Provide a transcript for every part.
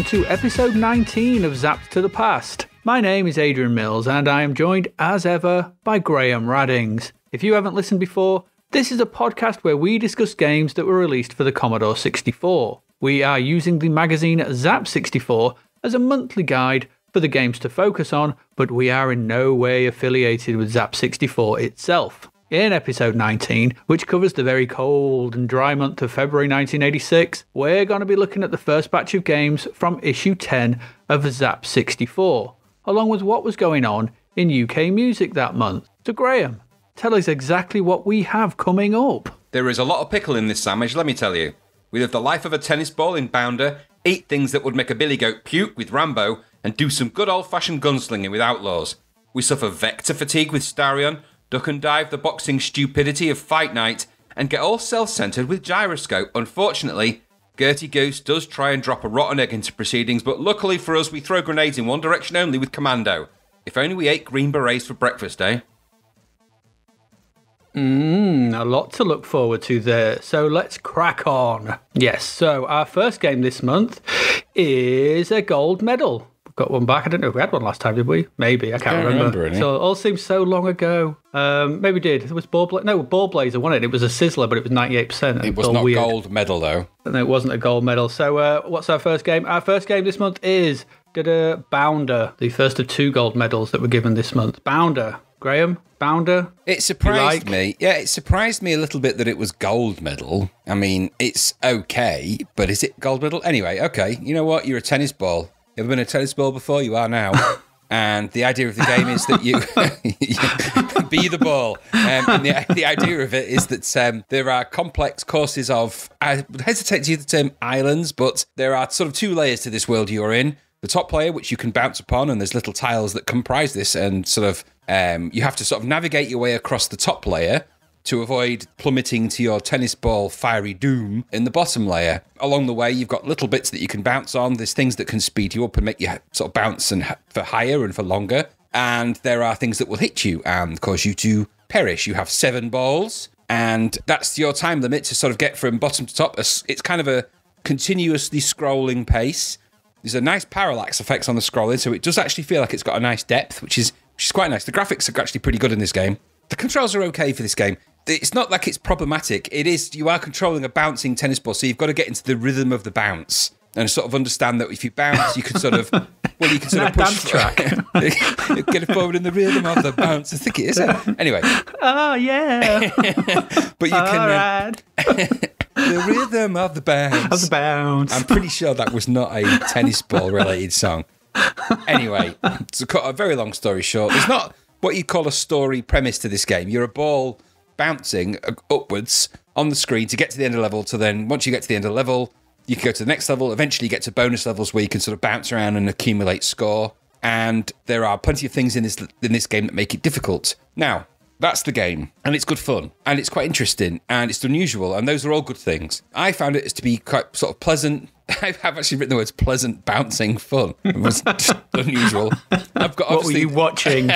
welcome to episode 19 of Zapped to the Past. My name is Adrian Mills and I am joined as ever by Graham Raddings. If you haven't listened before, this is a podcast where we discuss games that were released for the Commodore 64. We are using the magazine Zapped 64 as a monthly guide for the games to focus on, but we are in no way affiliated with Zapped 64 itself. In episode 19, which covers the very cold and dry month of February 1986, we're going to be looking at the first batch of games from issue 10 of Zapped 64, along with what was going on in UK music that month. So Graham, tell us exactly what we have coming up. There is a lot of pickle in this sandwich, let me tell you. We live the life of a tennis ball in Bounder, eat things that would make a billy goat puke with Rambo, and do some good old-fashioned gunslinging with Outlaws. We suffer vector fatigue with Starion, duck and dive the boxing stupidity of Fight Night, and get all self-centered with Gyroscope. Unfortunately, Gertie Goose does try and drop a rotten egg into proceedings, but luckily for us, we throw grenades in one direction only with Commando. If only we ate green berets for breakfast, eh? A lot to look forward to there. So let's crack on. Yes, so our first game this month is a gold medal. We've got one back. I don't know if we had one last time, did we? Maybe. I can't remember. So it all seems so long ago. Maybe we did. It was Ball Blazer won it. It was a sizzler, but it was 98%. It was not weird. Gold medal, though. No, it wasn't a gold medal. So what's our first game? Our first game this month is Bounder, the first of 2 gold medals that were given this month. Bounder. Graham, Bounder? It surprised me. Yeah, it surprised me a little bit that it was gold medal. I mean, it's okay, but is it gold medal? Anyway, okay. You know what? You're a tennis ball. You ever been a tennis ball before? You are now. And the idea of the game is that you be the ball. And the idea of it is that there are complex courses of, I would hesitate to use the term islands, but there are sort of 2 layers to this world you're in. The top layer, which you can bounce upon, and there's little tiles that comprise this, and sort of you have to sort of navigate your way across the top layer to avoid plummeting to your tennis ball fiery doom in the bottom layer. Along the way, you've got little bits that you can bounce on. There's things that can speed you up and make you sort of bounce and for higher and for longer. And there are things that will hit you and cause you to perish. You have 7 balls, and that's your time limit to sort of get from bottom to top. It's kind of a continuously scrolling pace. There's a nice parallax effects on the scrolling, so it does actually feel like it's got a nice depth, which is quite nice. The graphics are actually pretty good in this game. The controls are okay for this game. It's not like it's problematic. It is, you are controlling a bouncing tennis ball, so you've got to get into the rhythm of the bounce and sort of understand that if you bounce, you can sort of, well, you can sort of push dance track. Get it forward in the rhythm of the bounce. I think it is. Anyway. Oh, yeah. But you can... the rhythm of the bounce. Of the bounce. I'm pretty sure that was not a tennis ball related song. Anyway, to cut a very long story short, there's not what you call a story premise to this game. You're a ball bouncing upwards on the screen to get to the end of the level, to then, once you get to the end of the level, you can go to the next level. Eventually you get to bonus levels where you can sort of bounce around and accumulate score. And there are plenty of things in this game that make it difficult. Now, that's the game, and it's good fun, and it's quite interesting, and it's unusual, and those are all good things. I found it to be quite sort of pleasant. I have actually written the words pleasant, bouncing fun. It was just unusual. What were you watching?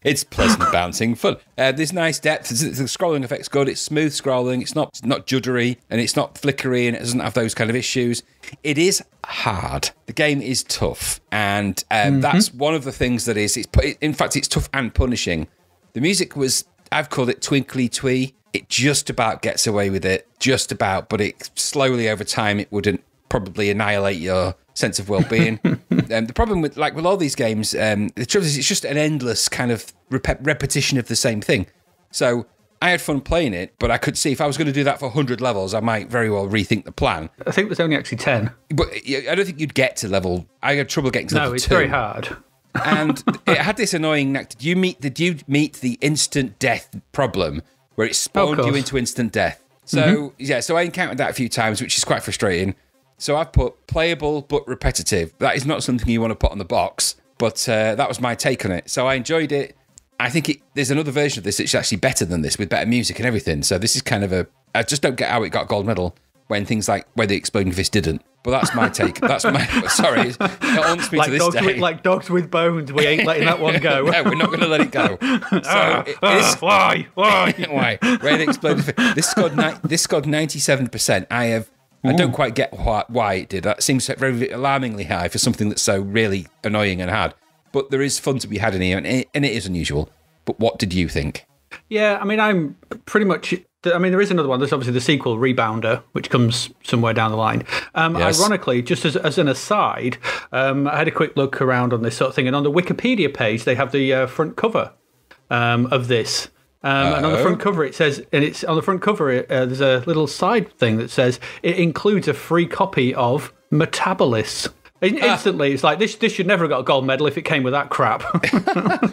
It's pleasant, bouncing fun. There's nice depth. The scrolling effect's good. It's smooth scrolling. It's not juddery, and it's not flickery, and it doesn't have those kind of issues. It is hard. The game is tough, and that's one of the things that is. In fact, it's tough and punishing. The music was, I've called it twinkly twee. It just about gets away with it, just about, but it slowly over time, it wouldn't probably annihilate your sense of well-being. The problem with all these games, the trouble is it's just an endless kind of repetition of the same thing. So I had fun playing it, but I could see if I was going to do that for 100 levels, I might very well rethink the plan. I think there's only actually 10. But I don't think you'd get to level, I had trouble getting to level 2. No, it's very hard. And it had this annoying knack. Did you meet the instant death problem where it spawned you into instant death? So so I encountered that a few times, which is quite frustrating. So I've put playable but repetitive. That is not something you want to put on the box, but that was my take on it. So I enjoyed it. I think there's another version of this that's actually better than this with better music and everything. So this is kind of I just don't get how it got gold medal when things like where the Exploding Fist didn't. But that's my take. That's my... Sorry. It haunts me to this day. Like dogs with bones. We ain't letting that one go. No, we're not going to let it go. So why? Why? Where the Exploding Fist... This scored 97%. I have I don't quite get why it did. That seems very alarmingly high for something that's so really annoying and hard. But there is fun to be had in here, and it is unusual. But what did you think? Yeah, I mean, I'm pretty much... I mean, there is another one. There's obviously the sequel, Rebounder, which comes somewhere down the line. Yes. Ironically, just as an aside, I had a quick look around on this sort of thing, and on the Wikipedia page, they have the front cover of this. And on the front cover, it says, and it's on the front cover, there's a little side thing that says it includes a free copy of Metabolist. Instantly, it's like, this should never have got a gold medal if it came with that crap.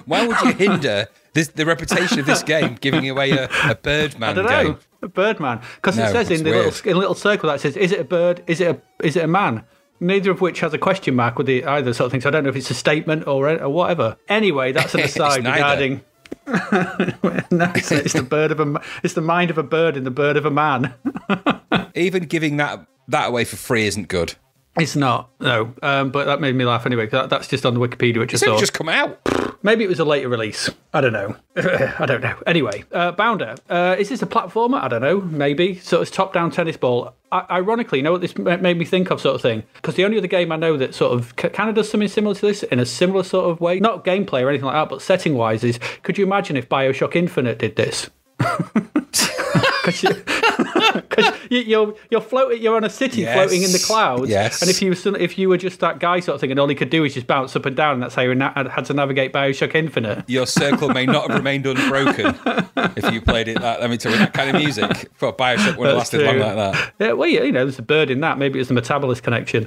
Why would you hinder the reputation of this game giving away a Birdman game? I don't know, a Birdman. Because it says in a little circle that says, is it a bird, is it a man? Neither of which has a question mark with either sort of thing, so I don't know if it's a statement or whatever. Anyway, that's an aside regarding... No, it's the bird of it's the mind of a bird in the bird of a man. Even giving that away for free isn't good. It's not, no. But that made me laugh anyway. That's just on the Wikipedia, which I saw. It's just come out. Maybe it was a later release. I don't know. I don't know. Anyway, Bounder. Is this a platformer? I don't know. Maybe. So it's top-down tennis ball. Ironically, you know what this made me think of, sort of thing? Because the only other game I know that sort of kind of does something similar to this in a similar sort of way, not gameplay or anything like that, but setting-wise, is could you imagine if Bioshock Infinite did this? Because you're floating, you're on a city floating in the clouds, and if you were just that guy sort of thing, and all you could do is just bounce up and down, and that's how you had to navigate Bioshock Infinite. Your circle may not have remained unbroken if you played it that. Let me tell you, that kind of music for Bioshock would have lasted long like that. Yeah, well, you know, there's a bird in that. Maybe it's the Metabolist connection.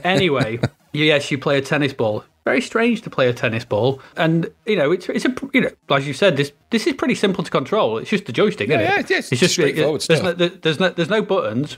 Anyway, yes, you play a tennis ball. Very strange to play a tennis ball, and you know it's a as you said, this is pretty simple to control. It's just a joystick, isn't it? Yeah, it's just straightforward stuff. There's no buttons,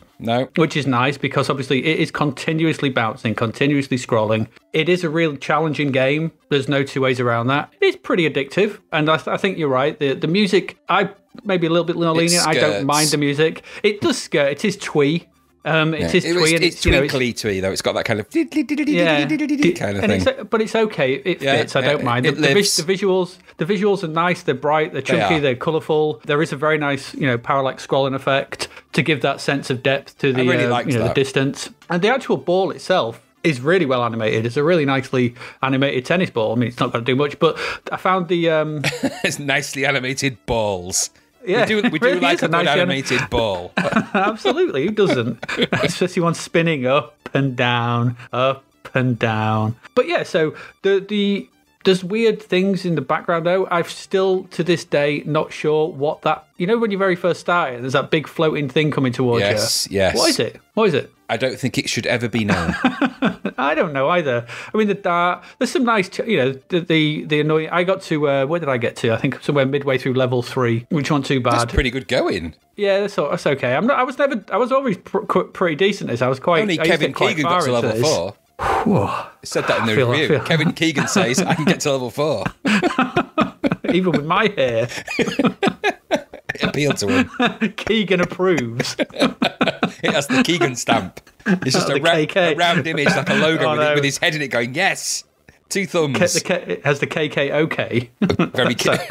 which is nice because obviously it is continuously bouncing, continuously scrolling. It is a real challenging game. There's no two ways around that. It is pretty addictive, and I think you're right. The music, I maybe a little bit more lenient. I don't mind the music. It does skirt. It is twee. It's twinkly twee though. It's got that kind of kind of thing. But it's okay. It fits. I don't mind. The visuals are nice. They're bright. They're chunky. They're colourful. There is a very nice, parallax scrolling effect to give that sense of depth to the the distance. And the actual ball itself is really well animated. It's a really nicely animated tennis ball. I mean, it's not going to do much, but I found the it's nicely animated balls. Yeah, we do like a good animated ball. Absolutely, who doesn't? Especially one spinning up and down, up and down. But yeah, so there's weird things in the background though. I'm still to this day not sure what that. You know when you very first started, there's that big floating thing coming towards you. Yes. What is it? I don't think it should ever be known. I don't know either. I mean, there's some nice, the annoying. I got to where did I get to? I think somewhere midway through level 3, which wasn't too bad. That's pretty good going. Yeah, that's okay. I was always pretty decent as I was quite. Only Kevin Keegan got to level 4. Said that in the review. Kevin Keegan says I can get to level 4. Even with my hair. It appealed to him. Keegan approves. It has the Keegan stamp. It's just a round image, like a logo with his head in it going, yes, 2 thumbs. It has the KKOK.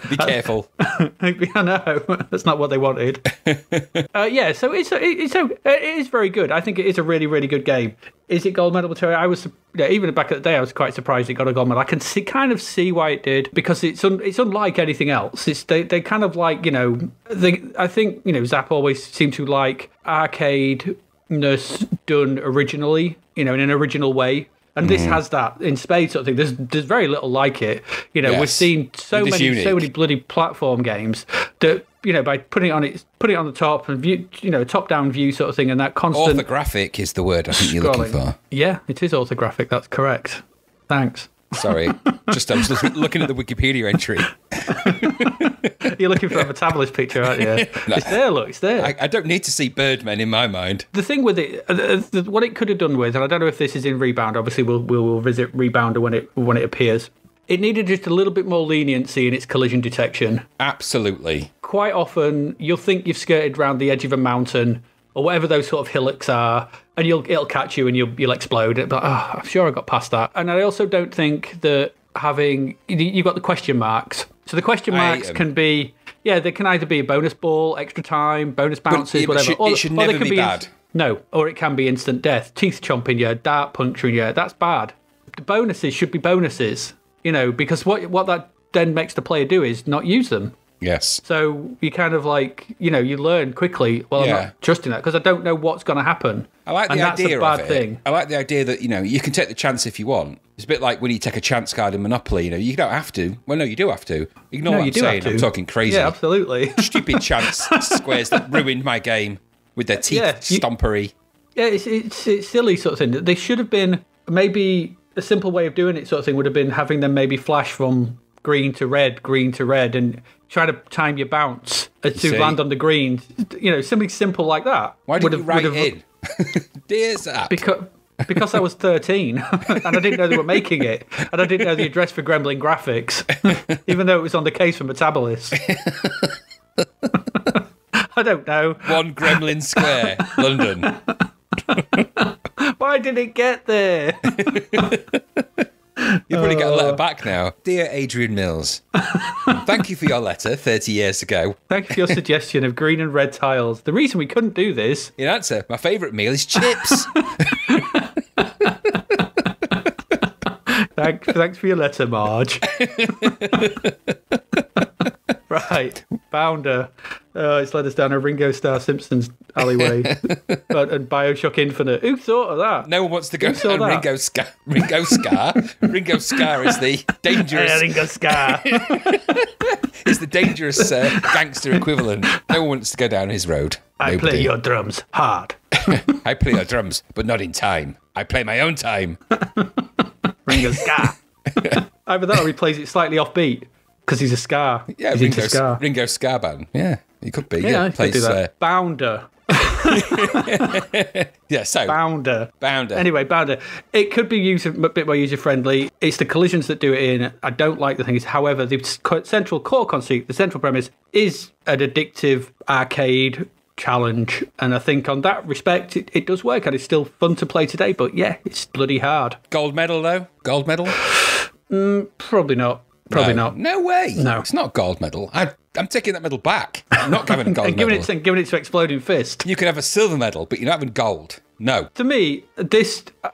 Be careful. I know. That's not what they wanted. So it is very good. I think it is a really, really good game. Is it gold medal material? I was, even back at the day, I was quite surprised it got a gold medal. I can kind of see why it did, because it's unlike anything else. They kind of like, I think, Zap always seemed to like arcade-ness done originally, in an original way. And this has that in spades sort of thing. There's very little like it. We've seen so many bloody platform games that, by putting it on the top and view, top down view sort of thing, and that constant orthographic is the word I think you're looking for. Yeah, it is orthographic. That's correct. Thanks. Sorry, I was looking at the Wikipedia entry. You're looking for a Metabolist picture, aren't you? No. It's there, look, it's there. I don't need to see Birdmen in my mind. The thing with it, what it could have done with, and I don't know if this is in Rebound, obviously we'll visit Rebounder when it appears. It needed just a little bit more leniency in its collision detection. Absolutely. Quite often, you'll think you've skirted around the edge of a mountain, or whatever those sort of hillocks are, and it'll catch you and you'll explode. But I'm sure I got past that. And I also don't think that you've got the question marks. So the question marks can be, they can either be a bonus ball, extra time, bonus bounces, whatever. It should never be bad. No, or it can be instant death. Teeth chomping you, dart puncturing you. That's bad. The bonuses should be bonuses, because what that then makes the player do is not use them. Yes. So you kind of you learn quickly, well, I'm not trusting that because I don't know what's going to happen. I like the idea of it. Thing. I like the idea that, you can take the chance if you want. It's a bit like when you take a chance card in Monopoly, you don't have to. Well, no, you do have to. Ignore what I'm saying. I'm talking crazy. Yeah, absolutely. Stupid chance squares that ruined my game with their teeth stompery. Yeah, it's silly sort of thing. They should have been, maybe a simple way of doing it sort of thing would have been having them maybe flash from green to red, and try to time your bounce to land on the green. Something simple like that. Why did you write in? Dear Zap. Because I was 13 and I didn't know they were making it, and I didn't know the address for Gremlin Graphics, even though it was on the case for Metabolist. I don't know. 1 Gremlin Square, London. Why did it get there? You've probably got a letter back now. Dear Adrian Mills, thank you for your letter 30 years ago. Thank you for your suggestion of green and red tiles. The reason we couldn't do this... In answer, my favourite meal is chips. Thanks for your letter, Marge. Right, Bounder. It's led us down a Ringo Starr Simpsons alleyway. And Bioshock Infinite. Who thought of that? No one wants to go down Ringo Scar. Ringo Scar is the dangerous... Ringo Scar. It's the dangerous gangster equivalent. No one wants to go down his road. I play your drums hard. I play your drums, but not in time. I play my own time. Ringo Scar. Either that or he plays it slightly offbeat. Because he's a Scar. Yeah, Ringo Scar band. Yeah, he could be. Yeah, he could do that. Bounder. Yeah, so. Bounder. Anyway, Bounder. It could be a bit more user-friendly. It's the collisions that do it in. I don't like the things. However, the central core conceit, the central premise, is an addictive arcade challenge. And I think on that respect, it does work. And it's still fun to play today. But yeah, it's bloody hard. Gold medal, though? Gold medal? Probably not. Probably not. No way. No. It's not a gold medal. I'm taking that medal back. I'm not having a gold medal. Giving it to Exploding Fist. You can have a silver medal, but you're not having gold. No. To me,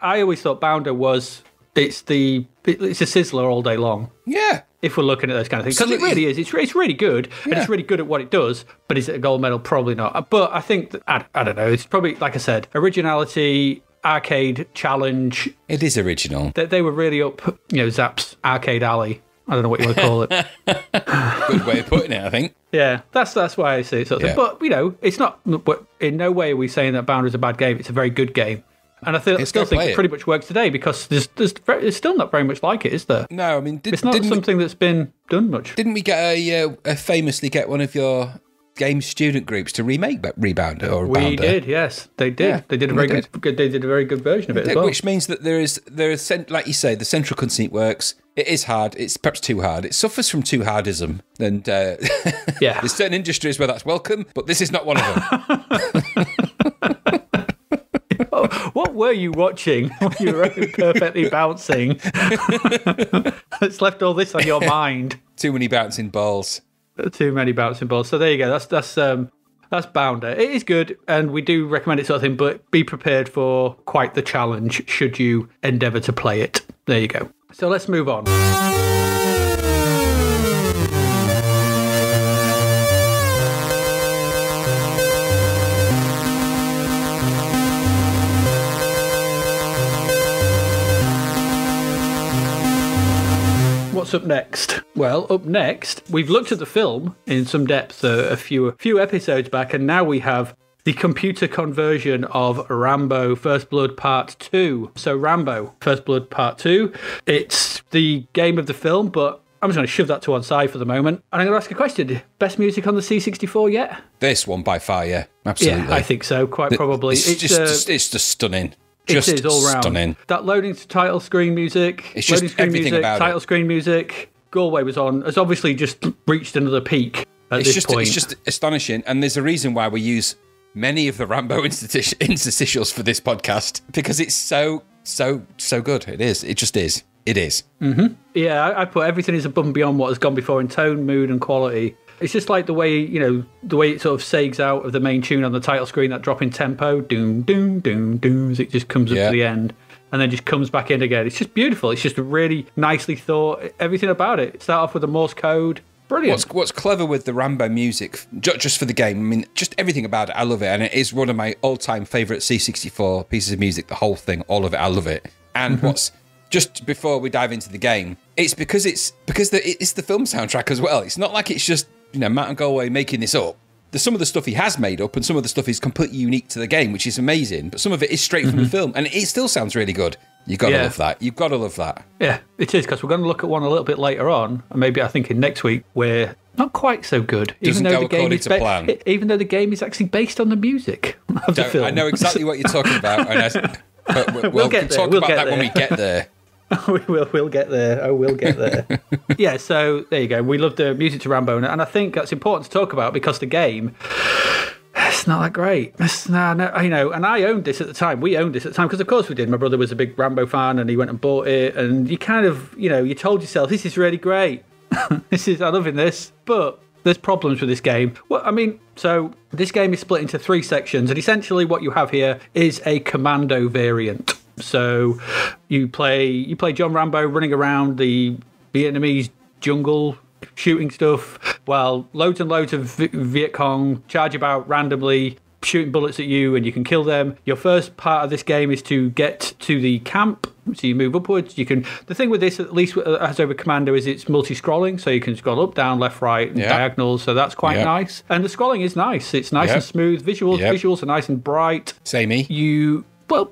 I always thought Bounder was, it's a sizzler all day long. Yeah. If we're looking at those kind of things. Because it really is. It's really good. And it's really good at what it does. But is it a gold medal? Probably not. But I think, I don't know. It's probably, like I said, originality, arcade challenge. It is original. They were really up, Zapp's arcade alley. I don't know what you want to call it. Good way of putting it, I think. Yeah, that's why I say it. Sort of thing. But, it's not, in no way are we saying that Bounder is a bad game. It's a very good game. And I still think it pretty much works today because there's still not very much like it, is there? No, I mean... it's not something that's been done much. Didn't we famously get one of your game student groups to remake Rebounder or Bounder? We did, yes. They did. Yeah, they did a very good version of it as well. Which means that there is, like you say, the central conceit works. It is hard. It's perhaps too hard. It suffers from too hardism. And there's certain industries where that's welcome, but this is not one of them. What were you watching when you were perfectly bouncing? It's left all this on your mind. Too many bouncing balls. Too many bouncing balls. So there you go. That's Bounder. It is good, and we do recommend it sort of thing, but be prepared for quite the challenge should you endeavour to play it. There you go. So let's move on. What's up next? Well, up next, we've looked at the film in some depth a few episodes back, and now we have the computer conversion of Rambo First Blood Part 2. So Rambo First Blood Part 2, it's the game of the film, but I'm just going to shove that to one side for the moment. And I'm going to ask a question. Best music on the C64 yet? This one by far, yeah. Absolutely. Yeah, I think so, quite probably. It's just stunning. Just it is all round. Stunning. That loading to title screen music, it's just everything about it. Title screen music, Galway was on, has obviously just reached another peak at this point. It's just astonishing, and there's a reason why we use many of the Rambo interstitials for this podcast, because it's so good. It is. It just is. It is. Mm-hmm. Yeah, I put everything is above and beyond what has gone before in tone, mood, and quality. It's just like the way it sort of sags out of the main tune on the title screen, that drop in tempo, doom, doom, doom, doom, as it just comes up to the end. And then just comes back in again. It's just beautiful. It's just really nicely thought. Everything about it. Start off with a Morse code. Brilliant. What's clever with the Rambo music, just for the game, I mean, just everything about it, I love it. And it is one of my all-time favourite C64 pieces of music, the whole thing, all of it, I love it. And what's, just before we dive into the game, it's because it's the film soundtrack as well. It's not like it's just, Matt and Galway making this up. There's some of the stuff he has made up and some of the stuff is completely unique to the game, which is amazing. But some of it is straight from the film, and it still sounds really good. You've got to love that. You've got to love that. Yeah, it is, because we're going to look at one a little bit later on, and maybe I think in next week, where not quite so good. Doesn't go according to plan. Even though the game is actually based on the music of the film. I know exactly what you're talking about. But we'll get there. Talk about that when we get there. We'll get there. Oh, we'll get there. Yeah, so there you go. We love the music to Rambo, and I think that's important to talk about because the game, it's not that great. And I owned this at the time. We owned this at the time because, of course, we did. My brother was a big Rambo fan, and he went and bought it. And you kind of, you told yourself, this is really great. I'm loving this. But there's problems with this game. Well, so this game is split into 3 sections, and essentially what you have here is a Commando variant. So you play John Rambo running around the Vietnamese jungle, shooting stuff, while loads and loads of Viet Cong charge about randomly, shooting bullets at you, and you can kill them. Your first part of this game is to get to the camp, so you move upwards. The thing with this, at least as over Commando, is it's multi-scrolling, so you can scroll up, down, left, right, and diagonals, so that's quite nice. And the scrolling is nice. It's nice and smooth. Visuals are nice and bright. Samey. Well,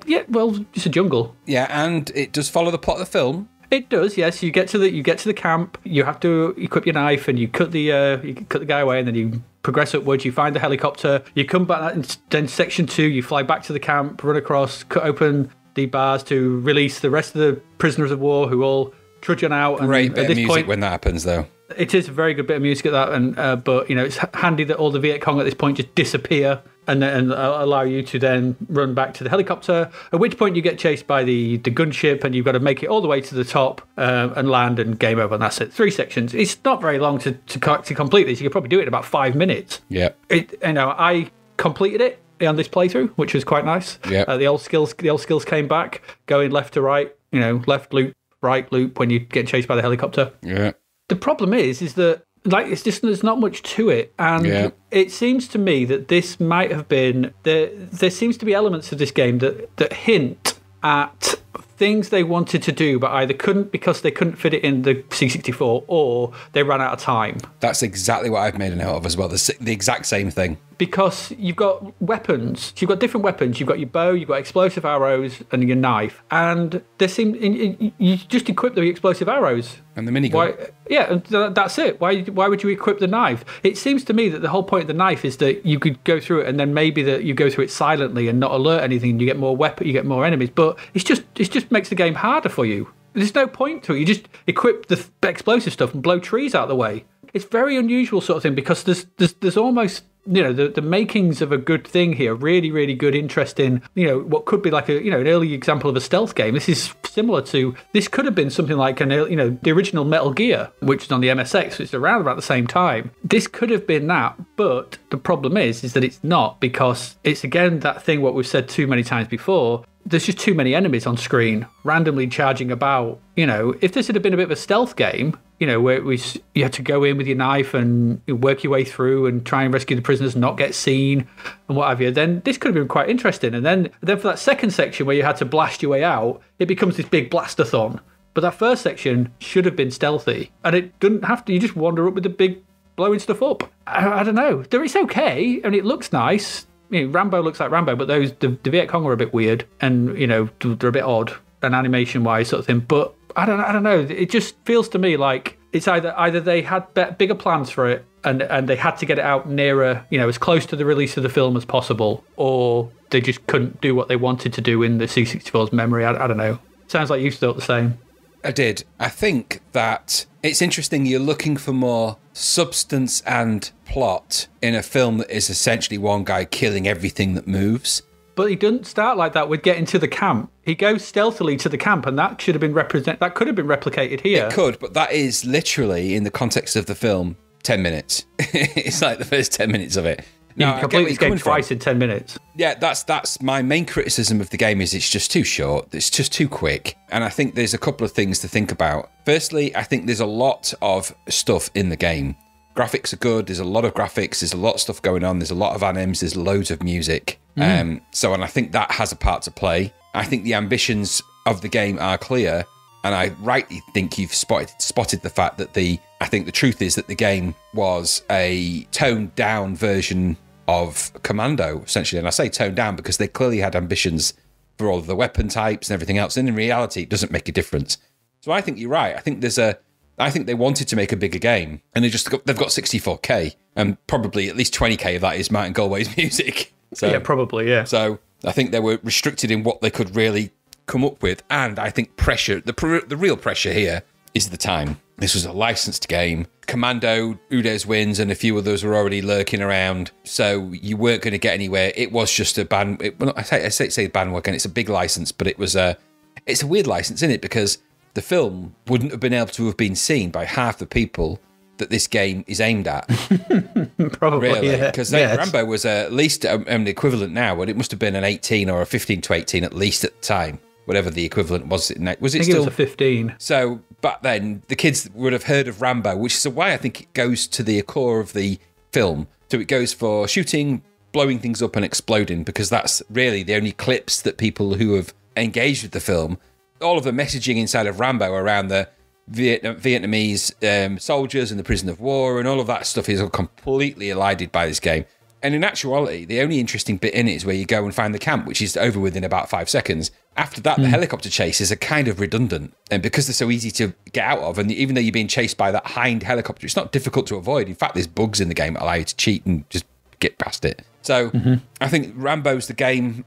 it's a jungle. Yeah, and it does follow the plot of the film. It does, yes. You get to the camp. You have to equip your knife, and you cut the guy away, and then you progress upwards. You find the helicopter. You come back, and then section 2. You fly back to the camp, run across, cut open the bars to release the rest of the prisoners of war, who all trudge on out. And great bit of music when that happens, though. It is a very good bit of music at that, and but it's handy that all the Viet Cong at this point just disappear and allow you to then run back to the helicopter. At which point you get chased by the gunship, and you've got to make it all the way to the top and land, and game over. And that's it. 3 sections. It's not very long to complete this. You could probably do it in about 5 minutes. Yeah. I completed it on this playthrough, which was quite nice. Yeah. The old skills came back, going left to right. Left loop, right loop when you get chased by the helicopter. Yeah. The problem is that it's just there's not much to it, and it seems to me that this might have been there seems to be elements of this game that hint at things they wanted to do but either couldn't because they couldn't fit it in the C64 or they ran out of time. That's exactly what I've made a note of as well. The exact same thing. Because you've got weapons. You've got different weapons. You've got your bow, you've got explosive arrows, and your knife. And you just equip the explosive arrows. And the minigun. That's it. Why would you equip the knife? It seems to me that the whole point of the knife is that you could go through it, and then maybe that you go through it silently and not alert anything. And you get more you get more enemies. But it just makes the game harder for you. There's no point to it. You just equip the explosive stuff and blow trees out of the way. It's very unusual sort of thing because there's almost the makings of a good thing here. Really, really good, interesting. What could be like an early example of a stealth game. This is similar to. This could have been something like the original Metal Gear, which is on the MSX, which is around about the same time. This could have been that, but the problem is that it's not because it's again that thing what we've said too many times before. There's just too many enemies on screen, randomly charging about. If this had been a bit of a stealth game, where you had to go in with your knife and work your way through and try and rescue the prisoners, not get seen, and what have you, then this could have been quite interesting. And then for that second section where you had to blast your way out, it becomes this big blastathon. But that first section should have been stealthy, and it didn't have to. You just wander up with the big blowing stuff up. I don't know. It's okay, and it looks nice. Rambo looks like Rambo, but the Viet Cong are a bit weird, and they're a bit odd, and animation-wise sort of thing. But I don't know. It just feels to me like it's either they had bigger plans for it, and they had to get it out nearer, as close to the release of the film as possible, or they just couldn't do what they wanted to do in the C64's memory. I don't know. Sounds like you thought the same. I did. I think that it's interesting you're looking for more substance and plot in a film that is essentially one guy killing everything that moves. But he doesn't start like that with getting to the camp. He goes stealthily to the camp, and that should have been that could have been replicated here. It could, but that is literally, in the context of the film, 10 minutes. It's like the first 10 minutes of it. You can complete this game twice in 10 minutes. Yeah, that's my main criticism of the game is it's just too short. It's just too quick. And I think there's a couple of things to think about. Firstly, I think there's a lot of stuff in the game. Graphics are good. There's a lot of graphics. There's a lot of stuff going on. There's a lot of animes. There's loads of music. And I think that has a part to play. I think the ambitions of the game are clear. And I rightly think you've spotted the fact that I think the truth is that the game was a toned down version of Commando, essentially. And I say toned down because they clearly had ambitions for all of the weapon types and everything else. And in reality, it doesn't make a difference. So I think you're right. I think they wanted to make a bigger game, and they've got 64K, and probably at least 20K of that is Martin Galway's music. So, yeah, probably, yeah. So I think they were restricted in what they could really come up with, and I think pressure, the real pressure here is the time. This was a licensed game. Commando, Udes Wins, and a few others were already lurking around, so you weren't going to get anywhere. It was just a I say bandwagon. It's a big license, but it's a weird license, isn't it? Because the film wouldn't have been able to have been seen by half the people that this game is aimed at. Probably, really, yeah. because Rambo was at least the equivalent now, but it must have been an 18 or a 15 to 18 at least at the time. Whatever the equivalent was. I think it was a 15. So back then, the kids would have heard of Rambo, which is why I think it goes to the core of the film. So it goes for shooting, blowing things up and exploding, because that's really the only clips that people who have engaged with the film, all of the messaging inside of Rambo around the Vietnamese soldiers and the prison of war and all of that stuff is completely elided by this game. And in actuality, the only interesting bit in it is where you go and find the camp, which is over within about 5 seconds. After that, the helicopter chases are kind of redundant. And because they're so easy to get out of, and even though you're being chased by that hind helicopter, it's not difficult to avoid. In fact, there's bugs in the game that allow you to cheat and just get past it. So I think Rambo's the game.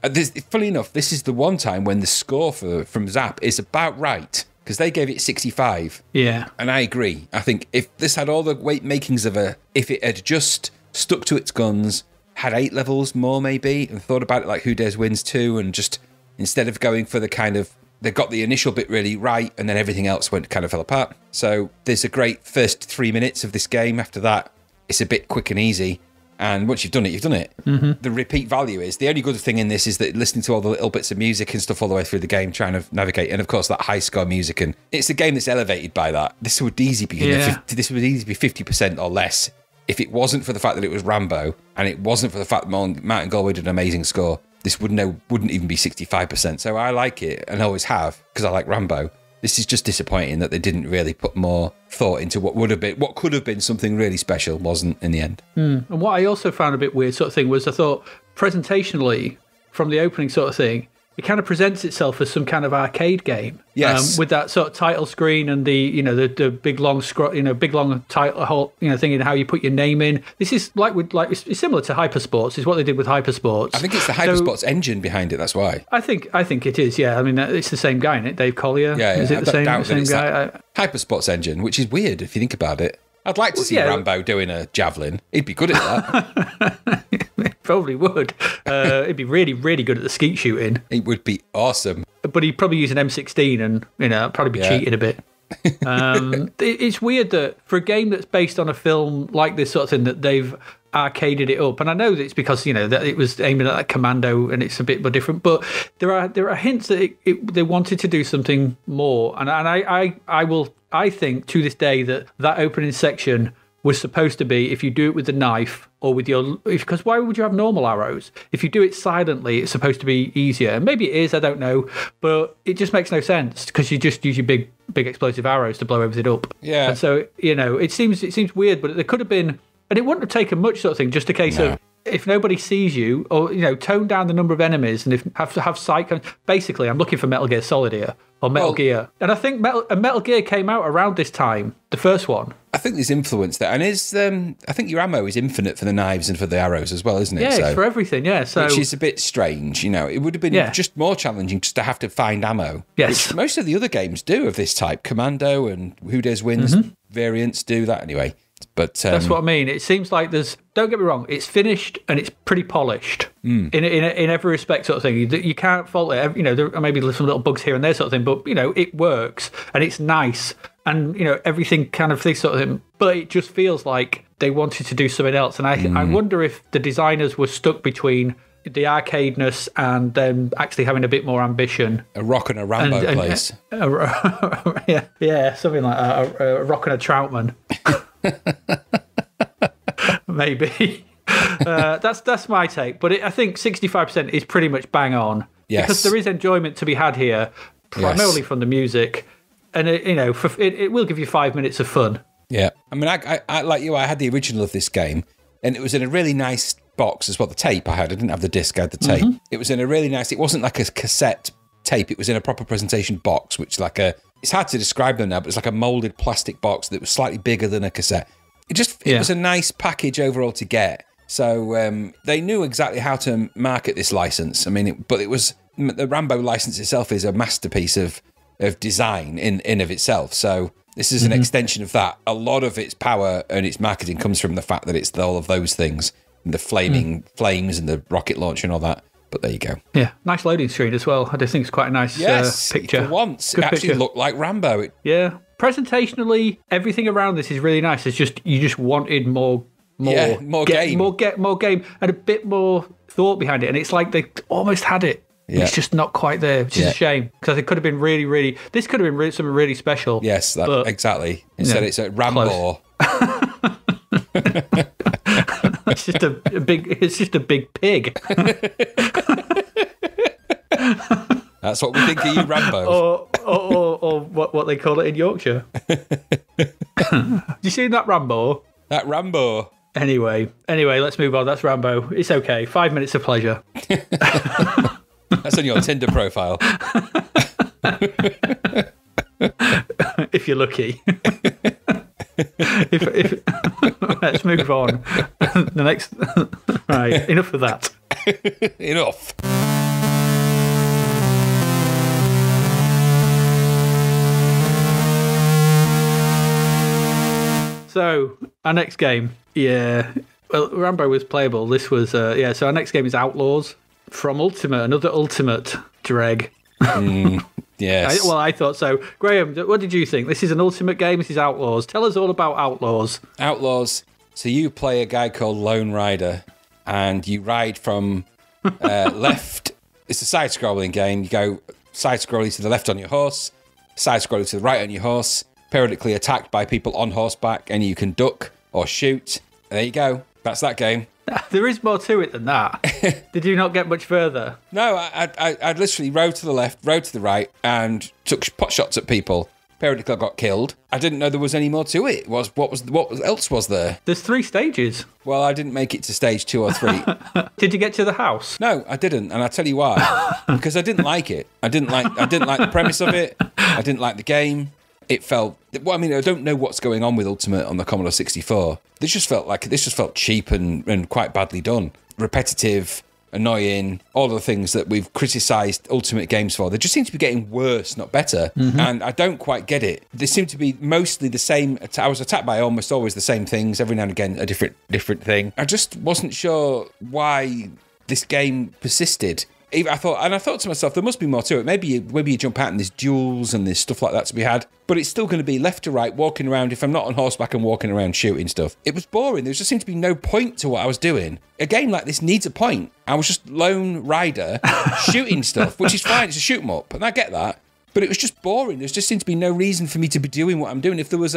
Funny enough, this is the one time when the score from Zapped is about right, because they gave it 65. Yeah. And I agree. I think if this had all the makings of if it had just stuck to its guns, had 8 levels more maybe, and thought about it like Who Dares Wins 2, and just instead of going for the kind of, they got the initial bit really right, and then everything else fell apart. So there's a great first 3 minutes of this game. After that, it's a bit quick and easy. And once you've done it, you've done it. The repeat value is, the only good thing in this is that listening to all the little bits of music and stuff all the way through the game, trying to navigate, and of course that high score music, and it's a game that's elevated by that. This would easily be 50% or less if it wasn't for the fact that it was Rambo, and it wasn't for the fact that Martin Galway did an amazing score. This wouldn't even be 65%. So I like it, and always have, because I like Rambo. This is just disappointing that they didn't really put more thought into what could have been something really special, wasn't in the end. And what I also found a bit weird sort of thing was, I thought presentationally, from the opening sort of thing, it kind of presents itself as some kind of arcade game. Yes. With that sort of title screen and the big long big long title thing, and how you put your name in. This is it's similar to Hypersports. Is what they did with Hypersports. I think it's the Hypersports engine behind it. That's why. I think it is. Yeah. I mean, it's the same guy, isn't it? Dave Collier. Yeah. Is it the same guy? Hypersports engine, which is weird if you think about it. I'd like to see Rambo doing a javelin. He'd be good at that. Probably would. He'd be really, really good at the skeet shooting. It would be awesome. But he'd probably use an M16 and probably be cheating a bit. It's weird that for a game that's based on a film like this sort of thing, that they've arcaded it up. And I know that it's because that it was aiming at that Commando and it's a bit more different. But there are hints that they wanted to do something more. And I think to this day that opening section was supposed to be, if you do it with the knife or with because why would you have normal arrows? If you do it silently, it's supposed to be easier. And maybe it is, I don't know, but it just makes no sense because you just use your big explosive arrows to blow everything up. Yeah. And so, it seems weird, but there could have been, and it wouldn't have taken much sort of thing, just a case of, if nobody sees you, or tone down the number of enemies, and if have sight. Basically, I'm looking for Metal Gear Solid here, or Metal Gear, and I think Metal Gear came out around this time, the first one. I think there's influence there, and I think your ammo is infinite for the knives and for the arrows as well, isn't it? Yeah, it's for everything. Yeah, so which is a bit strange. It would have been just more challenging just to have to find ammo. Yes, which most of the other games do of this type. Commando and Who Dares Wins variants do that anyway. But that's what I mean. It seems like don't get me wrong, it's finished and it's pretty polished in every respect, sort of thing. You can't fault it. There are maybe some little bugs here and there, sort of thing, but it works and it's nice and everything kind of this sort of thing. But it just feels like they wanted to do something else. And I wonder if the designers were stuck between the arcadeness and then actually having a bit more ambition. A rock and a Rambo place. Yeah, something like a rock and a Troutman. Maybe. That's my take. But I think 65% is pretty much bang on. Yes. Because there is enjoyment to be had here, primarily from the music. And, it will give you 5 minutes of fun. Yeah. I mean, I like you, I had the original of this game, and it was in a really nice box as well. The tape I didn't have the disc, I had the tape. It was in a really nice, it wasn't like a cassette tape, it was in a proper presentation box, which it's hard to describe them now, but it's like a molded plastic box that was slightly bigger than a cassette. It was a nice package overall to get. So they knew exactly how to market this license. I mean, but it was, the Rambo license itself is a masterpiece of design in of itself. So this is an extension of that. A lot of its power and its marketing comes from the fact that it's all of those things. The flaming flames and the rocket launcher and all that. But there you go. Yeah, nice loading screen as well. I just think it's quite a nice picture. For once, Good it actually picture. looked like Rambo. Yeah. Presentationally, everything around this is really nice. It's just, you just wanted more game. More game and a bit more thought behind it. And it's like they almost had it. Yeah. It's just not quite there, which is a shame. Because it could have been this could have been something really special. Yes, exactly. Instead it's a Rambo. It's just a big pig. That's what we think of you, Rambo. or what they call it in Yorkshire. Have you seen that Rambo? That Rambo. Anyway, let's move on. That's Rambo. It's okay. 5 minutes of pleasure. That's on your Tinder profile. If you're lucky. if let's move on. The next. Right. Enough of that. Enough. So, our next game. Yeah. Well, Rambo was playable. This was, so our next game is Outlaws from Ultimate, another Ultimate dreg. Yes. I thought so. Graham, what did you think? This is an Ultimate game. This is Outlaws. Tell us all about Outlaws. Outlaws. So you play a guy called Lone Rider, and you ride from left. It's a side-scrolling game. You go side-scrolling to the left on your horse, side-scrolling to the right on your horse, periodically attacked by people on horseback, and you can duck or shoot. And there you go. That's that game. There is more to it than that. Did you not get much further? No, I literally rode to the left, rode to the right, and took pot shots at people. Periodically, I got killed. I didn't know there was any more to it. What else was there? There's 3 stages. Well, I didn't make it to stage 2 or 3. Did you get to the house? No, I didn't, and I'll tell you why. Because I didn't like it. I didn't like the premise of it. I didn't like the game. It felt. Well, I mean, I don't know what's going on with Ultimate on the Commodore 64. This just felt cheap and quite badly done. Repetitive, annoying, all of the things that we've criticised Ultimate games for. They just seem to be getting worse, not better. And I don't quite get it. They seem to be mostly the same. I was attacked by almost always the same things. Every now and again, a different thing. I just wasn't sure why this game persisted. I thought to myself, there must be more to it. Maybe you jump out and there's duels and there's stuff like that to be had. But it's still going to be left to right, walking around. If I'm not on horseback and walking around shooting stuff. It was boring. There just seemed to be no point to what I was doing. A game like this needs a point. I was just Lone Rider shooting stuff, which is fine. It's a shoot 'em up, and I get that. But it was just boring. There just seemed to be no reason for me to be doing what I'm doing. If there was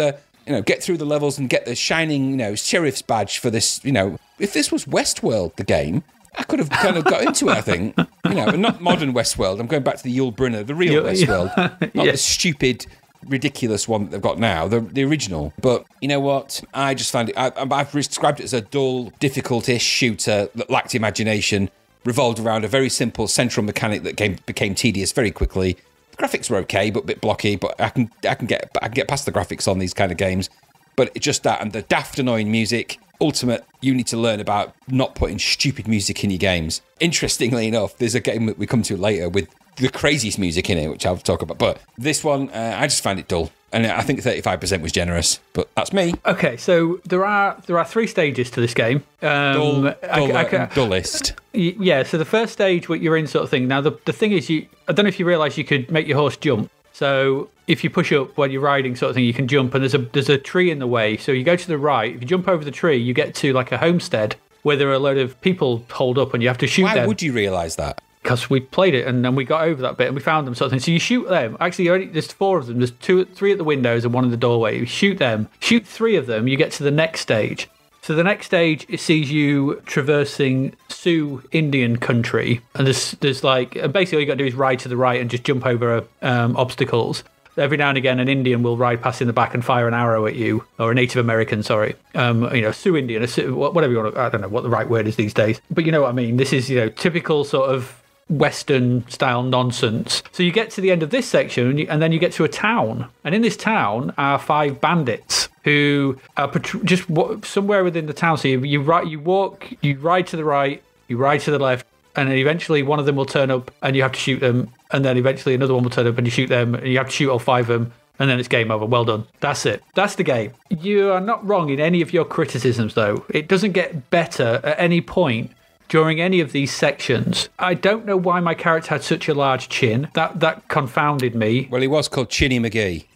get through the levels and get the shining, sheriff's badge for this, if this was Westworld, the game, I could have kind of got into it, I think. And not modern Westworld. I'm going back to the Yul Brynner, the real Westworld. Not the stupid, ridiculous one that they've got now, the original. But you know what? I just found it, I've described it as a dull, difficult-ish shooter that lacked imagination, revolved around a very simple central mechanic that became tedious very quickly. The graphics were okay, but a bit blocky, but I can get past the graphics on these kind of games. But it's just that, and the daft, annoying music. Ultimate, you need to learn about not putting stupid music in your games. Interestingly enough, there's a game that we come to later with the craziest music in it, which I'll talk about. But this one, I just found it dull. And I think 35% was generous, but that's me. Okay, so there are 3 stages to this game. Dullest. Yeah, so the first stage, what you're in sort of thing. Now, the thing is, I don't know if you realise you could make your horse jump. So if you push up when you're riding sort of thing, you can jump, and there's a tree in the way. So you go to the right. If you jump over the tree, you get to like a homestead where there are a load of people holed up, and you have to shoot them. Why would you realise that? Because we played it, and then we got over that bit, and we found them sort of thing. So you shoot them. Actually, there's 4 of them. There's 3 at the windows and 1 in the doorway. You shoot them. Shoot 3 of them. You get to the next stage. So the next stage, it sees you traversing Sioux Indian country, and there's like basically all you got to do is ride to the right and just jump over obstacles. Every now and again, an Indian will ride past in the back and fire an arrow at you, or a Native American, sorry. Sioux Indian, whatever you want to, I don't know what the right word is these days, but you know what I mean. This is, typical sort of Western style nonsense. So you get to the end of this section, and then you get to a town, and in this town are 5 bandits who are just somewhere within the town. So you ride to the right, you ride to the left, and then eventually one of them will turn up and you have to shoot them, and then eventually another one will turn up and you shoot them, and you have to shoot all 5 of them, and then it's game over. Well done. That's it. That's the game. You are not wrong in any of your criticisms, though. It doesn't get better at any point during any of these sections. I don't know why my character had such a large chin. That confounded me. Well, he was called Chinny McGee.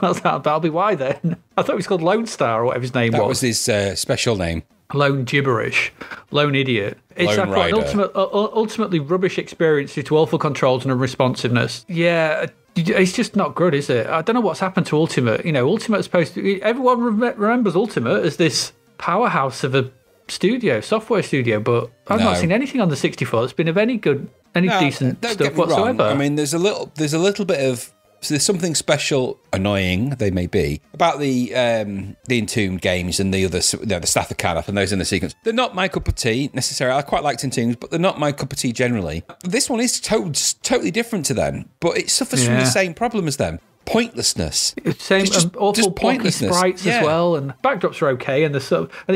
Well, that'll be why then. I thought he was called Lone Star or whatever his name was. That was his special name. Lone gibberish. Lone idiot. It's Lone like an ultimately rubbish experience due to awful controls and unresponsiveness. Yeah, it's just not good, is it? I don't know what's happened to Ultimate. Ultimate is supposed to... Everyone remembers Ultimate as this powerhouse of a software studio, but I've not seen anything on the 64 that's been of any decent stuff whatsoever. I mean, there's a little bit of... So there's something special, annoying they may be, about the Entombed games and the other, the Staff of Kanath and those in the sequence. They're not my cup of tea necessarily. I quite liked Entombed, but they're not my cup of tea generally. This one is totally different to them, but it suffers from the same problem as them. Pointlessness. Same awful blocky sprites as well, and backdrops are okay, and it's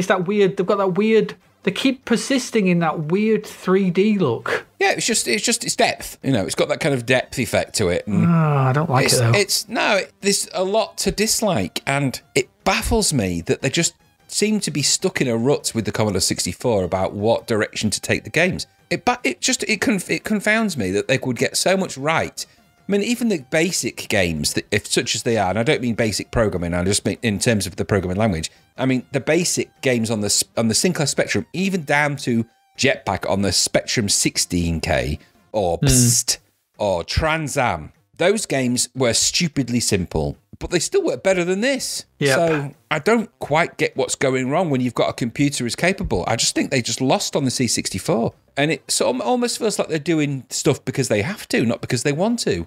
that weird. They've got that weird. They keep persisting in that weird 3D look. Yeah, it's depth. It's got that kind of depth effect to it. And I don't like it though. There's a lot to dislike, and it baffles me that they just seem to be stuck in a rut with the Commodore 64 about what direction to take the games. It confounds me that they could get so much right. I mean, even the basic games, if such as they are, and I don't mean basic programming, I just mean in terms of the programming language. I mean, the basic games on the Sinclair Spectrum, even down to Jetpack on the Spectrum 16K, or Psst, or Trans Am, those games were stupidly simple, but they still work better than this. Yep. So I don't quite get what's going wrong when you've got a computer as capable. I just think they just lost on the C64. And it sort of almost feels like they're doing stuff because they have to, not because they want to.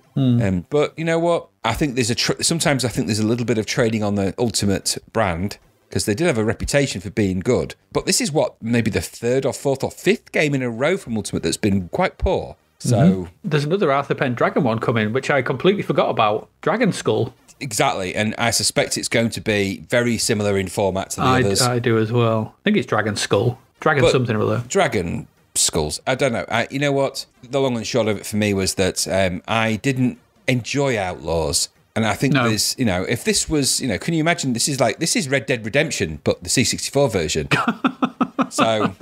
But you know what? I think sometimes I think there's a little bit of trading on the Ultimate brand, because they did have a reputation for being good. But this is maybe the 3rd or 4th or 5th game in a row from Ultimate that's been quite poor. So there's another Arthur Penn Dragon one coming, which I completely forgot about. Dragon Skull. Exactly, and I suspect it's going to be very similar in format to the others. I do as well. I think it's Dragon Skull. Something or other. Dragon Skulls. I don't know. You know what? The long and short of it for me was that I didn't enjoy Outlaws. And I think there's, if this was, can you imagine, this is Red Dead Redemption, but the C64 version. So...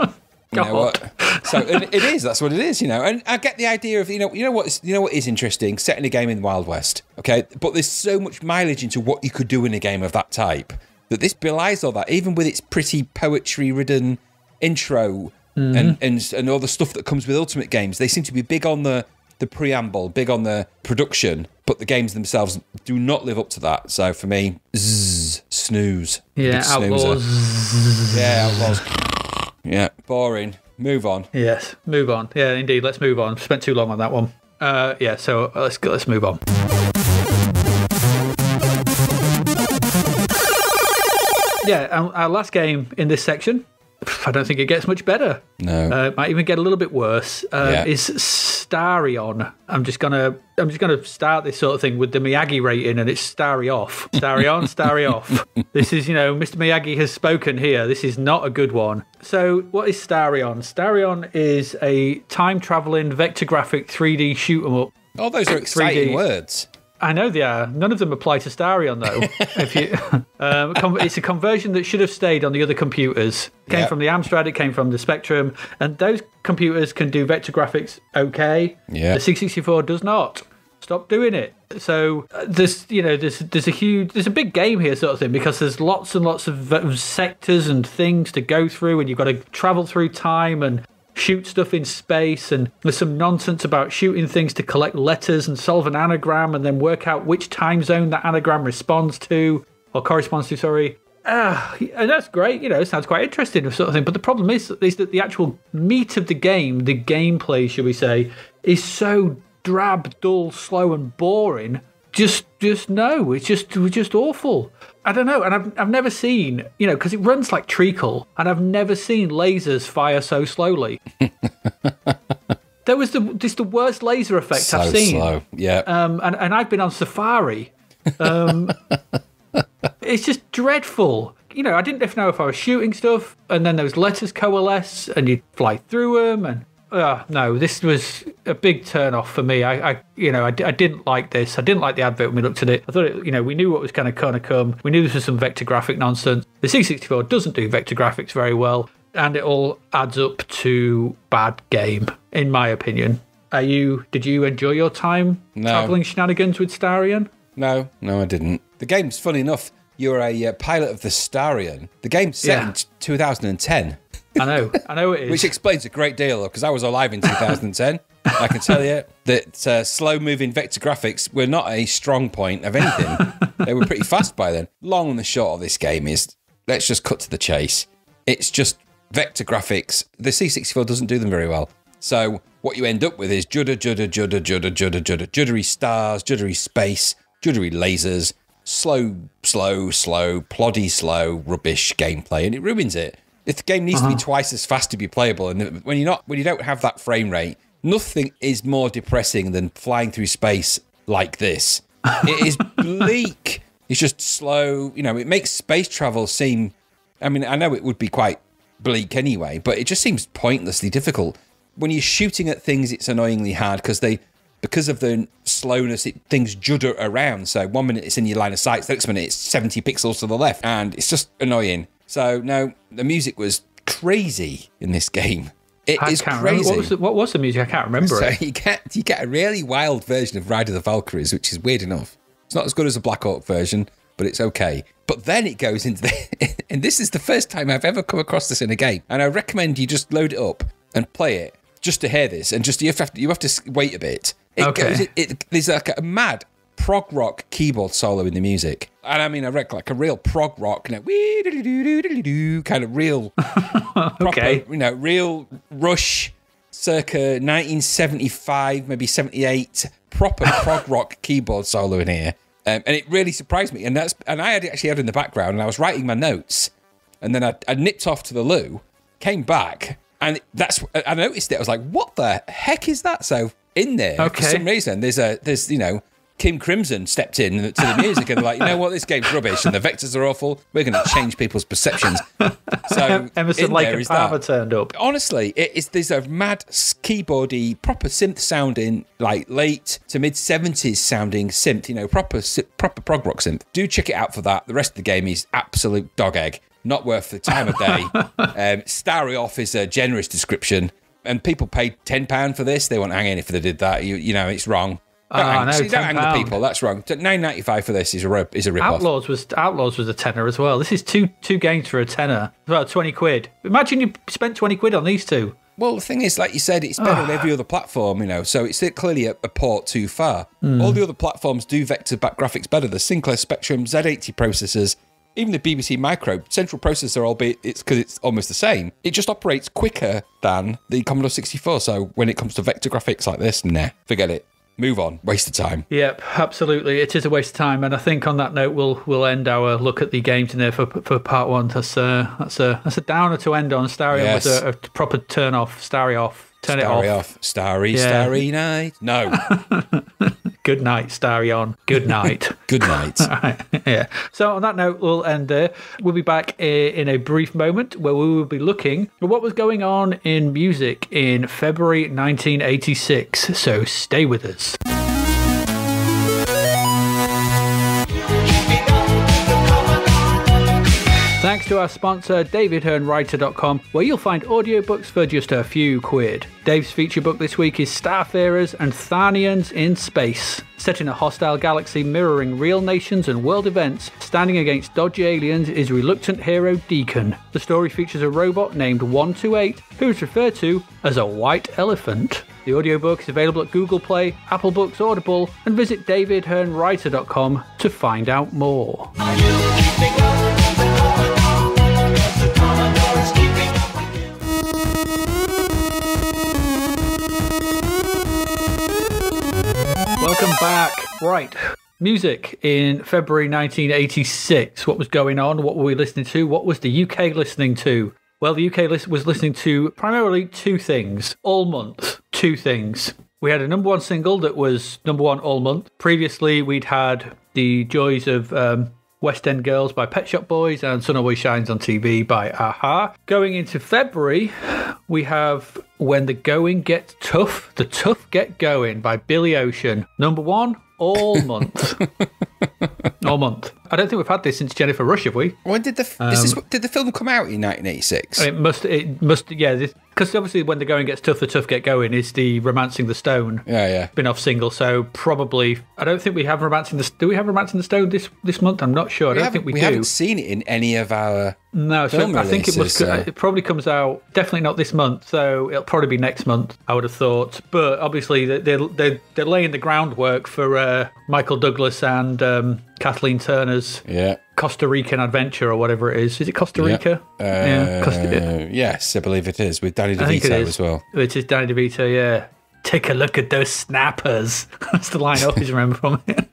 You know what? So it is. That's what it is. And I get the idea of what is interesting, setting a game in the Wild West. Okay, but there's so much mileage into what you could do in a game of that type that this belies all that. Even with its pretty poetry-ridden intro and all the stuff that comes with Ultimate games, they seem to be big on the preamble, big on the production, but the games themselves do not live up to that. So for me, snooze. Yeah, Outlaws. Yeah, Outlaws. Yeah, boring. Move on. Yes, move on. Yeah, indeed. Let's move on. Spent too long on that one. So let's move on. Yeah, our last game in this section, I don't think it gets much better. No. It might even get a little bit worse. Is Starion. I'm just gonna start this sort of thing with the Miyagi rating, and it's Starry off. Starion, Starry off. This is, Mr. Miyagi has spoken here. This is not a good one. So, what is Starion? Starion is a time-traveling vector graphic 3D shoot 'em up. Oh, those are exciting 3D. Words. I know they are. None of them apply to Starion, though. It's a conversion that should have stayed on the other computers. It came from the Amstrad, it came from the Spectrum, and those computers can do vector graphics okay. Yeah. The 664 does not. Stop doing it. So there's a big game here sort of thing, because there's lots and lots of sectors and things to go through, and you've got to travel through time and shoot stuff in space, and there's some nonsense about shooting things to collect letters and solve an anagram and then work out which time zone that anagram corresponds to, sorry. And that's great, it sounds quite interesting sort of thing. But the problem is that the actual meat of the game, the gameplay, shall we say, is so drab, dull, slow, and boring. Just no, it's just awful. I don't know, and I've never seen, because it runs like treacle, and I've never seen lasers fire so slowly. There was the worst laser effect I've seen. Slow, yeah. And I've been on Safari. It's just dreadful. I didn't know if I was shooting stuff, and then those letters coalesce, and you fly through them, and no, this was a big turn off for me. I didn't like this. I didn't like the advert when we looked at it. I thought we knew what was going to come. We knew this was some vector graphic nonsense. The C64 doesn't do vector graphics very well, and it all adds up to bad game, in my opinion. Did you enjoy your time traveling shenanigans with Starion? No, I didn't. The game's funny enough. You're a pilot of the Starion. The game's set in 2010. I know it is. Which explains a great deal, because I was alive in 2010. I can tell you that slow-moving vector graphics were not a strong point of anything. They were pretty fast by then. Long and the short of this game is, let's just cut to the chase. It's just vector graphics. The C64 doesn't do them very well. So what you end up with is juddery stars, juddery space, juddery lasers, slow, ploddy, slow, rubbish gameplay, and it ruins it. If the game needs to be twice as fast to be playable, and when you don't have that frame rate, nothing is more depressing than flying through space like this. It is bleak. It's just slow. It makes space travel seem. I mean, I know it would be quite bleak anyway, but it just seems pointlessly difficult. When you're shooting at things, it's annoyingly hard because of the slowness, things judder around. So 1 minute it's in your line of sight, the next minute it's 70 pixels to the left, and it's just annoying. So no, the music was crazy in this game. It is crazy. What was the music? I can't remember it. You get a really wild version of Ride of the Valkyries, which is weird enough. It's not as good as the Black Hawk version, but it's okay. But then it goes into and this is the first time I've ever come across this in a game, and I recommend you just load it up and play it just to hear this, and just you have to wait a bit. There's like a mad prog rock keyboard solo in the music, and I mean, I reckon like a real prog rock, kind of real, proper, real Rush, circa 1975, maybe 78, proper prog rock keyboard solo in here, and it really surprised me. And I actually had it in the background, and I was writing my notes, and then I nipped off to the loo, came back, and I noticed it. I was like, "What the heck is that?" So in there, for some reason, there's Kim Crimson stepped in to the music and they're like, you know what, this game's rubbish and the vectors are awful. We're going to change people's perceptions. So Emerson, Lake and Palmer turned up. Honestly, there's a mad keyboardy, proper synth sounding, like late to mid 70s sounding synth, proper prog rock synth. Do check it out for that. The rest of the game is absolute dog egg. Not worth the time of day. Starion is a generous description, and people paid £10 for this. They won't hang in if they did that. It's wrong. Don't hang the people. That's wrong. $9.95 for this is a rip off. Outlaws was a tenner as well. This is two games for a tenner. Well, 20 quid. Imagine you spent 20 quid on these two. Well, the thing is, like you said, it's better on every other platform, so it's clearly a port too far. All the other platforms do vector back graphics better. The Sinclair Spectrum, Z80 processors, even the BBC Micro central processor, albeit it's because it's almost the same. It just operates quicker than the Commodore 64. So when it comes to vector graphics like this, forget it. Move on. Waste of time. Yep, absolutely. It is a waste of time. And I think on that note, we'll end our look at the games in there for part one. That's a downer to end on. Starion was a proper turn off. Starry off. Turn it off. Starry night. No. Good night, Starion. Good night. Good night. Right. Yeah. So on that note, we'll end there. We'll be back in a brief moment where we will be looking at what was going on in music in February 1986. So stay with us. Thanks to our sponsor, davidhearnwriter.com, where you'll find audiobooks for just a few quid. Dave's feature book this week is Starfarers and Thanians in Space. Set in a hostile galaxy mirroring real nations and world events, standing against dodgy aliens is reluctant hero Deacon. The story features a robot named 128, who is referred to as a white elephant. The audiobook is available at Google Play, Apple Books, Audible, and visit davidhearnwriter.com to find out more. Are you keeping up with the Commodore? Yes, the Commodore is keeping up with you. Welcome back. Right. Music in February 1986. What was going on? What were we listening to? What was the UK listening to? Well, the UK was listening to primarily two things all month. Two things. We had a number one single that was number one all month. Previously, we'd had The Joys of West End Girls by Pet Shop Boys and Sun Always Shines on TV by Aha. Going into February, we have When the Going Gets Tough, The Tough Get Going by Billy Ocean. Number one all month. All month. I don't think we've had this since Jennifer Rush, have we? When did did the film come out in 1986? It must, yeah. Because obviously, When the Going Gets Tough, The Tough Get Going is the Romancing the Stone spin-off single. So probably, I don't think we have Romancing the. Do we have Romancing the Stone this month? I'm not sure. I don't think we do. We haven't seen it in any of our film I think releases, it probably comes out definitely not this month. So it'll probably be next month, I would have thought. But obviously, they're laying the groundwork for Michael Douglas and Kathleen Turner's Costa Rican adventure or whatever it is. Is it Costa Rica? Yes, I believe it is, with Danny DeVito as well. It is Danny DeVito, yeah. Take a look at those snappers. That's the line I always remember from it.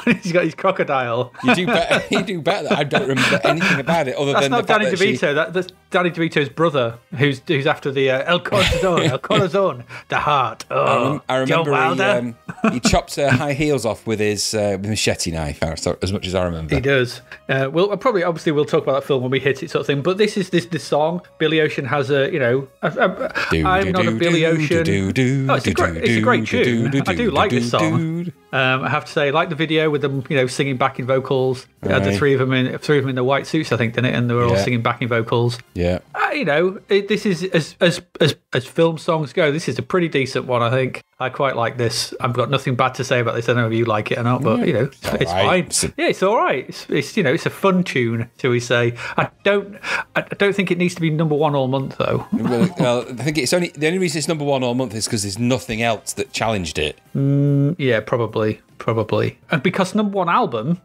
When he's got his crocodile. You do better. I don't remember anything about it other than the fact Danny DeVito. That's Danny DeVito's brother, who's after the El Corazon, the heart. Oh, I remember he chops her high heels off with his machete knife, as much as I remember. He does. We'll talk about that film when we hit it, sort of thing. But this is this song. Billy Ocean has I'm not a Billy Ocean. It's a great tune. I do like this song. I have to say, I like the video with them, singing backing vocals. It had the three of them in the white suits, I think, didn't it? And they were all singing backing vocals. Yeah. This is as film songs go. This is a pretty decent one, I think. I quite like this. I've got nothing bad to say about this. I don't know if you like it or not, but it's fine. Yeah, it's all right. It's it's a fun tune, shall we say? I don't think it needs to be number one all month though. Well, I think it's the only reason it's number one all month is because there's nothing else that challenged it. Yeah, probably. And because number one album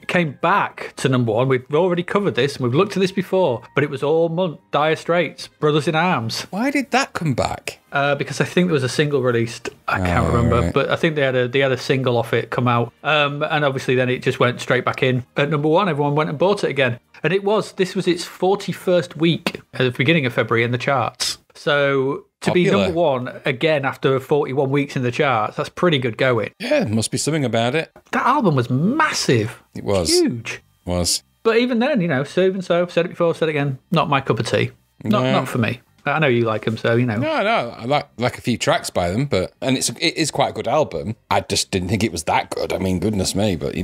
came back to number one. We've already covered this and we've looked at this before, but it was all month. Dire Straits, Brothers in Arms. Why did that come back? Because I think there was a single released. I can't remember, right. But I think they had a single off it come out, and obviously then it just went straight back in at number one. Everyone went and bought it again, and this was its 41st week at the beginning of February in the charts. So to be number one again after 41 weeks in the charts, that's pretty good going. Yeah, must be something about it. That album was massive. It was huge. It was. But even then, so even so, said it before, said it again. Not my cup of tea. Not for me. I know you like them, so No, I like a few tracks by them, it is quite a good album. I just didn't think it was that good. I mean, goodness me, but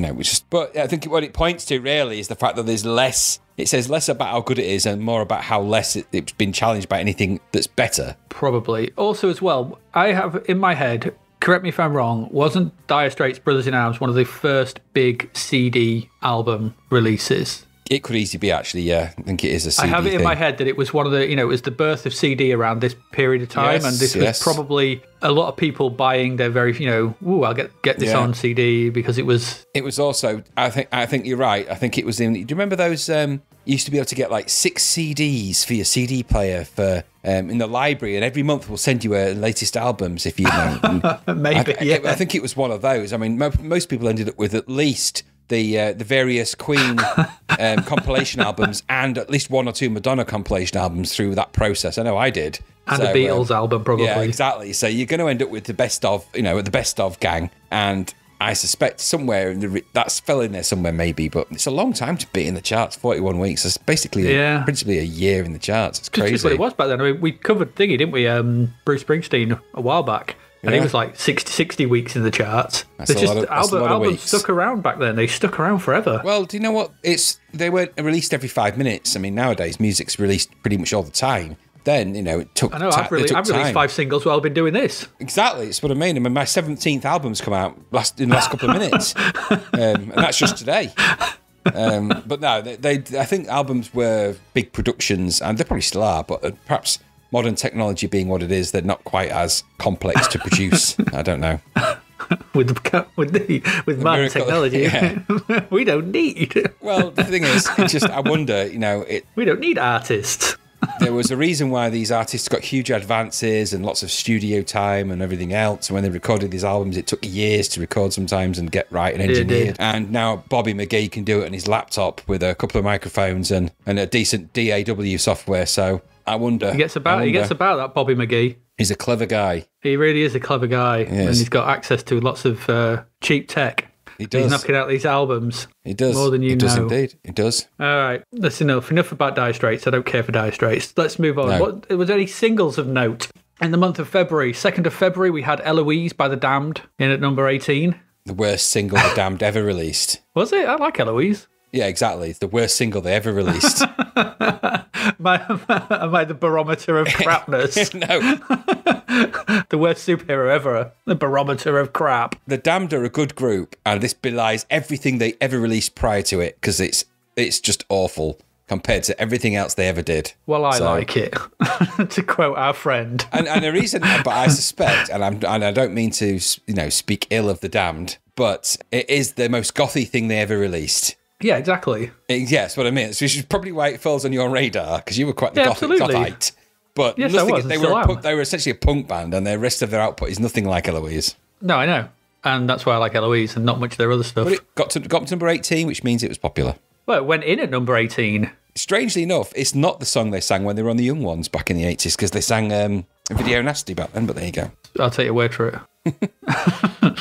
But I think what it points to really is the fact that there's less. It says less about how good it is and more about how less it's been challenged by anything that's better. Probably. Also, as well, I have in my head. Correct me if I'm wrong. Wasn't Dire Straits' Brothers in Arms one of the first big CD album releases? It could easily be, actually, yeah. I think it is a CD I have it in my head that it was one of the, it was the birth of CD around this period of time, and this was probably a lot of people buying their very, I'll get this on CD because it was... It was also, I think you're right. I think it was in... Do you remember those... you used to be able to get like 6 CDs for your CD player for in the library, and every month we'll send you latest albums if you know. Maybe, I think it was one of those. I mean, most people ended up with at least... the various Queen compilation albums and at least one or two Madonna compilation albums through that process. I know I did. And a Beatles album, probably. Yeah, exactly. So you're going to end up with the best of, the best of gang. And I suspect somewhere that's fell in there somewhere maybe, but it's a long time to be in the charts, 41 weeks. It's basically principally a year in the charts. It's crazy. Just what it was back then. I mean, we covered thingy, didn't we? Bruce Springsteen a while back. And it was like 60 weeks in the charts. That's a lot of Albums weeks. stuck around back then. They stuck around forever. Well, do you know what? They were released every 5 minutes. I mean, nowadays music's released pretty much all the time. Then, it took I know, I've released time. 5 singles while I've been doing this. Exactly, it's what I mean. My 17th album's come out in the last couple of minutes. And that's just today. But no, I think albums were big productions, and they probably still are, but perhaps modern technology being what it is, they're not quite as complex to produce. I don't know. With modern technology, yeah. we don't need. Well, the thing is, I wonder, we don't need artists. There was a reason why these artists got huge advances and lots of studio time and everything else. And when they recorded these albums, it took years to record sometimes and get right and engineered. And now Bobby McGee can do it on his laptop with a couple of microphones and a decent DAW software. So I wonder. He gets about that Bobby McGee. He's a clever guy. He really is a clever guy. Yes. And he's got access to lots of cheap tech. He does. He's knocking out these albums. He does. More than you know. He does indeed. He does. All right. That's enough. Enough about Dire Straits. I don't care for Dire Straits. Let's move on. No. Was there any singles of note? In the month of February, 2nd of February, we had Eloise by The Damned in at number 18. The worst single The Damned ever released. Was it? I like Eloise. Yeah, exactly. It's the worst single they ever released. Am I the barometer of crapness? No. The worst superhero ever. The barometer of crap. The Damned are a good group, and this belies everything they ever released prior to it, because it's just awful compared to everything else they ever did. Well, I like it, to quote our friend. And the reason, but I suspect, and I don't mean to, speak ill of The Damned, but it is the most gothy thing they ever released. Yeah, exactly. Yes, what I mean. So which is probably why it falls on your radar, because you were quite the absolutely. gothite. But yes, they were essentially a punk band, and the rest of their output is nothing like Eloise. No, I know. And that's why I like Eloise and not much of their other stuff. But it got to number 18, which means it was popular. Well, it went in at number 18. Strangely enough, it's not the song they sang when they were on the Young Ones back in the 80s, because they sang Video Nasty back then, but there you go. I'll take your word for it.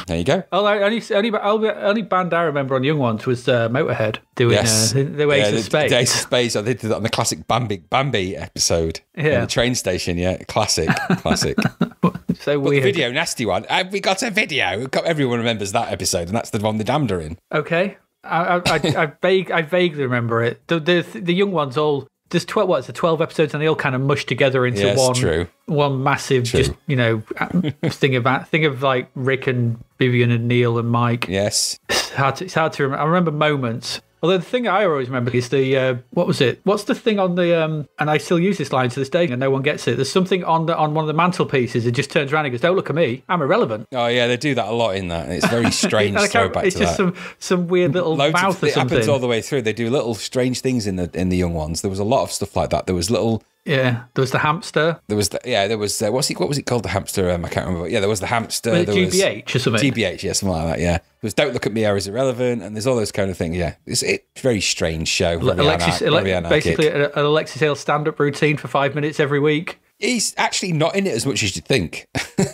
There you go. Only band I remember on Young Ones was Motorhead doing the Ace of Spades. The Ace of Spades. They did that on the classic Bambi episode. Yeah. In the train station, yeah. Classic. So but weird. the Video Nasty one, we got a video. Everyone remembers that episode, and that's the one the Damned are in. Okay. I vaguely remember it. The Young Ones all... There's 12 episodes, and they all kind of mush together into one massive, just thing of like Rick and Vivian and Neil and Mike. Yes, it's hard to remember. I remember moments. Although the thing I always remember is the what was it? What's the thing on the and I still use this line to this day, and no one gets it. There's something on one of the mantelpieces. It just turns around and goes, "Don't look at me, I'm irrelevant." Oh yeah, they do that a lot in that. It's very strange throwback to that. It's just some weird little mouth or it something. It happens all the way through. They do little strange things in the Young Ones. There was a lot of stuff like that. There was little. Yeah, there was the hamster. There was what was it called? The hamster? I can't remember. Yeah, there was the hamster. Was it GBH or something? GBH, yeah, something like that. Yeah, there was Don't Look at Me, I Was Irrelevant, and there's all those kind of things. Yeah, it's a very strange show. Basically, an Alexis Hale stand-up routine for 5 minutes every week. He's actually not in it as much as you'd think.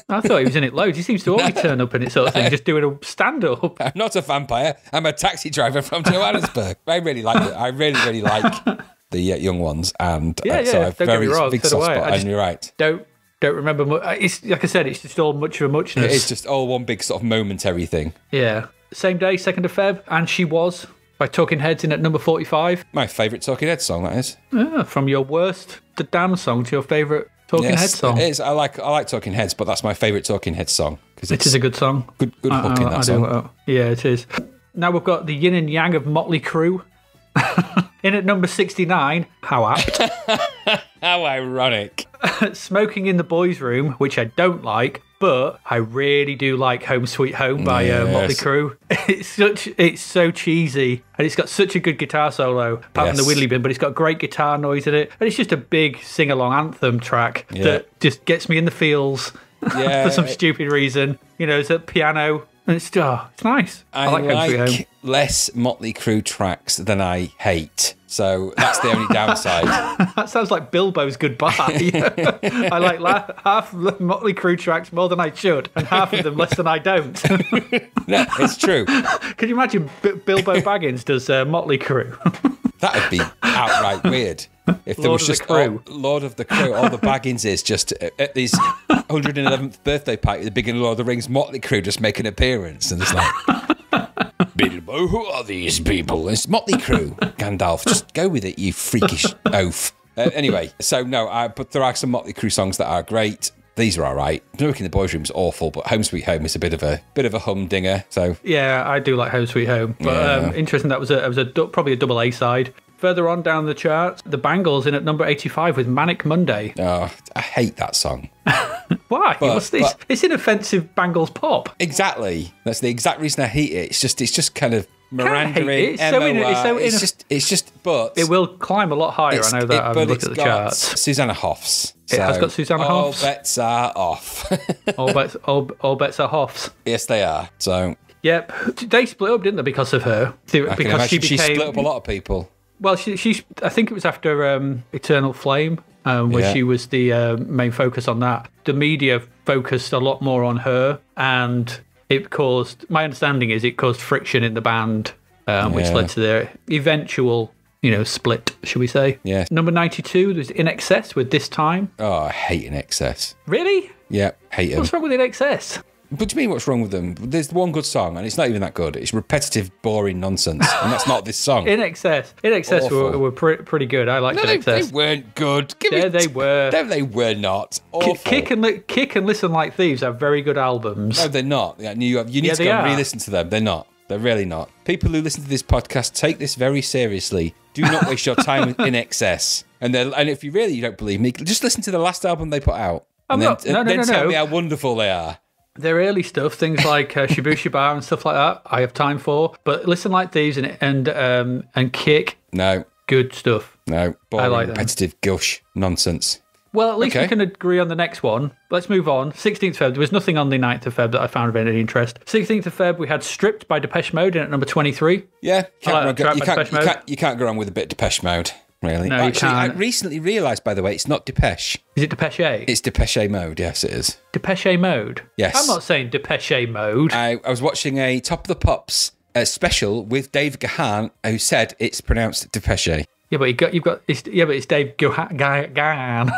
I thought he was in it loads. He seems to always turn up in it sort of thing, just doing a stand-up. I'm not a vampire. I'm a taxi driver from Johannesburg. I really like it. I really like the Young Ones, and so I have don't get me wrong, big so soft do I. spot. And you're right. Don't remember much. It's like I said, it's just all much of a muchness. It's just all one big sort of momentary thing. Yeah. Same day, 2nd of Feb, and She Was by Talking Heads in at number 45. My favourite Talking Heads song, that is. From your worst The Damned song to your favourite Talking Heads song. It is. I like Talking Heads, but that's my favourite Talking Heads song. It is a good song. Good hook in that song. Yeah, it is. Now we've got the Yin and Yang of Motley Crue. In at number 69, how apt. How ironic. Smoking in the Boys' Room, which I don't like, but I really do like Home Sweet Home by Motley Crue. It's so cheesy, and it's got such a good guitar solo, apart from the Whittly bin, but it's got great guitar noise in it, and it's just a big sing-along anthem track that just gets me in the feels for some stupid reason. It's a piano. And it's nice. I like Home Sweet Home. Less Motley Crue tracks than I hate. So that's the only downside. That sounds like Bilbo's goodbye. I like half Motley Crue tracks more than I should, and half of them less than I don't. No, it's true. Can you imagine Bilbo Baggins does Motley Crue? That'd be outright weird. If there Lord was of the just Crew. Lord of the Crew, all the Baggins is just at these 111th birthday party, the beginning of Lord of the Rings, Motley Crue just make an appearance, and it's like, Bilbo, who are these people? It's Motley Crue. Gandalf, just go with it, you freakish oaf. Anyway, so no, but there are some Motley Crue songs that are great. These are all right. Smoke in the Boys' Room is awful, but Home Sweet Home is a bit of a humdinger. So Yeah, I do like Home Sweet Home. But interesting, that was probably a double A side. Further on down the charts, the Bangles in at number 85 with Manic Monday. oh, I hate that song. Why? But- It's inoffensive Bangles pop. Exactly. That's the exact reason I hate it. It's just kind of Miranda hate it. It's so it's just but It will climb a lot higher. I know that. I've but looked it's at the got charts. Susanna Hoffs. It has got Susanna all Hoffs. bets are off. all bets are Hoffs. Yes, they are. So Yep. They split up, didn't they, because of her? I can Because imagine she she became. split up a lot of people. Well, she I think it was after Eternal Flame, where Yeah. she was the main focus on that. The media focused a lot more on her, and it caused. My understanding is it caused friction in the band, which Yeah. led to their eventual, split, should we say? Yeah. Number 92 was In Excess with This Time. Oh, I hate In Excess. Really? Yeah, hate them. What's wrong with In Excess? What do you mean, what's wrong with them? There's one good song, and it's not even that good. It's repetitive, boring nonsense, and that's not this song. In Excess Awful. were pretty good. I liked No, In they Excess. weren't good. Yeah, they were. No, they were not. Awful. Kick and Listen Like Thieves are very good albums. No, they're not. Yeah, you need to they go and are. re-listen to them. They're not. They're really not. People who listen to this podcast take this very seriously. Do not waste your time In Excess. And if you don't believe me, just listen to the last album they put out. I'm And not- then, no. tell me how wonderful they are. Their early stuff, things like Shibuya Bar and stuff like that, I have time for. But Listen Like Thieves and Kick, No, good stuff. no. Boring, like them. repetitive gush nonsense. Well, at least Okay. we can agree on the next one. Let's move on. 16th Feb. There was nothing on the 9th of Feb that I found of any interest. 16th of Feb, we had Stripped by Depeche Mode in at number 23. Yeah, I like that track by Depeche Mode. you can't go wrong with a bit of Depeche Mode, really. No, you Actually, I can't. recently realised, by the way, it's not Depeche. Is it Depeche? It's Depeche Mode. Yes, it is. Depeche Mode? Yes. I'm not saying Depeche Mode. I was watching a Top of the Pops special with Dave Gahan, who said it's pronounced Depeche. Yeah, but it's Dave Gahan.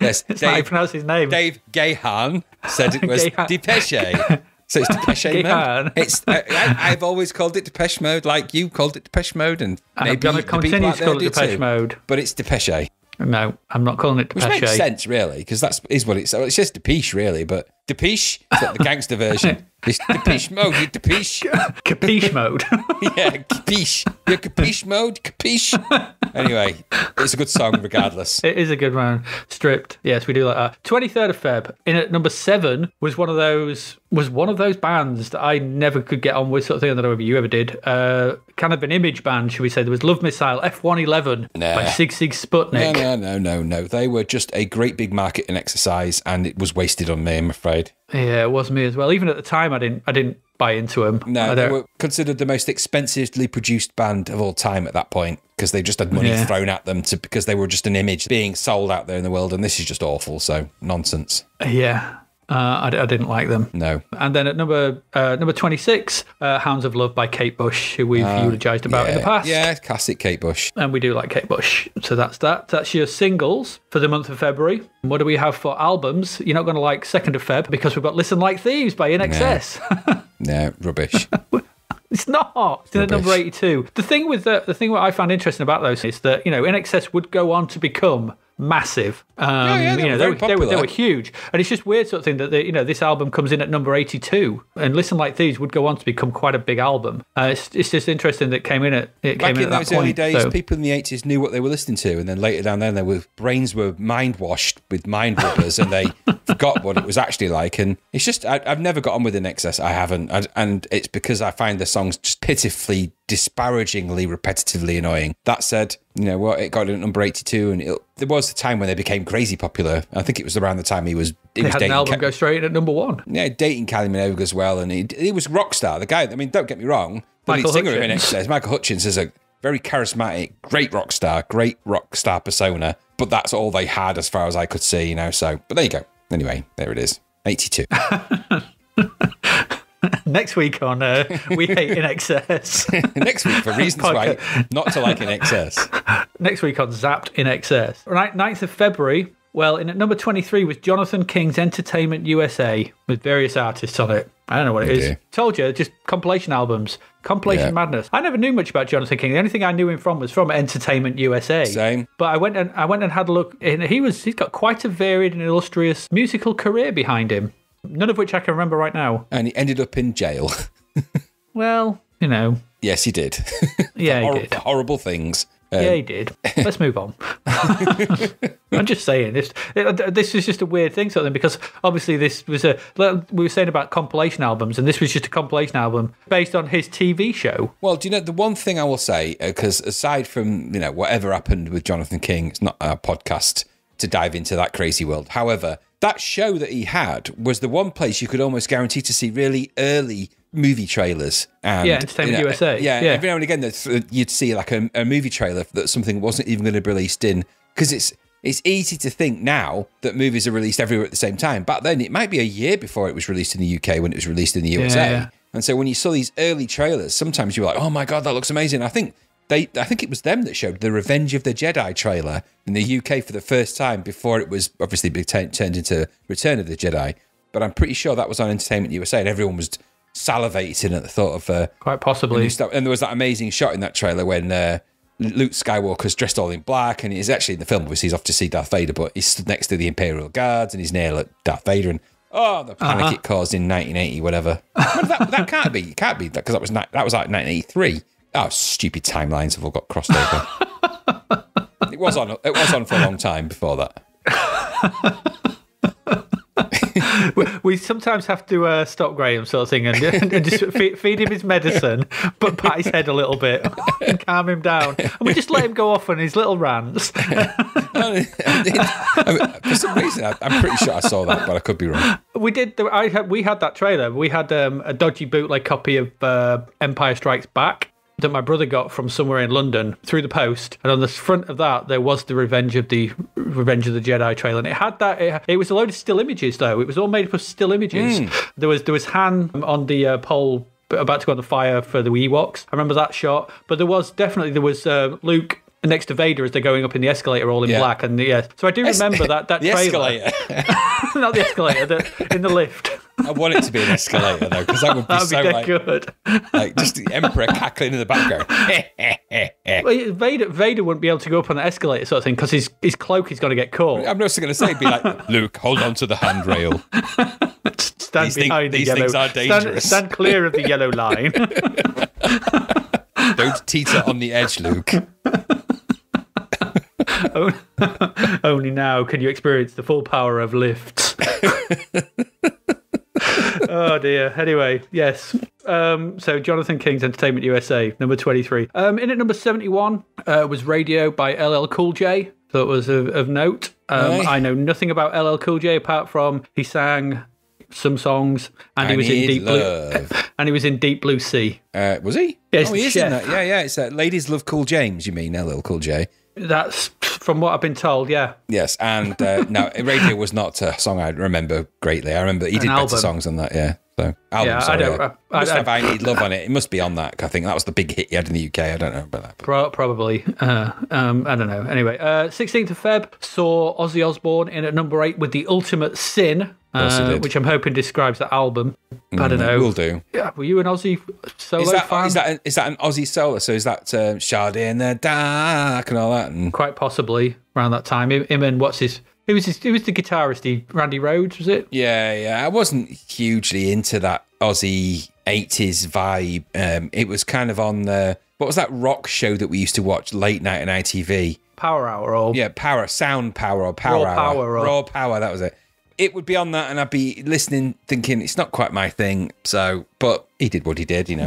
Yes, It's not how you pronounce his name. Dave Gahan said it was Gahan. Depeche. So it's Depeche Gahan. Mode. It's I've always called it Depeche Mode, like you called it Depeche Mode, and I'm maybe going to the people continue out to there call it do Depeche too. Mode. But it's Depeche, No, I'm not calling it which Depeche. makes sense, really, because is what it's. It's just Depeche, really, but Depeche is like the gangster version. It's Depeche Mode. You Depeche. Capiche Mode. Yeah, Capiche. You're Capiche Mode. Capiche. Anyway, it's a good song regardless. It is a good one. Stripped. Yes, we do like that. 23rd of Feb. In at number 7 was one of those bands that I never could get on with, sort of thing. I don't know if you ever did. Kind of an image band, should we say. There was Love Missile F111 by Sig Sig Sputnik. No. They were just a great big marketing exercise, and it was wasted on me, I'm afraid. Yeah, it was me as well. Even at the time, I didn't buy into them. No, they were considered the most expensively produced band of all time at that point, because they just had money thrown at them because they were just an image being sold out there in the world, and this is just awful. So nonsense. Yeah. I didn't like them. No. And then at number 26, Hounds of Love by Kate Bush, who we've eulogised about in the past. Yeah, classic Kate Bush. And we do like Kate Bush. So that's that. That's your singles for the month of February. What do we have for albums? You're not going to like 2nd of Feb because we've got Listen Like Thieves by In Excess. No, rubbish. It's not. It's in at number 82. The thing what I found interesting about those is that, In Excess would go on to become massive. They were very they were popular. huge, and it's just weird sort of thing that this album comes in at number 82, and Listen Like Thieves would go on to become quite a big album. It's just interesting that it came in at Back in that those early point, days, so. people in the 80s knew what they were listening to, and then later down there, their brains were mind washed with mind rubbers, and they forgot what it was actually like. And it's just, I've never got on with In Excess. I haven't, and it's because I find the songs just pitifully, disparagingly, repetitively annoying. That said, you know what? It got in at number 82, and there was a time when they became crazy popular. I think it was around the time he was They had dating an album go straight in at number 1. Yeah, dating Kylie Minogue as well, and he was rock star. The guy, I mean, don't get me wrong, the lead Michael singer of In Hutchins. Excess, Michael Hutchins, is a very charismatic, great rock star persona. But that's all they had as far as I could see, So, but there you go. Anyway, there it is, 82. Next week on We Hate in Excess. Next week for reasons why not to like in excess. Next week on Zapped in Excess. Right, 9th of February. Well, in at number 23 was Jonathan King's Entertainment USA with various artists on it. I don't know what it is. Dear. Told you, just compilation albums. Compilation madness. I never knew much about Jonathan King. The only thing I knew him from was from Entertainment USA. Same. But I went and had a look, and he's got quite a varied and illustrious musical career behind him. None of which I can remember right now. And he ended up in jail. Well, you know. Yes, he did. Yeah, he did. Horrible things. Yeah, he did. Let's move on. I'm just saying, this is just a weird thing, sort of thing, because obviously this was we were saying about compilation albums, and this was just a compilation album based on his TV show. Well, do you know, the one thing I will say, because aside from, whatever happened with Jonathan King, it's not our podcast to dive into that crazy world. However, that show that he had was the one place you could almost guarantee to see really early movie trailers. And, Entertainment USA. Yeah, every now and again you'd see like a movie trailer that something wasn't even going to be released in, because it's easy to think now that movies are released everywhere at the same time. Back then, it might be a year before it was released in the UK when it was released in the USA. Yeah. And so when you saw these early trailers, sometimes you were like, oh my God, that looks amazing. I think it was them that showed the Revenge of the Jedi trailer in the UK for the first time before it was obviously turned into Return of the Jedi. But I'm pretty sure that was on Entertainment USA, and everyone was salivating at the thought of quite possibly. And there was that amazing shot in that trailer when Luke Skywalker's dressed all in black, and he's actually in the film, obviously he's off to see Darth Vader, but he's stood next to the Imperial Guards and he's near Darth Vader, and the panic it caused in 1980, whatever. that can't be. It can't be, because that was like 1983. Oh, stupid timelines have all got crossed over. It was on for a long time before that. We sometimes have to stop Graham, sort of thing, and just feed him his medicine, but pat his head a little bit and calm him down. And we just let him go off on his little rants. For some reason, I'm pretty sure I saw that, but I could be wrong. We did. We had that trailer. We had a dodgy bootleg copy of Empire Strikes Back that my brother got from somewhere in London through the post, and on the front of that there was the Revenge of the Jedi trailer, and it had that. It was a load of still images, though. It was all made up of still images. There was Han on the pole about to go on the fire for the Ewoks. I remember that shot, but there was Luke next to Vader as they're going up in the escalator, all in black, and so I do remember that the trailer. Escalator. Not the escalator, in the lift. I want it to be an escalator, though, because that would be so good. Like just the Emperor cackling in the background. Well, Vader wouldn't be able to go up on the escalator, sort of thing, because his cloak is going to get caught. I'm also going to say, be like, Luke, hold on to the handrail. Stand behind the yellow. Things are dangerous. Stand clear of the yellow line. Don't teeter on the edge, Luke. Only now can you experience the full power of lifts. Oh dear. Anyway, yes. So Jonathan King's Entertainment USA, number 23. In at number 71 was Radio by LL Cool J. That was of note. I know nothing about LL Cool J apart from he sang some songs, and he was in Deep Blue. And he was in Deep Blue Sea. Was he? Yes, he is in that. Yeah. It's Ladies Love Cool James. You mean LL Cool J? That's from what I've been told. Yeah. Yes, and no, Radio was not a song I remember greatly. I remember he did better songs than that. Yeah. So album, must have I Need Love on it. It must be on that. I think that was the big hit he had in the UK. I don't know about that. Probably. I don't know. Anyway, 16th of Feb saw Ozzy Osbourne in at number 8 with The Ultimate Sin, which I'm hoping describes that album. I don't know. Will do. Yeah, were you an Ozzy solo fan? Is that an Ozzy solo? So is that Shard in the Dark and all that? And quite possibly around that time. Him and what's his... He was the guitarist, Randy Rhoads, was it? Yeah. I wasn't hugely into that Ozzy 80s vibe. It was kind of on the... What was that rock show that we used to watch late night on ITV? Power Hour or... Yeah, Sound Power or Power Hour. Raw Power, that was it. It would be on that and I'd be listening thinking, it's not quite my thing. So, but he did what he did, I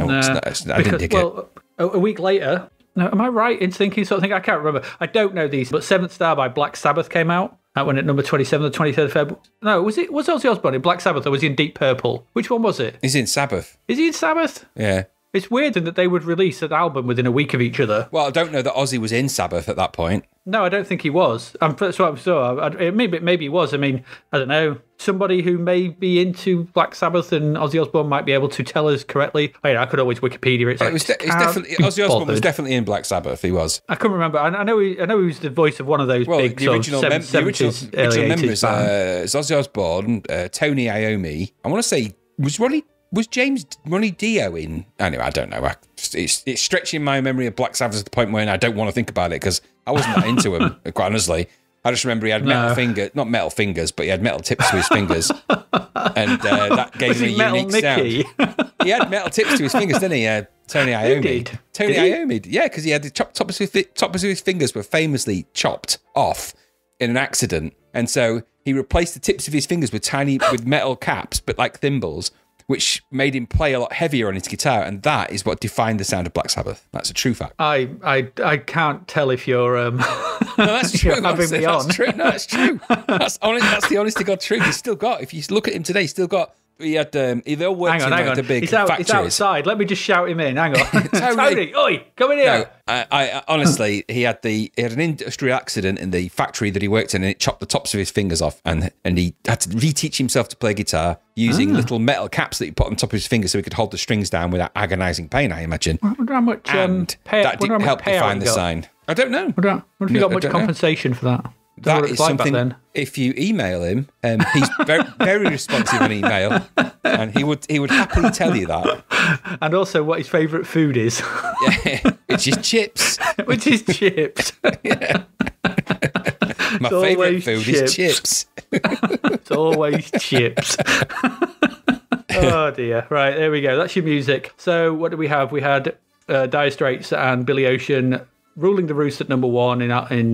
didn't dig it. A week later... No, am I right in thinking sort of thing? I can't remember. I don't know these, but Seventh Star by Black Sabbath came out. That went at number 27, the 23rd of February. No, was Ozzy Osbourne in Black Sabbath or was he in Deep Purple? Which one was it? He's in Sabbath. Is he in Sabbath? Yeah. It's weird that they would release an album within a week of each other. Well, I don't know that Ozzy was in Sabbath at that point. No, I don't think he was. That's what I saw. Maybe he was. I mean, I don't know. Somebody who may be into Black Sabbath and Ozzy Osbourne might be able to tell us correctly. I could always Wikipedia it. It's definitely Ozzy Osbourne was definitely in Black Sabbath. He was. I couldn't remember. I know he was the voice of one of those big the original, sort of 70s, early 80s members. bands. It's Ozzy Osbourne, Tony Iommi. I want to say was James Ronnie Dio in? Anyway, I don't know. It's stretching my memory of Black Sabbath to the point where I don't want to think about it because I wasn't that into him, quite honestly. I just remember he had not metal fingers, but he had metal tips to his fingers. And that gave him a unique sound. He had metal tips to his fingers, didn't he? Tony Iommi. Tony Iommi. Yeah, because he had the tops of his fingers were famously chopped off in an accident. And so he replaced the tips of his fingers with metal caps, but like thimbles, which made him play a lot heavier on his guitar, and that is what defined the sound of Black Sabbath. That's a true fact. I can't tell if you're no, that's true. Having me on. That's true. No, that's true. That's the honest to God truth. He's still got. If you look at him today, he's still got. He had. They all worked in like the big factories. He's outside. Let me just shout him in. Hang on, Tony, oi, come in here. No, I honestly, he had an industrial accident in the factory that he worked in, and it chopped the tops of his fingers off, and he had to reteach himself to play guitar using little metal caps that he put on top of his fingers so he could hold the strings down without agonising pain. I imagine. I wonder how much that helped define the sign. I don't know. I wonder if he got much compensation for that. That is something. If you email him, he's very, very responsive on email, and he would happily tell you that. And also, what his favourite food is. Yeah, which is chips. Which is chips. Yeah. My favourite food is chips. It's always chips. Oh dear. Right, there we go. That's your music. So what do we have? We had Dire Straits and Billy Ocean ruling the roost at number one in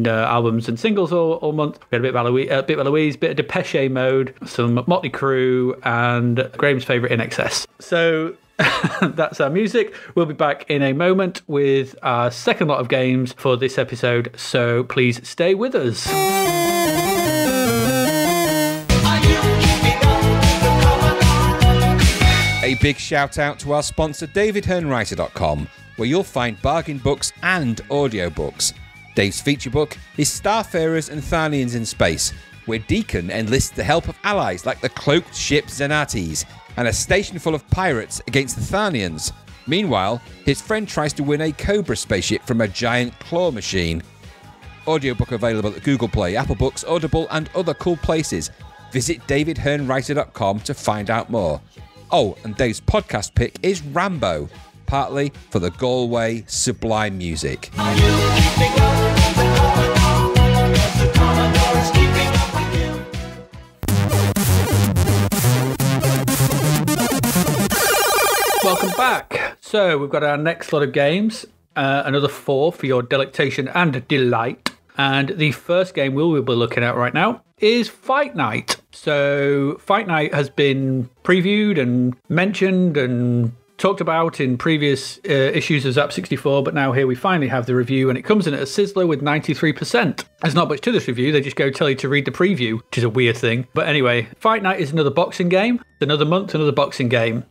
albums and singles all month. We had a bit of Eloise, bit of Depeche Mode, some Motley Crue, and Graham's favourite In Excess. So that's our music. We'll be back in a moment with our second lot of games for this episode, so please stay with us. A big shout out to our sponsor davidhearnwriter.com, where you'll find bargain books and audiobooks. Dave's feature book is Starfarers and Tharnians in Space, where Deacon enlists the help of allies like the cloaked ship Xenates and a station full of pirates against the Tharnians. Meanwhile, his friend tries to win a Cobra spaceship from a giant claw machine. Audiobook available at Google Play, Apple Books, Audible, and other cool places. Visit davidhearnwriter.com to find out more. Oh, and Dave's podcast pick is Rambo, partly for the Galway Sublime music. Are you keeping up with the Commodore? 'Cause the Commodore is keeping up with you. Welcome back. So we've got our next lot of games, another 4 for your delectation and delight. And the first game we'll be looking at right now is Fight Night. So Fight Night has been previewed and mentioned and talked about in previous issues of Zap 64, but now here we finally have the review, and it comes in at a sizzler with 93%. There's not much to this review, they just go tell you to read the preview, which is a weird thing. But anyway, Fight Night is another boxing game. Another month, another boxing game.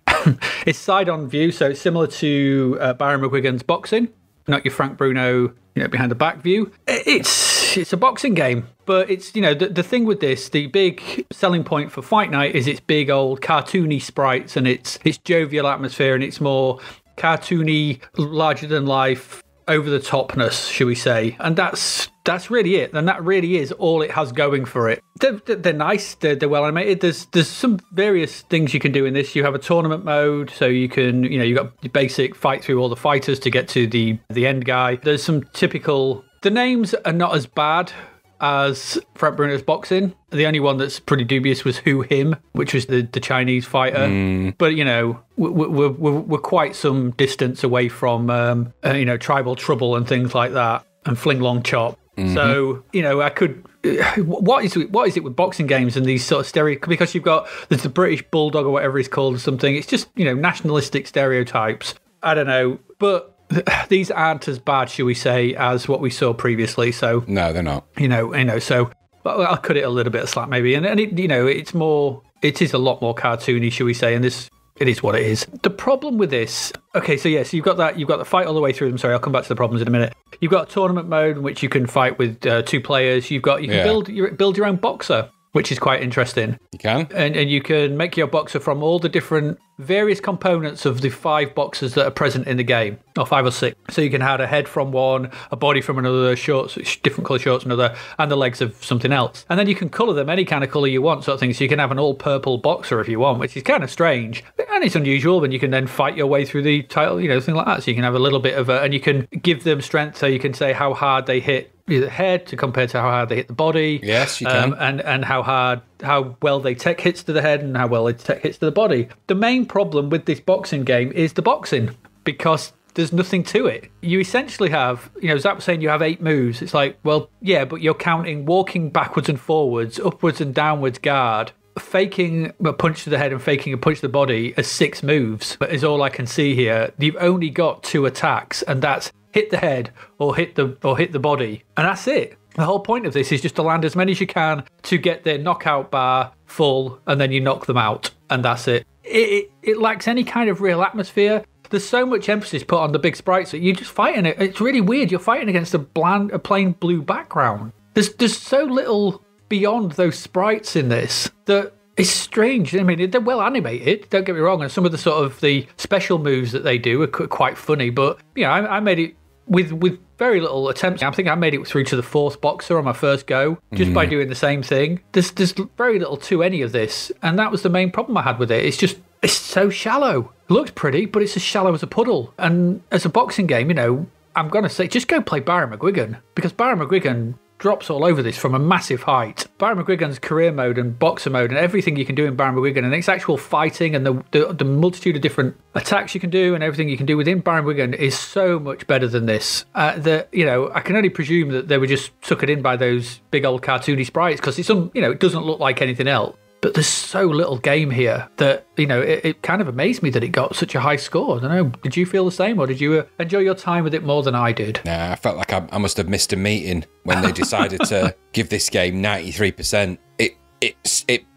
It's side-on view, so it's similar to Byron McGuigan's Boxing, not your Frank Bruno, behind the back view. It's a boxing game, but it's, the thing with this, the big selling point for Fight Night is its big old cartoony sprites and its jovial atmosphere, and it's more cartoony, larger than life, over the topness, should we say. And that's really it. And that really is all it has going for it. They're nice, they're well animated. There's some various things you can do in this. You have a tournament mode, so you can, you've got your basic fight through all the fighters to get to the end guy. There's some typical... The names are not as bad as Frank Bruno's Boxing. The only one that's pretty dubious was Him, which was the Chinese fighter. But, we're quite some distance away from, Tribal Trouble and things like that, and Fling Long Chop. Mm-hmm. So, I could... What is it with boxing games and these sort of because you've got the British Bulldog or whatever it's called or something. It's just, nationalistic stereotypes. I don't know. But... These aren't as bad, shall we say, as what we saw previously. So no, they're not. So I'll cut it a little bit of slack maybe, and it, it's more. It is a lot more cartoony, shall we say? And this it is what it is. The problem with this, okay, so you've got the fight all the way through them. Sorry, I'll come back to the problems in a minute. You've got a tournament mode in which you can fight with 2 players. You can build your own boxer, which is quite interesting. You can? And you can make your boxer from all the different various components of the 5 boxers that are present in the game, or 5 or 6. So you can have a head from one, a body from another, shorts, different colour shorts from another, and the legs of something else. And then you can colour them any kind of colour you want, sort of thing. So you can have an all-purple boxer if you want, which is kind of strange. And it's unusual, and you can then fight your way through the title, thing like that. So you can have a little bit of and you can give them strength, so you can say how hard they hit the head to compare to how hard they hit the body. Yes, you can. And how well they take hits to the head and how well they take hits to the body. The main problem with this boxing game is the boxing, because there's nothing to it. You essentially have, Zap was saying you have 8 moves. It's like, well, yeah, but you're counting walking backwards and forwards, upwards and downwards guard, faking a punch to the head and faking a punch to the body as 6 moves. But is all I can see here. You've only got 2 attacks, and that's hit the head or hit the body, and that's it. The whole point of this is just to land as many as you can to get their knockout bar full, and then you knock them out, and that's it. It lacks any kind of real atmosphere. There's so much emphasis put on the big sprites that you're just fighting it. It's really weird. You're fighting against a plain blue background. There's so little beyond those sprites in this that it's strange. I mean, they're well animated, don't get me wrong, and some of the sort of the special moves that they do are quite funny, but I made it with very little attempts. I think I made it through to the 4th boxer on my first go just by doing the same thing. There's very little to any of this, and that was the main problem I had with it. It's so shallow. It looks pretty, but it's as shallow as a puddle. And as a boxing game, I'm going to say just go play Barry McGuigan, because Barry McGuigan drops all over this from a massive height. Barry McGuigan's career mode and boxer mode and everything you can do in Barry McGuigan, and its actual fighting and the multitude of different attacks you can do and everything you can do within Barry McGuigan is so much better than this. I can only presume that they were just suckered in by those big old cartoony sprites, because it doesn't look like anything else. But there's so little game here that, it kind of amazed me that it got such a high score. I don't know, did you feel the same, or did you enjoy your time with it more than I did? Nah, I felt like I must have missed a meeting when they decided to give this game 93%.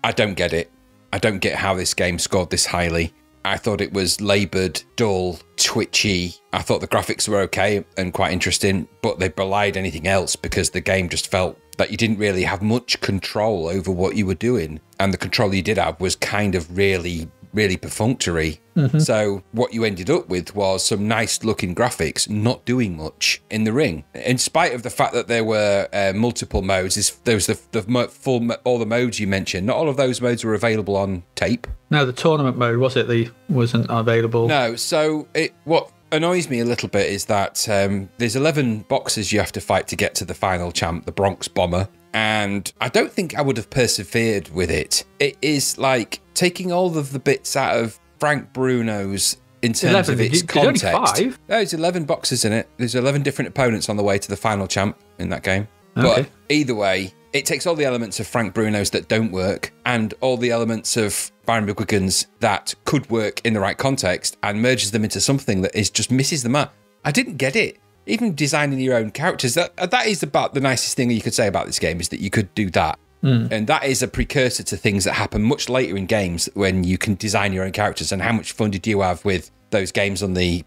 I don't get it. I don't get how this game scored this highly. I thought it was laboured, dull, twitchy. I thought the graphics were okay and quite interesting, but they belied anything else, because the game just felt that you didn't really have much control over what you were doing. And the control you did have was kind of really, really perfunctory. So what you ended up with was some nice looking graphics not doing much in the ring. In spite of the fact that there were multiple modes, there was all the modes you mentioned. Not all of those modes were available on tape. No, the tournament mode, wasn't available. No, so what annoys me a little bit is that there's 11 boxers you have to fight to get to the final champ, the Bronx Bomber. And I don't think I would have persevered with it. It is like taking all of the bits out of Frank Bruno's in terms of its context. There's only 5? No, there's 11 boxers in it. There's 11 different opponents on the way to the final champ in that game. Okay. But either way, it takes all the elements of Frank Bruno's that don't work and all the elements of Barry McGuigan's that could work in the right context and merges them into something that just misses the mark. I didn't get it. Even designing your own characters, that is about the nicest thing you could say about this game, is that you could do that. And that is a precursor to things that happen much later in games when you can design your own characters. And how much fun did you have with those games on the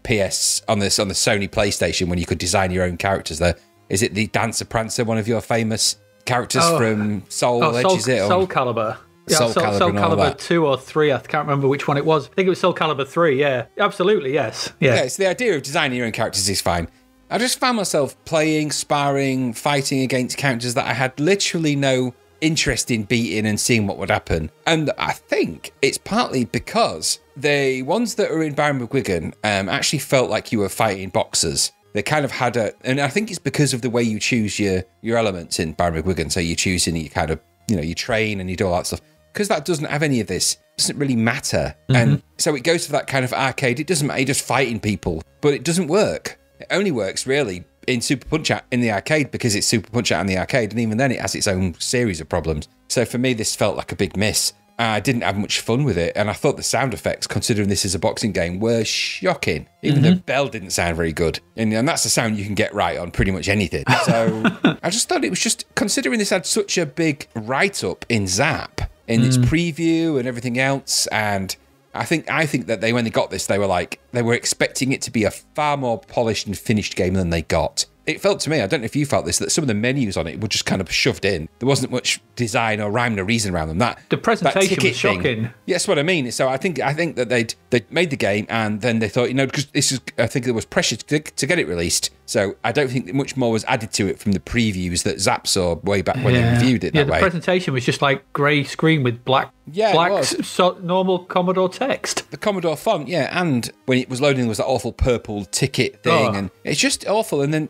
on the Sony PlayStation when you could design your own characters there? Is it the Dancer Prancer, one of your famous characters from Soul Edge, is it? Soul Calibur. Yeah, Soul Calibur 2 or 3, I can't remember which one it was. I think it was Soul Calibur 3, yeah. Absolutely, yes. Yeah, so the idea of designing your own characters is fine. I just found myself playing, sparring, fighting against characters that I had literally no interest in beating and seeing what would happen. And I think it's partly because the ones that are in Barry McGuigan actually felt like you were fighting boxers. They kind of had and I think it's because of the way you choose your elements in Barry McGuigan. So you choose and you kind of, you train and you do all that stuff. Because that doesn't have any of this. It doesn't really matter. And so it goes to that kind of arcade. It doesn't matter, you're just fighting people, but it doesn't work. It only works really in Super Punch-Out in the arcade because it's Super Punch-Out in the arcade, and even then it has its own series of problems. So for me, this felt like a big miss. I didn't have much fun with it, and I thought the sound effects, considering this is a boxing game, were shocking. Even the bell didn't sound very good. And that's a sound you can get right on pretty much anything. So I just thought it was just, considering this had such a big write-up in Zap, in its preview and everything else, and I think that when they got this, they were expecting it to be a far more polished and finished game than they got. It felt to me, I don't know if you felt this, that some of the menus on it were just kind of shoved in. There wasn't much design or rhyme or reason around them. The presentation was shocking. Yeah, that's what I mean. So I think that they made the game and then they thought, because I think there was pressure to get it released. So I don't think that much more was added to it from the previews that Zapped saw way back when they reviewed it that way. The presentation was just like grey screen with black normal Commodore text. The Commodore font, yeah, and when it was loading, there was that awful purple ticket thing, and it's just awful. And then,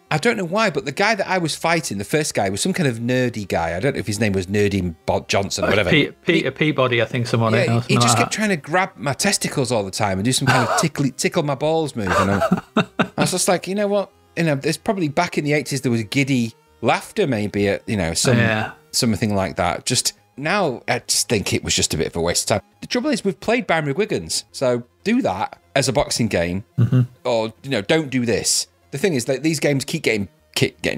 I don't know why, but the guy that I was fighting, the first guy, was some kind of nerdy guy. I don't know if his name was Nerdy Johnson or whatever. Peter Peabody, I think someone. Yeah, he just kept trying to grab my testicles all the time and do some kind of tickle my balls move. And I was just like, you know what? There's probably back in the 80s there was giddy laughter, maybe at something like that. Just now, I just think it was just a bit of a waste of time. The trouble is, we've played Barry Wiggins, so do that as a boxing game, or don't do this. The thing is that these games keep getting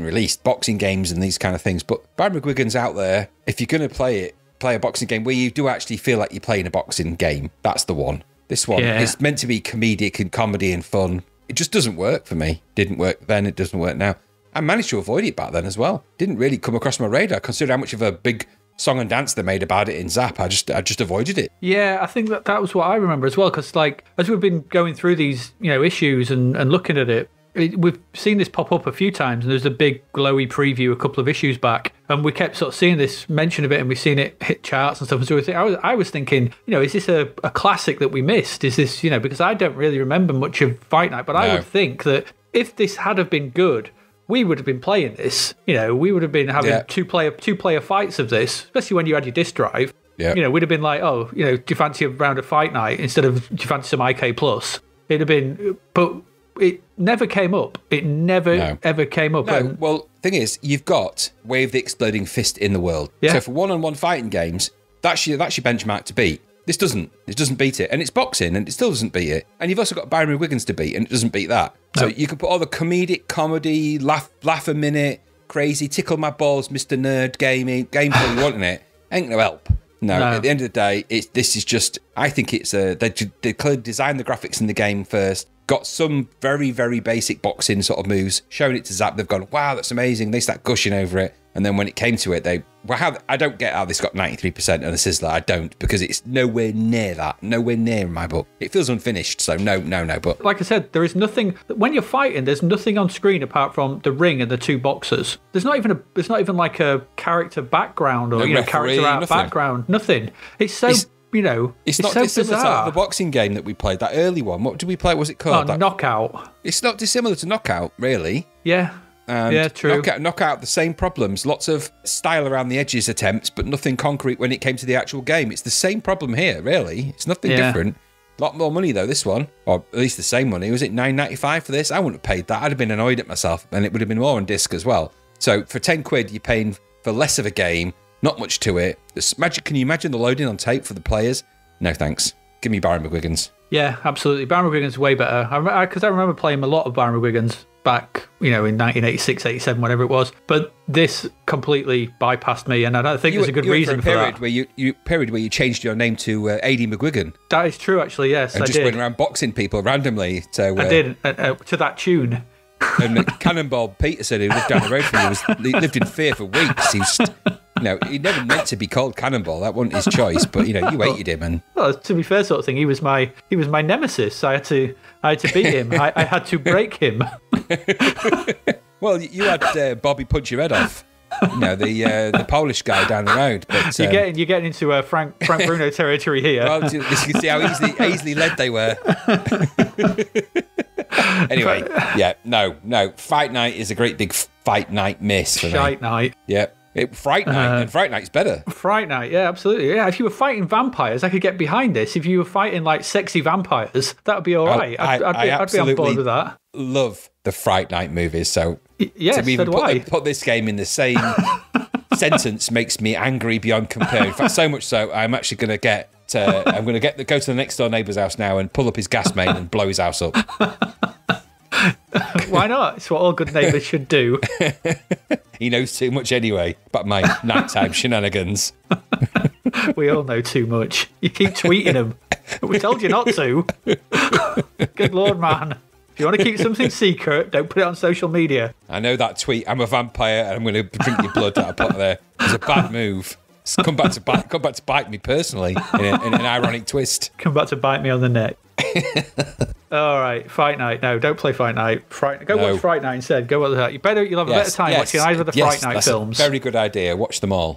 released, boxing games and these kind of things. But Barry Wiggins out there, if you're going to play a boxing game where you do actually feel like you're playing a boxing game, that's the one. This one is meant to be comedic and comedy and fun. It just doesn't work for me. Didn't work then, it doesn't work now. I managed to avoid it back then as well. Didn't really come across my radar, considering how much of a big song and dance they made about it in Zap. I just avoided it. Yeah, I think that was what I remember as well, because as we've been going through these issues and looking at it, we've seen this pop up a few times, and there's a big glowy preview a couple of issues back, and we kept sort of seeing this mention of it, and we've seen it hit charts and stuff. And so I was thinking, is this a classic that we missed? Is this, because I don't really remember much of Fight Night, but I would think that if this had have been good, we would have been playing this. We would have been having two player fights of this, especially when you had your disc drive. Yeah. We'd have been like, do you fancy a round of Fight Night instead of do you fancy some IK Plus? It'd have been, but it never came up. It never ever came up. No, well, thing is, you've got Wave the Exploding Fist in the world. Yeah. So for one-on-one fighting games, that's your benchmark to beat. This doesn't. It doesn't beat it. And it's boxing, and it still doesn't beat it. And you've also got Barry Wiggins to beat, and it doesn't beat that. So you can put all the comedy, laugh a minute, crazy, tickle my balls, Mr. Nerd gameplay you want in it. Ain't no help. No, at the end of the day, this is just, I think it's they clearly designed the graphics in the game first, got some very, very basic boxing sort of moves, shown it to Zap, they've gone, wow, that's amazing, they start gushing over it, and then when it came to it, I don't get how this got 93% on the Sizzler, I don't, because it's nowhere near that, nowhere near in my book. It feels unfinished, so no, but... Like I said, there is nothing, when you're fighting, there's nothing on screen apart from the ring and the two boxers. There's not even like a character background or, character art background, nothing. It's it's not so dissimilar bizarre. to the boxing game that we played, that early one. What did we play? What was it called? Knockout. It's not dissimilar to Knockout, really. Yeah. And true. Knockout, the same problems. Lots of style around the edges attempts, but nothing concrete when it came to the actual game. It's the same problem here, really. It's nothing different. A lot more money, though, this one. Or at least the same money. Was it $9.95 for this? I wouldn't have paid that. I'd have been annoyed at myself, and it would have been more on disc as well. So for 10 quid, you're paying for less of a game, not much to it. Can you imagine the loading on tape for the players? No, thanks. Give me Barry McGuiggins. Yeah, absolutely. Barry McGuiggins is way better. Because I remember playing a lot of Barry McGuiggins back, in 1986, 87, whatever it was. But this completely bypassed me, and I don't think there's a good reason for that. Where you changed your name to A.D. McGuigan. That is true, actually, yes, and I just went around boxing people randomly. So, I did, to that tune. And Cannonball Peterson, who lived down the road from me, he lived in fear for weeks. He was... he never meant to be called Cannonball. That wasn't his choice. But you hated him, and to be fair, sort of thing. He was my nemesis. I had to beat him. I had to break him. Well, you had Bobby punch your head off. The Polish guy down the road. But you're getting into Frank Bruno territory here. Well, you can see how easily led they were. Anyway, no. Fight Night is a great big Fight Night miss for me. Fight Night. Yeah. Fright Night, and Fright Night's better. Fright Night, yeah, absolutely. Yeah, if you were fighting vampires, I could get behind this. If you were fighting like sexy vampires, that would be all right. I'd be on board with that. Love the Fright Night movies. So yes, to even put this game in the same sentence makes me angry beyond compare. In fact, so much so, I'm actually going to go to the next door neighbour's house now and pull up his gas main and blow his house up. Why not? It's what all good neighbours should do. He knows too much anyway about my nighttime shenanigans. We all know too much. You keep tweeting them. We told you not to. Good Lord, man. If you want to keep something secret, don't put it on social media. I know that tweet. I'm a vampire and I'm going to drink your blood that I put there. It's a bad move. It's come back to bite me personally in an ironic twist. Come back to bite me on the neck. All right, Fright Night. No, don't play Fright Night. Go watch Fright Night instead. Go watch that. You'll have a better time watching either of the Fright Night films. A very good idea. Watch them all.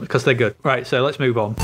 Because they're good. Right, so let's move on.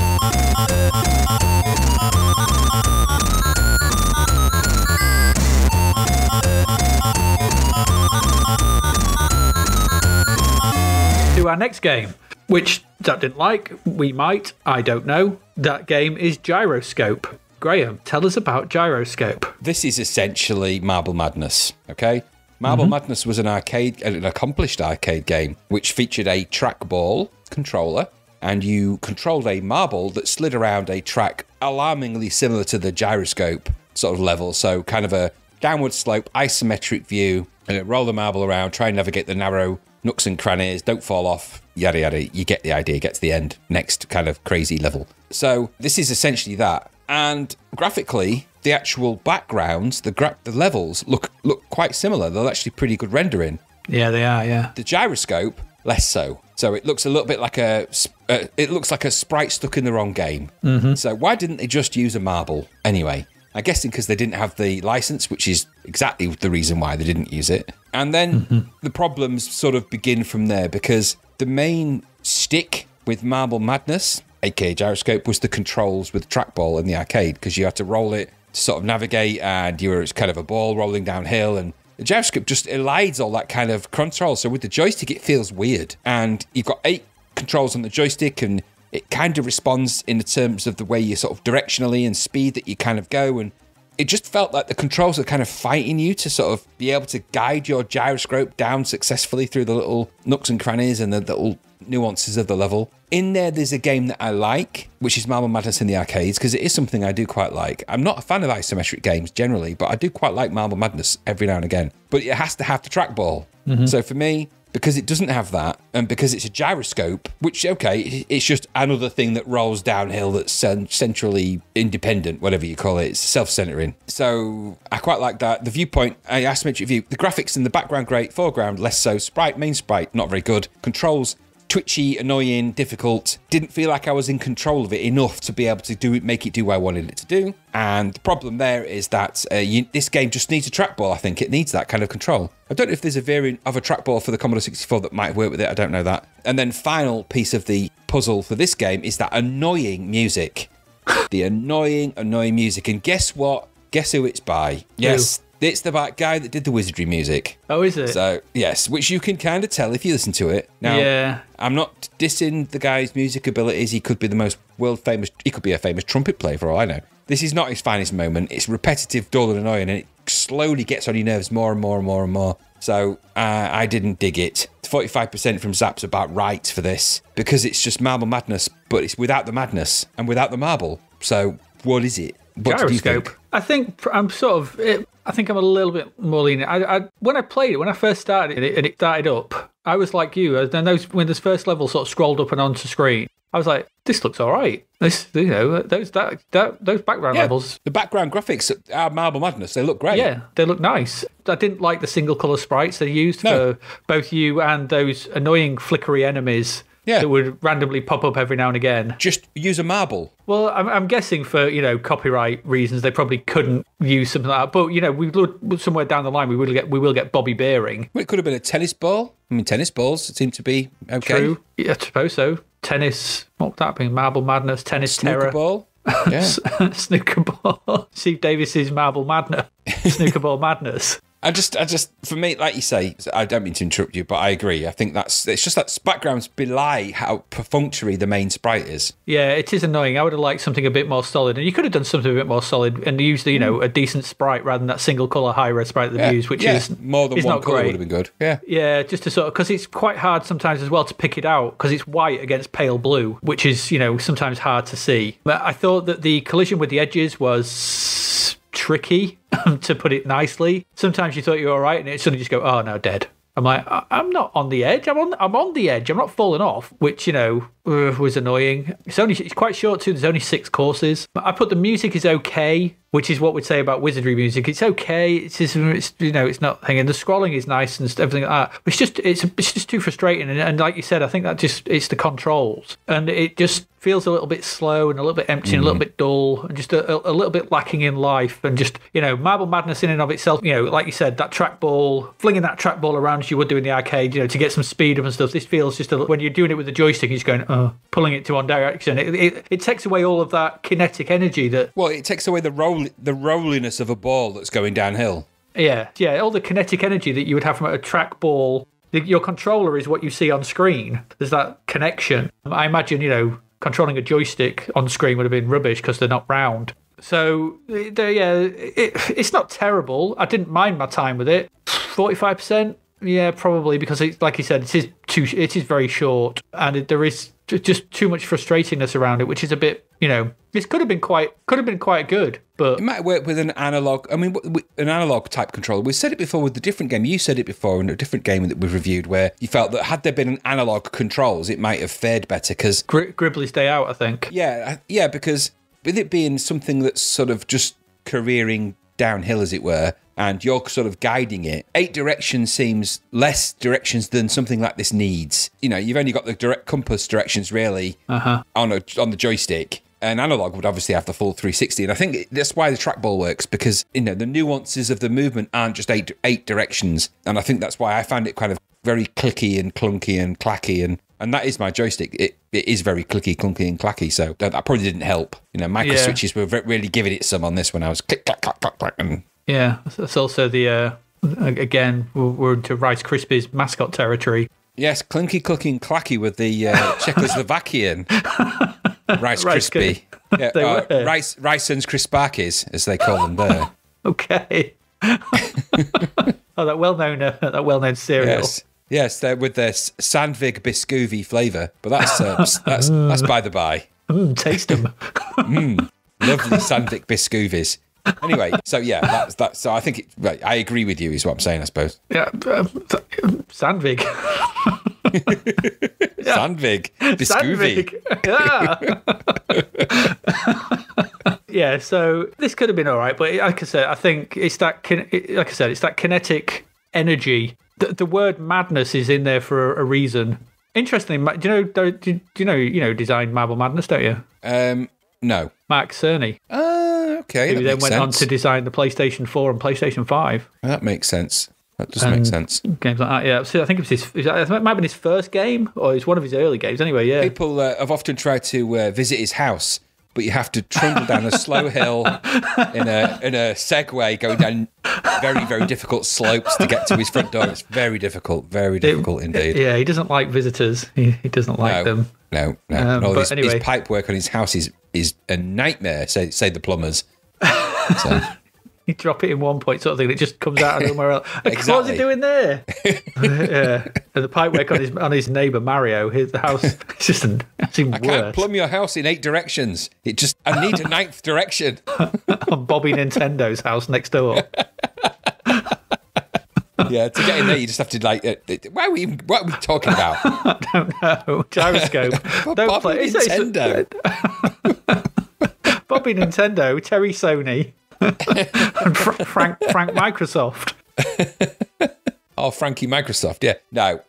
To our next game, which Zap didn't like. We might. I don't know. That game is Gyroscope. Graham, tell us about Gyroscope. This is essentially Marble Madness, okay? Marble Madness was an accomplished arcade game, which featured a trackball controller, and you controlled a marble that slid around a track alarmingly similar to the Gyroscope sort of level, so kind of a downward slope, isometric view, and roll the marble around, try and navigate the narrow nooks and crannies, don't fall off, yada yada. You get the idea, get to the end, next kind of crazy level. So this is essentially that. And graphically, the actual backgrounds, the levels look quite similar. They're actually pretty good rendering. Yeah, they are. Yeah. The Gyroscope, less so. So it looks a little bit like a sprite stuck in the wrong game. So why didn't they just use a marble anyway? I'm guessing because they didn't have the license, which is exactly the reason why they didn't use it. And then the problems sort of begin from there, because the main stick with Marble Madness, aka Gyroscope, was the controls with the trackball in the arcade, because you had to roll it to sort of navigate, and it's kind of a ball rolling downhill, and the Gyroscope just elides all that kind of control. So with the joystick, it feels weird, and you've got 8 controls on the joystick, and it kind of responds in the terms of the way you sort of directionally and speed that you kind of go, and it just felt like the controls are kind of fighting you to sort of be able to guide your Gyroscope down successfully through the little nooks and crannies and the little nuances of the level. In there's a game that I like, which is Marble Madness in the arcades, because it is something I do quite like. I'm not a fan of isometric games generally, but I do quite like Marble Madness every now and again. But it has to have the trackball. So for me, because it doesn't have that, and because it's a Gyroscope, which, okay, it's just another thing that rolls downhill that's centrally independent, whatever you call it. It's self-centering. So I quite like that. The viewpoint, isometric view, the graphics in the background, great. Foreground, less so. Main sprite, not very good. Controls, twitchy, annoying, difficult. Didn't feel like I was in control of it enough to be able to make it do what I wanted it to do. And the problem there is that this game just needs a trackball, I think. It needs that kind of control. I don't know if there's a variant of a trackball for the Commodore 64 that might work with it. I don't know that. And then final piece of the puzzle for this game is that annoying music. The annoying music. And guess what? Guess who it's by? Yes. It's the guy that did the wizardry music. Oh, is it? So, yes, which you can kind of tell if you listen to it. Now, yeah. I'm not dissing the guy's music abilities. He could be the most world-famous... He could be a famous trumpet player for all I know. This is not his finest moment. It's repetitive, dull and annoying, and it slowly gets on your nerves more and more and more and more. So, I didn't dig it. 45% from Zapp's about right for this, because it's just Marble Madness, but it's without the madness and without the marble. So, what is it? What do you think? I think I'm sort of... I think I'm a little bit more lenient. When I played it, when I first started it and it started up, I was like you. And when this first level sort of scrolled up and onto screen, I was like, "This looks all right." Those background levels, the background graphics are Marble Madness. They look great. Yeah, they look nice. I didn't like the single color sprites they used for both you and those annoying flickery enemies. Yeah. That would randomly pop up every now and again. Just use a marble. Well, I'm guessing for, copyright reasons, they probably couldn't use something like that. But, we would, somewhere down the line, we will get Bobby Bearing. Well, it could have been a tennis ball. I mean, tennis balls seem to be okay. True. Yeah, I suppose so. Tennis, what would that be? Marble Madness, tennis snooker terror. Ball. Yeah. Snooker ball. Steve Davis's Marble Madness. Snooker ball madness. I just, for me, like you say, I don't mean to interrupt you, but I agree. I think it's just that backgrounds belie how perfunctory the main sprite is. Yeah, it is annoying. I would have liked something a bit more solid, and you could have done something a bit more solid and used, a decent sprite rather than that single color high-res sprite that they used, which is more than is one not color great. would have been good. Yeah, yeah, just to sort of, because it's quite hard sometimes as well to pick it out because it's white against pale blue, which is sometimes hard to see. But I thought that the collision with the edges was tricky, to put it nicely. Sometimes you thought you were all right, and it suddenly just go, oh, no, dead. I'm like, I'm not on the edge. I'm on the edge. I'm not falling off, which, was annoying. It's quite short too. There's only 6 courses. But I put the music is okay, which is what we'd say about wizardry music. It's okay. It's not hanging. The scrolling is nice and everything like that. But it's just too frustrating. And like you said, I think that it's the controls, and it just feels a little bit slow and a little bit empty and a little bit dull and just a little bit lacking in life. And just, Marble Madness in and of itself, like you said, that trackball, flinging that trackball around as you would do in the arcade, to get some speed up and stuff. This feels just when you're doing it with the joystick, you're just going, pulling it to one direction. It takes away all of that kinetic energy that... Well, it takes away the rolliness of a ball that's going downhill. Yeah, all the kinetic energy that you would have from a trackball. Your controller is what you see on screen. There's that connection. I imagine, controlling a joystick on screen would have been rubbish because they're not round. So, it's not terrible. I didn't mind my time with it. 45%? Yeah, probably, because like you said, it is very short, and there is just too much frustratingness around it, which is a bit, this could have been quite good, but it might work with an analog. I mean, an analog type controller. We said it before with a different game. You said it before in a different game that we've reviewed, where you felt that had there been an analog controls, it might have fared better. Because Gribbly's Day Out, I think. Yeah, because with it being something that's sort of just careering downhill, as it were, and you're sort of guiding it, 8 directions seems less directions than something like this needs. You've only got the direct compass directions really on the joystick. An analog would obviously have the full 360, and I think that's why the trackball works, because the nuances of the movement aren't just eight directions, and I think that's why I found it kind of very clicky and clunky and clacky, and that is my joystick. It is very clicky, clunky, and clacky, so that probably didn't help. Micro switches were really giving it some on this when I was click, clack, clack, clack, clack, and... Yeah, that's also the, again, we're into Rice Krispies mascot territory. Yes, clinky, clucking, clacky with the Czechoslovakian Rice Krispie. Yeah, Rice and Krispakis, as they call them there. Okay. That well-known cereal. Yes, they're with their Sandvig Biscovi flavour, but that's by the by. Taste them. Lovely Sandvik Biscovis. Anyway, so yeah, that's so I think I agree with you, is what I'm saying, I suppose. Yeah, Sandvig. Sandvig Biscovi. Yeah. Yeah, so this could have been all right, but like I said, I think it's that kinetic energy. The word madness is in there for a reason. Interestingly, do you know designed Marble Madness, don't you? No. Mark Cerny. Okay. Who then went on to design the PlayStation 4 and PlayStation 5. That makes sense. That does make sense. Games like that, yeah. So I think it might have been his first game, or it's one of his early games. Anyway, yeah. People have often tried to visit his house, but you have to trundle down a slow hill in a Segway, going down very, very difficult slopes to get to his front door. It's very difficult indeed. Yeah, he doesn't like visitors. He doesn't like them. No. But his pipe work on his house is a nightmare, say the plumbers. So. You drop it in one point, sort of thing, and it just comes out of somewhere else. Exactly. What's he doing there? Yeah. And the pipework on his neighbour Mario, the house, it's just it's even I worse. can't plumb your house in 8 directions. I need a 9th direction. On Bobby Nintendo's house next door. Yeah, to get in there, you just have to what are we talking about? I don't know. Gyroscope. Don't play Nintendo. Bobby Nintendo, Terry Sony, and Frank Microsoft. Oh, Frankie Microsoft. Yeah.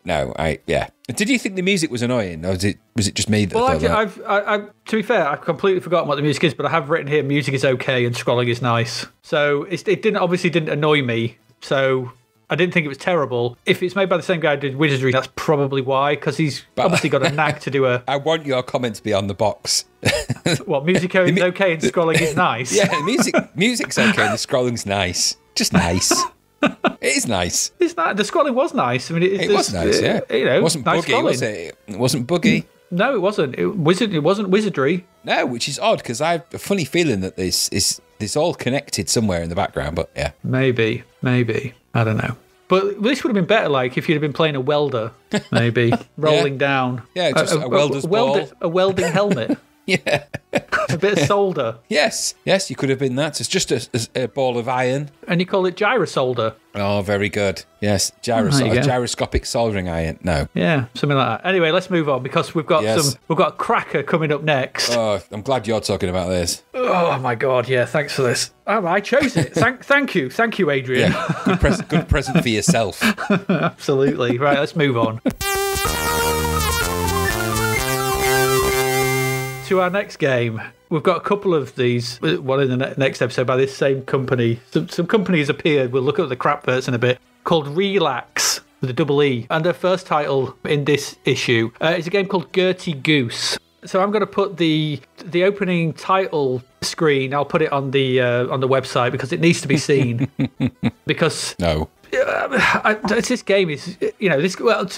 No. Yeah. Did you think the music was annoying, or was it just me that thought that? I've to be fair, I've completely forgotten what the music is, but I have written here music is okay and scrolling is nice. So it didn't annoy me. So I didn't think it was terrible. If it's made by the same guy who did Wizardry, that's probably why, because he's obviously got a knack to do a... I want your comment to be on the box. What, music is okay and scrolling is nice? Yeah, music's okay and the scrolling's nice. Just nice. It is nice. It's not, the scrolling was nice. I mean, it was nice, yeah. It wasn't nice buggy, scrolling. was it? It wasn't buggy. No, it wasn't. It wasn't Wizardry. No, which is odd, because I have a funny feeling that this all connected somewhere in the background, but yeah. Maybe. I don't know. But this would have been better, like, if you'd have been playing a welder, maybe, rolling down. Yeah, just a welder's ball. A welding helmet. Yeah. A bit of solder. Yes, you could have been that. It's just a ball of iron. And you call it gyrosolder. Oh, very good. Yes, There you go. gyroscopic soldering iron. No. Yeah, something like that. Anyway, let's move on because we've got a cracker coming up next. Oh, I'm glad you're talking about this. Oh my god, yeah, thanks for this. Oh, I chose it. Thank you, Adrian. Yeah, good present for yourself. Absolutely. Right, let's move on. To our next game. We've got a couple of these, one in the next episode by this same company. Some companies appeared, we'll look at the Crapverts in a bit, called Relax, with a double E. And their first title in this issue is a game called Gertie Goose. So I'm going to put the opening title screen, I'll put it on the website because it needs to be seen. Because... No. This game is, this. Well,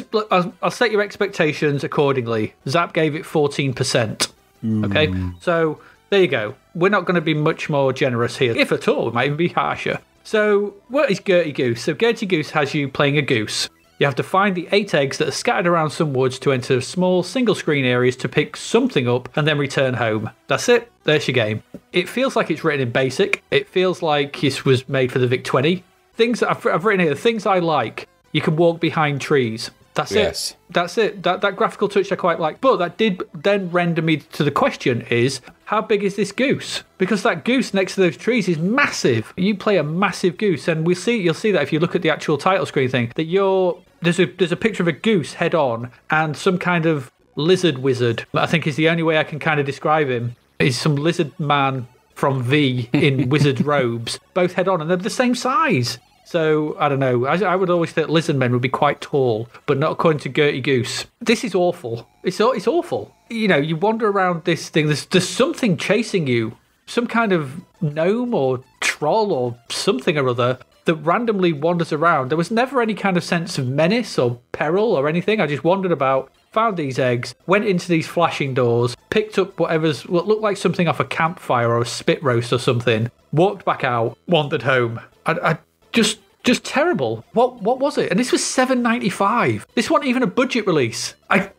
I'll set your expectations accordingly. Zap gave it 14%. Okay, so there you go. We're not going to be much more generous here, if at all. We might even be harsher. So, what is Gertie Goose? So, Gertie Goose has you playing a goose. You have to find the 8 eggs that are scattered around some woods to enter small single-screen areas to pick something up and then return home. That's it. There's your game. It feels like it's written in BASIC. It feels like this was made for the VIC-20. Things that I've written here, things I like. You can walk behind trees. That's Yes. it. That's it. That graphical touch I quite like. But that did then render me to the question is, how big is this goose? Because that goose next to those trees is massive. You play a massive goose, and you'll see that if you look at the actual title screen thing, that there's a picture of a goose head on and some kind of lizard wizard. I think is the only way I can kind of describe him. He's some lizard man from V in wizard robes, both head on, and they're the same size. So, I don't know. I would always think lizard men would be quite tall, but not according to Gertie Goose. This is awful. It's awful. You wander around this thing. There's something chasing you. Some kind of gnome or troll or something or other that randomly wanders around. There was never any kind of sense of menace or peril or anything. I just wandered about, found these eggs, went into these flashing doors, picked up what looked like something off a campfire or a spit roast or something, walked back out, wandered home. I just terrible. What was it? And this was $7.95. This wasn't even a budget release. I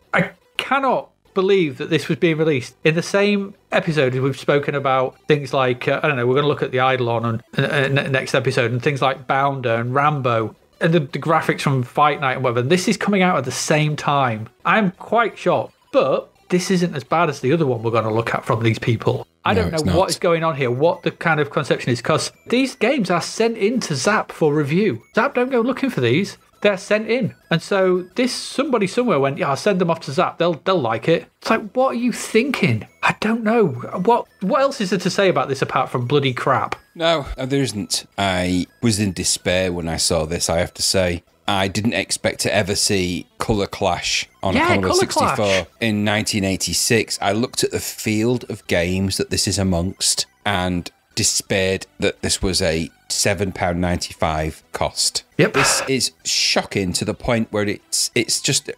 cannot believe that this was being released in the same episode as we've spoken about things like we're going to look at the Eidolon and next episode, and things like Bounder and Rambo and the graphics from Fight Night and whatever. This is coming out at the same time. I'm quite shocked, but this isn't as bad as the other one we're going to look at from these people. I don't know what is going on here, what the kind of conception is, because these games are sent in to Zap for review. Zap don't go looking for these. They're sent in. And so somebody somewhere went, yeah, I'll send them off to Zap. They'll like it. It's like, what are you thinking? I don't know. What else is there to say about this apart from bloody crap? No, there isn't. I was in despair when I saw this, I have to say. I didn't expect to ever see Colour Clash on a Commodore 64 in 1986. I looked at the field of games that this is amongst and despaired that this was a £7.95 cost. Yep. This is shocking to the point where it's just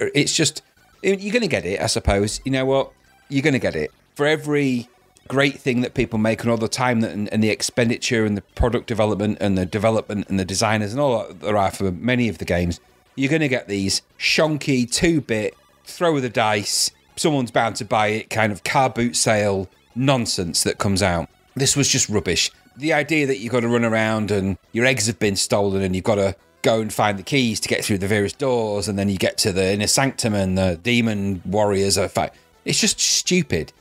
you're going to get it, I suppose. You know what? You're going to get it. For every great thing that people make and all the time and the expenditure and the product development and the development and the designers and all that there are for many of the games, you're going to get these shonky 2-bit throw of the dice, someone's bound to buy it kind of car boot sale nonsense that comes out. This was just rubbish. The idea that you've got to run around and your eggs have been stolen and you've got to go and find the keys to get through the various doors, and then you get to the inner sanctum and the demon warriors are fight. It's just stupid.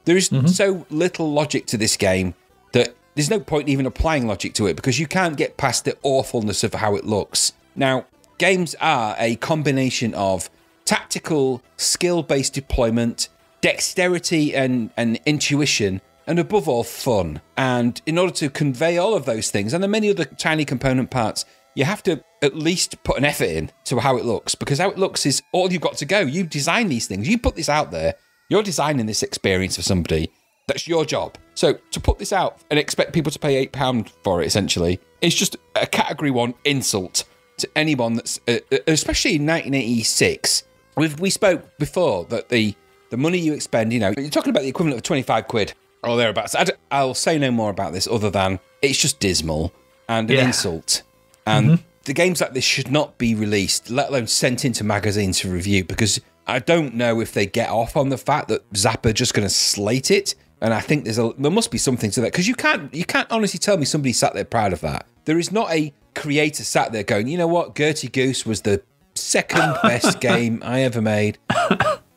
There is so little logic to this game that there's no point even applying logic to it, because you can't get past the awfulness of how it looks. Now, games are a combination of tactical, skill-based deployment, dexterity and intuition, and above all, fun. And in order to convey all of those things, and the many other tiny component parts, you have to at least put an effort in to how it looks, because how it looks is all you've got to go. You design these things. You put this out there. You're designing this experience for somebody. That's your job. So to put this out and expect people to pay £8 for it, essentially, is just a Category 1 insult to anyone that's, especially in 1986. We spoke before that the money you expend, you're talking about the equivalent of 25 quid or thereabouts. I'll say no more about this other than it's just dismal and an insult. And the games like this should not be released, let alone sent into magazines to review, because I don't know if they get off on the fact that Zap are just going to slate it And I think there must be something to that, because you can't honestly tell me somebody sat there proud of that. There is not a creator sat there going, you know what, Gertie Goose was the second best game I ever made.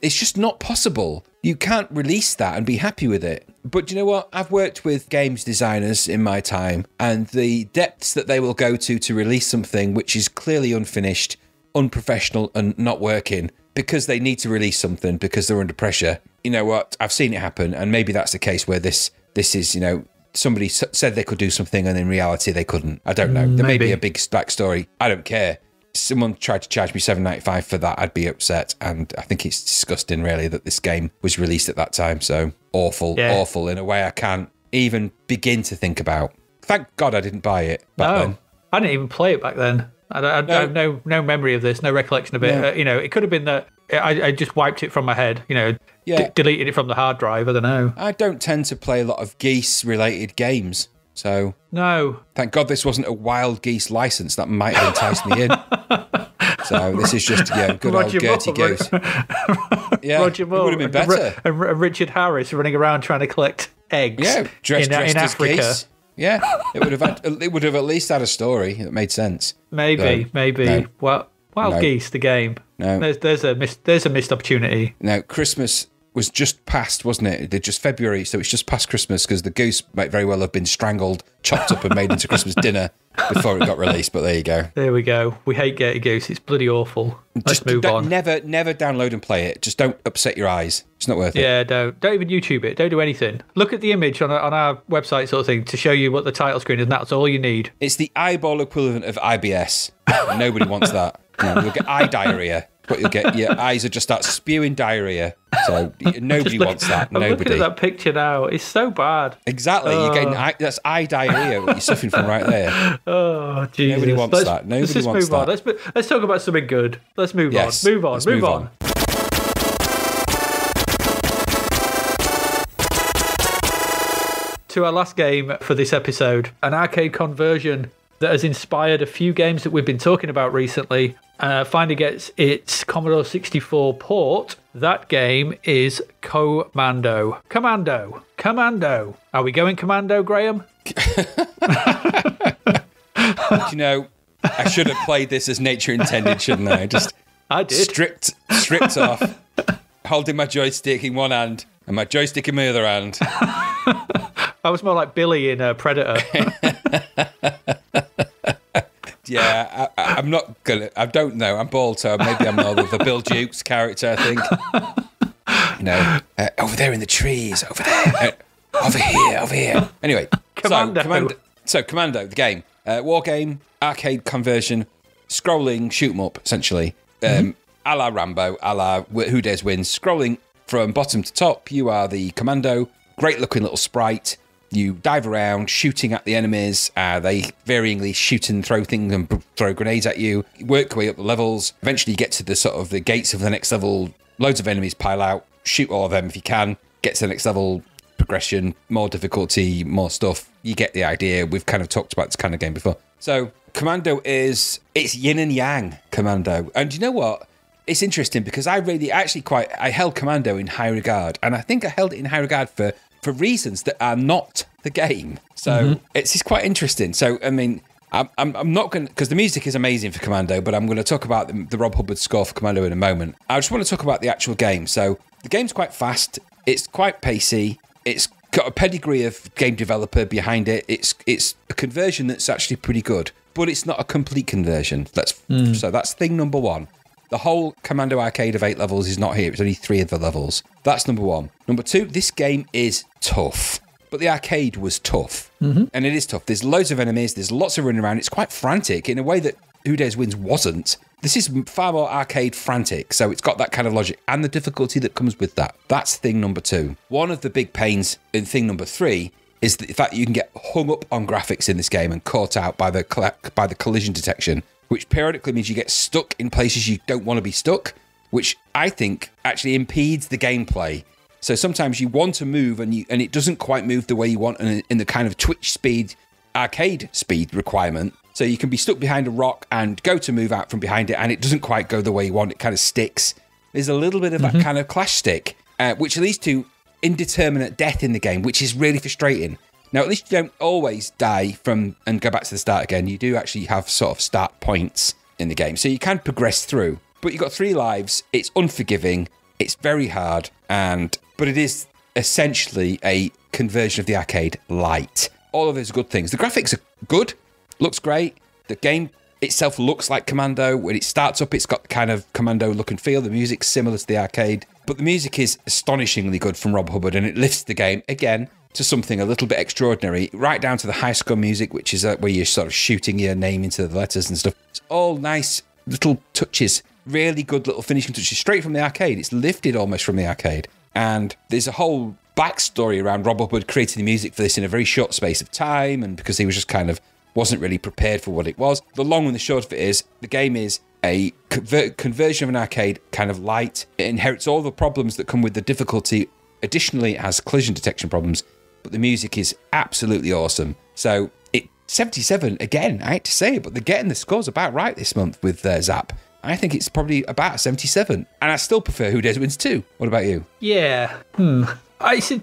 It's just not possible. You can't release that and be happy with it. But you know what? I've worked with games designers in my time, and the depths that they will go to release something which is clearly unfinished, unprofessional, and not working because they need to release something because they're under pressure. You know what? I've seen it happen, and maybe that's the case where this is, you know, somebody said they could do something and in reality they couldn't. I don't know. There may be a big backstory. I don't care. Someone tried to charge me $7.95 for that, I'd be upset. And I think it's disgusting, really, that this game was released at that time. So awful in a way I can't even begin to think about. Thank God I didn't buy it back then. I didn't even play it back then. I have no memory of this, no recollection of it. No. You know, it could have been that I just wiped it from my head, you know, deleted it from the hard drive. I don't know. I don't tend to play a lot of geese-related games. So no, thank God this wasn't a wild geese license that might have enticed me in. So this is just good Roger old Gertie Goose. Yeah, Roger Moore, it would have been better. And Richard Harris running around trying to collect eggs. Yeah, dressed in as Africa. Geese. Yeah, it would have at least had a story that made sense. Maybe. No. Well, Wild Geese, the game. No, there's a missed opportunity. No, Christmas was just past, wasn't it? They're just February, so it's just past Christmas because the goose might very well have been strangled, chopped up, and made into Christmas dinner before it got released. But there you go. There we go. We hate Gertie Goose. It's bloody awful. Let's move on. Never download and play it. Just don't upset your eyes. It's not worth it. Yeah, don't even YouTube it. Don't do anything. Look at the image on our website, sort of thing, to show you what the title screen is. And that's all you need. It's the eyeball equivalent of IBS. Nobody wants that. You'll get eye diarrhea. But you'll get your eyes are just start spewing diarrhea. So nobody wants that. I'm Nobody. looking at that picture now. It's so bad. Exactly. You're getting that's eye diarrhea. What you're suffering from right there. Oh, Jesus. Nobody wants that. Nobody wants that. Let's talk about something good. Let's move on. Move on. Move on. To our last game for this episode, an arcade conversion that has inspired a few games that we've been talking about recently. Finally gets its Commodore 64 port. That game is Commando. Commando. Are we going Commando, Graham? You know, I should have played this as nature intended, shouldn't I? I did. Stripped off, holding my joystick in one hand and my joystick in my other hand. I was more like Billy in Predator. Yeah, I'm not gonna. I don't know. I'm bald, so maybe I'm more of the Bill Dukes character. I think. You know, over there in the trees, over there, over here. Anyway, Commando. Commando, the game, war game, arcade conversion, scrolling shoot 'em up, essentially, a la Rambo, a la Who Dares Wins. Scrolling from bottom to top. You are the Commando. Great looking little sprite. You dive around, shooting at the enemies. They varyingly shoot and throw things and throw grenades at you. You work your way up the levels. Eventually, you get to the sort of the gates of the next level. Loads of enemies pile out. Shoot all of them if you can. Get to the next level. Progression, more difficulty, more stuff. You get the idea. We've kind of talked about this kind of game before. So, Commando it's yin and yang. Commando, and you know what? It's interesting because I held Commando in high regard, and I think I held it in high regard for reasons that are not the game. So it's quite interesting. So, I mean, I'm not going to, because the music is amazing for Commando, but I'm going to talk about the Rob Hubbard score for Commando in a moment. I just want to talk about the actual game. So the game's quite fast. It's quite pacey. It's got a pedigree of game developer behind it. It's a conversion that's actually pretty good, but it's not a complete conversion. So that's thing number one. The whole Commando arcade of 8 levels is not here. It's only 3 of the levels. That's number one. Number two, this game is tough. But the arcade was tough. And it is tough. There's loads of enemies. There's lots of running around. It's quite frantic in a way that Who Dares Wins wasn't. This is far more arcade frantic. So it's got that kind of logic and the difficulty that comes with that. That's thing number two. One of the big pains in thing number three is the fact that you can get hung up on graphics in this game and caught out by the collision detection, which periodically means you get stuck in places you don't want to be stuck, which I think actually impedes the gameplay. So sometimes you want to move and it doesn't quite move the way you want in the kind of Twitch speed, arcade speed requirement. So you can be stuck behind a rock and go to move out from behind it and it doesn't quite go the way you want. It kind of sticks. There's a little bit of that kind of clash stick, which leads to indeterminate death in the game, which is really frustrating. Now, at least you don't always die from and go back to the start again. You do actually have sort of start points in the game, so you can progress through. But you've got 3 lives. It's unforgiving. It's very hard, but it is essentially a conversion of the arcade light. All of those are good things. The graphics are good. Looks great. The game itself looks like Commando. When it starts up, it's got the kind of Commando look and feel. The music's similar to the arcade. But the music is astonishingly good from Rob Hubbard, and it lifts the game, again, to something a little bit extraordinary, right down to the high score music, which is where you're sort of shooting your name into the letters and stuff. It's all nice little touches. Really good little finishing touches straight from the arcade. It's lifted almost from the arcade. And there's a whole backstory around Rob Hubbard creating the music for this in a very short space of time, and because he was just kind of wasn't really prepared for what it was. The long and the short of it is, the game is a conversion of an arcade kind of light. It inherits all the problems that come with the difficulty. Additionally, it has collision detection problems, but the music is absolutely awesome. So, 77, again, I hate to say it, but they're getting the scores about right this month with Zap. I think it's probably about 77. And I still prefer Who Dares Wins 2. What about you? Yeah. It's a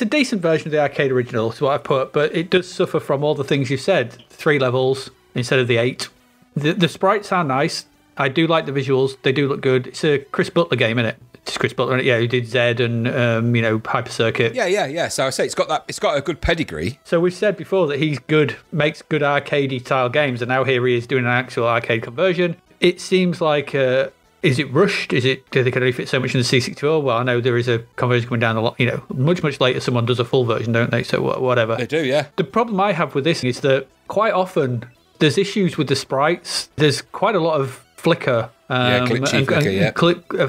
decent version of the arcade original, is what I put, but it does suffer from all the things you said. 3 levels instead of the 8. The sprites are nice. I do like the visuals. They do look good. It's a Chris Butler game, isn't it? It's Chris Butler, yeah, who did Zed and Hyper Circuit. Yeah. So I say it's got a good pedigree. So we've said before that he's good, makes good arcadey style games, and now here he is doing an actual arcade conversion. It seems like, is it rushed? Do they can only fit so much in the C64? Well, I know there is a conversion coming down a lot. Much later, someone does a full version, don't they? So whatever. They do, yeah. The problem I have with this is that quite often there's issues with the sprites. There's quite a lot of flicker.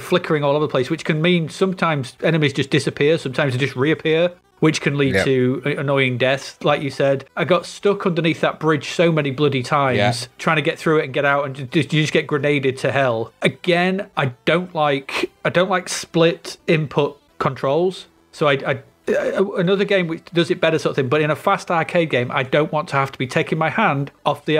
Flickering all over the place, which can mean sometimes enemies just disappear, sometimes they just reappear, which can lead to annoying deaths. Like you said, I got stuck underneath that bridge so many bloody times trying to get through it and get out, and you just get grenaded to hell. Again, I don't like split input controls, so I another game which does it better, sort of thing. But in a fast arcade game, I don't want to have to be taking my hand off the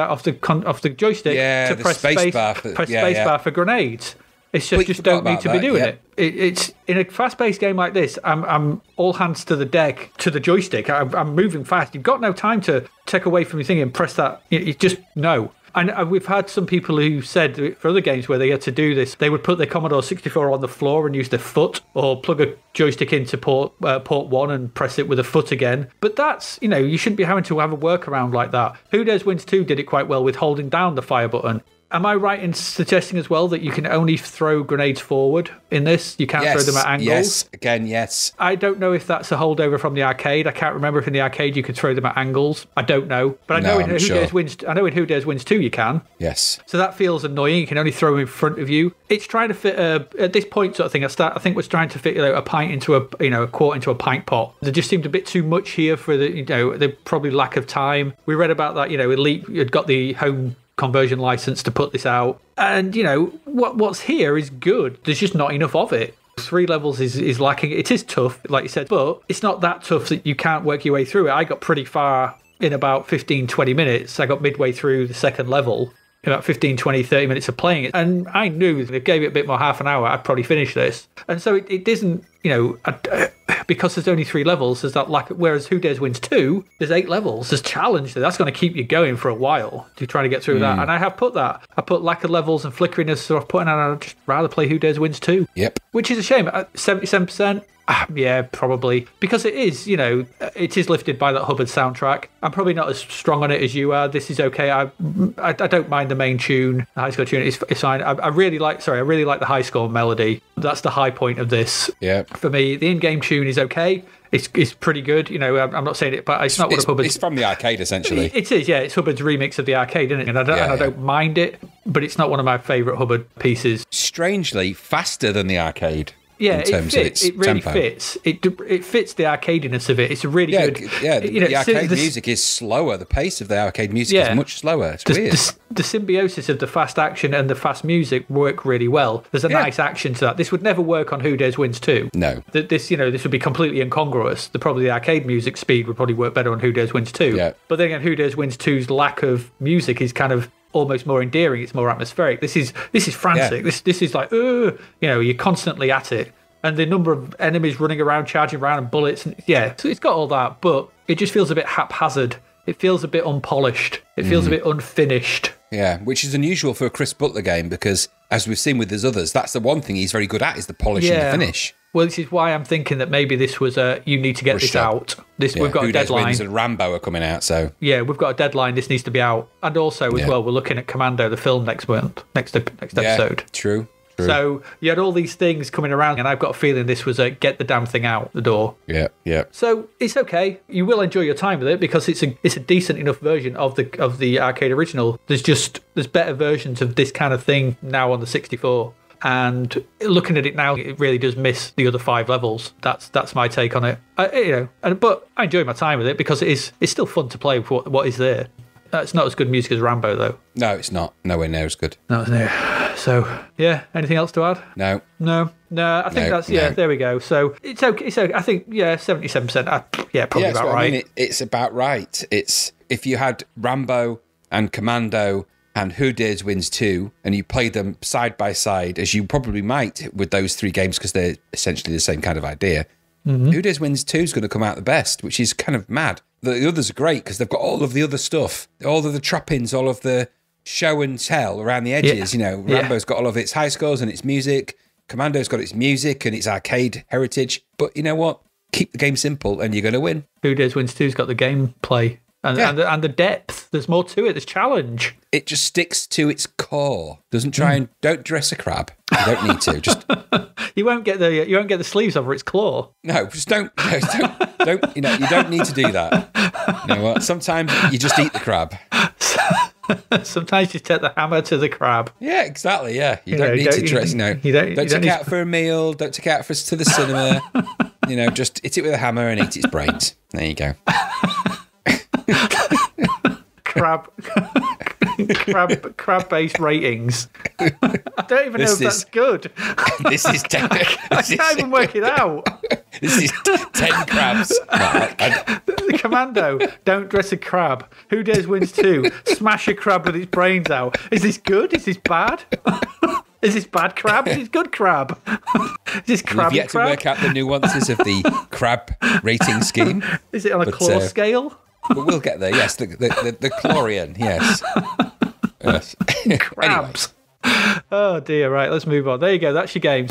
joystick to press spacebar for grenades. It's just don't need to be doing it. It's in a fast-paced game like this. I'm all hands to the deck to the joystick. I'm moving fast. You've got no time to take away from your thing and press that. You just no. And we've had some people who said for other games where they had to do this, they would put their Commodore 64 on the floor and use their foot, or plug a joystick into port 1 and press it with a foot again. But that's, you shouldn't be having to have a workaround like that. Who Dares Wins 2 did it quite well with holding down the fire button. Am I right in suggesting as well that you can only throw grenades forward in this? You can't throw them at angles? Yes, again, yes. I don't know if that's a holdover from the arcade. I can't remember if in the arcade you could throw them at angles. I don't know. But I know in Who Dares Wins 2 you can. Yes. So that feels annoying. You can only throw them in front of you. It's trying to fit, at this point sort of thing, I think was trying to fit a pint into a quart into a pint pot. There just seemed a bit too much here for the probably lack of time. We read about that, Elite had got the home conversion license to put this out, and what's here is good. There's just not enough of it. 3 levels is lacking. It is tough, like you said, but it's not that tough that you can't work your way through it. I got pretty far in about 15-20 minutes. I got midway through the second level in about 15, 20, 30 minutes of playing it, and I knew if I gave it a bit more, half an hour, I'd probably finish this. And so it isn't, because there's only 3 levels, there's that lack. Whereas Who Dares Wins 2, there's 8 levels. There's challenge there. That's going to keep you going for a while to try to get through that. And I have put that. I put lack of levels and flickeriness. So I've put in, and I'd just rather play Who Dares Wins 2. Yep. Which is a shame. 77%. Yeah, probably. Because it is, it is lifted by that Hubbard soundtrack. I'm probably not as strong on it as you are. This is okay. I don't mind the main tune. The high score tune is fine. I really like the high score melody. That's the high point of this. Yeah. For me, the in-game tune is okay. It's pretty good. I'm not saying it, but it's not what Hubbard's... It's from the arcade, essentially. It is, yeah. It's Hubbard's remix of the arcade, isn't it? And I don't mind it, but it's not one of my favourite Hubbard pieces. Strangely faster than the arcade. Yeah, it really fits. It fits the arcadiness of it. It's a really good... Yeah, the arcade music is slower. The pace of the arcade music is much slower. It's weird. The symbiosis of the fast action and the fast music work really well. There's a nice action to that. This would never work on Who Dares Wins 2. No. This would be completely incongruous. The arcade music speed would probably work better on Who Dares Wins 2. Yeah. But then again, Who Dares Wins 2's lack of music is kind of almost more endearing. It's more atmospheric. This is frantic. This is like, you're constantly at it. and the number of enemies running around, charging around, and bullets. And yeah, so it's got all that, but it just feels a bit haphazard. It feels a bit unpolished. It feels a bit unfinished. Yeah, which is unusual for a Chris Butler game because, as we've seen with his others, that's the one thing he's very good at is the polish and the finish. Well, this is why I'm thinking that maybe this was you need to get this out. We've got a deadline. Wins and Rambo are coming out, so yeah, we've got a deadline. This needs to be out, and also as well, we're looking at Commando, the film next episode. True. So you had all these things coming around, and I've got a feeling this was a get the damn thing out the door. Yeah. So it's okay. You will enjoy your time with it because it's a decent enough version of the arcade original. There's better versions of this kind of thing now on the 64. And looking at it now, it really does miss the other 5 levels. That's my take on it. But I enjoy my time with it because it's still fun to play with what is there. It's not as good music as Rambo, though. No, it's not. Nowhere near as good. No, it's near. So, yeah, anything else to add? No. I think there we go. So, it's okay. I think, 77%. Probably about right. I mean, it's about right. It's if you had Rambo and Commando and Who Dares Wins 2, and you played them side by side, as you probably might with those 3 games because they're essentially the same kind of idea, Who Dares Wins 2 is going to come out the best, which is kind of mad. The others are great because they've got all of the other stuff, all of the trappings, all of the show and tell around the edges. Rambo's got all of its high scores and its music. Commando's got its music and its arcade heritage. But you know what? Keep the game simple and you're going to win. Who Dares Wins 2's got the gameplay. And the depth. There's more to it. There's challenge. It just sticks to its core. Doesn't try and don't dress a crab. You don't need to. Just you won't get the sleeves over its claw. No, just don't. You don't need to do that. You know what? Sometimes you just eat the crab. Sometimes you take the hammer to the crab. Yeah, exactly. Yeah, you don't need to dress. Don't take it out for a meal. Don't take it out to the cinema. Just hit it with a hammer and eat its brains. There you go. crab-based ratings. I don't even know if that's good. This is 10. I can't even work it out. This is 10 crabs. Commando, don't dress a crab. Who Dares Wins 2, smash a crab with its brains out. Is this good? Is this bad? Is this bad crab? Is this good crab? Is this crab? We've yet to work out the nuances of the crab rating scheme. Is it on a claw scale? But we'll get there, yes. The Chlorian, yes. Crabs. Anyway. Oh, dear. Right, let's move on. There you go. That's your games.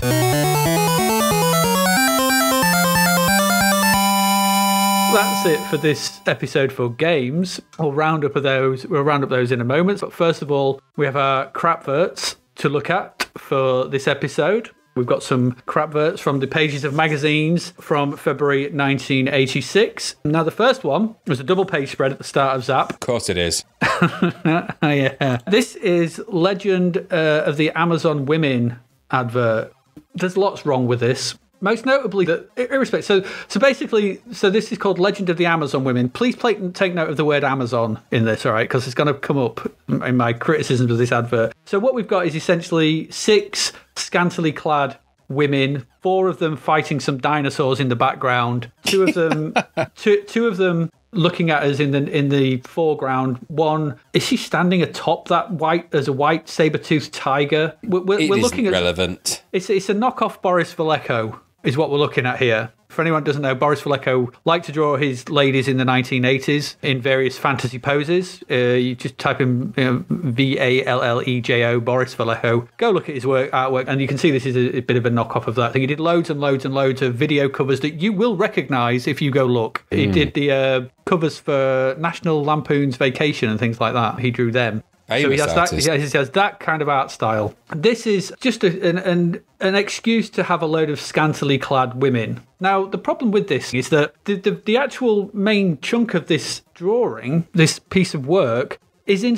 That's it for this episode for games. We'll round up those in a moment. But first of all, we have our Crapverts to look at for this episode. We've got some Crapverts from the pages of magazines from February 1986. Now, the first one was a double page spread at the start of Zap. Of course it is. Yeah. This is Legend of the Amazon Women advert. There's lots wrong with this. Most notably, that irrespective. So basically, this is called Legend of the Amazon Women. Please take note of the word Amazon in this, all right? Because it's going to come up in my criticisms of this advert. So what we've got is essentially 6 scantily clad women, 4 of them fighting some dinosaurs in the background. 2 of them, two of them looking at us in the foreground. One, is she standing atop that white saber-toothed tiger? We're looking at relevant. It's a knockoff Boris Vallejo. Is what we're looking at here. For anyone who doesn't know, Boris Vallejo liked to draw his ladies in the 1980s in various fantasy poses. You just type in Vallejo, Boris Vallejo. Go look at his artwork, and you can see this is a bit of a knockoff of that thing. He did loads and loads and loads of video covers that you will recognise if you go look. He did the covers for National Lampoon's Vacation and things like that. He drew them. So he has that kind of art style. This is just an excuse to have a load of scantily clad women. Now, the problem with this is that the actual main chunk of this drawing, this piece of work, is in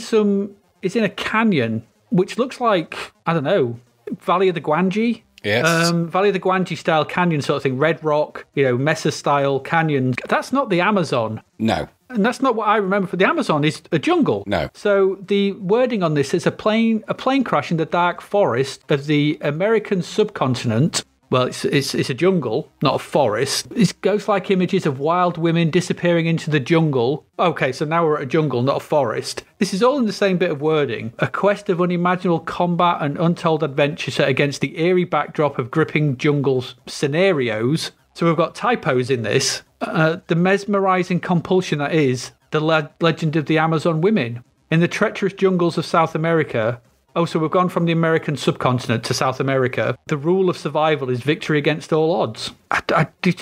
a canyon, which looks like, I don't know, Valley of the Guanji. Yes. Valley of the Guanji style canyon sort of thing, red rock, Mesa style canyons. That's not the Amazon. No. And that's not what I remember for the Amazon. Is a jungle. No. So the wording on this is a plane crash in the dark forest of the American subcontinent. Well, it's a jungle, not a forest. It goes like images of wild women disappearing into the jungle. Okay, so now we're at a jungle, not a forest. This is all in the same bit of wording. A quest of unimaginable combat and untold adventure set against the eerie backdrop of gripping jungle scenarios. So we've got typos in this. The mesmerizing compulsion that is the legend of the Amazon women. In the treacherous jungles of South America... Oh, so we've gone from the American subcontinent to South America. The rule of survival is victory against all odds.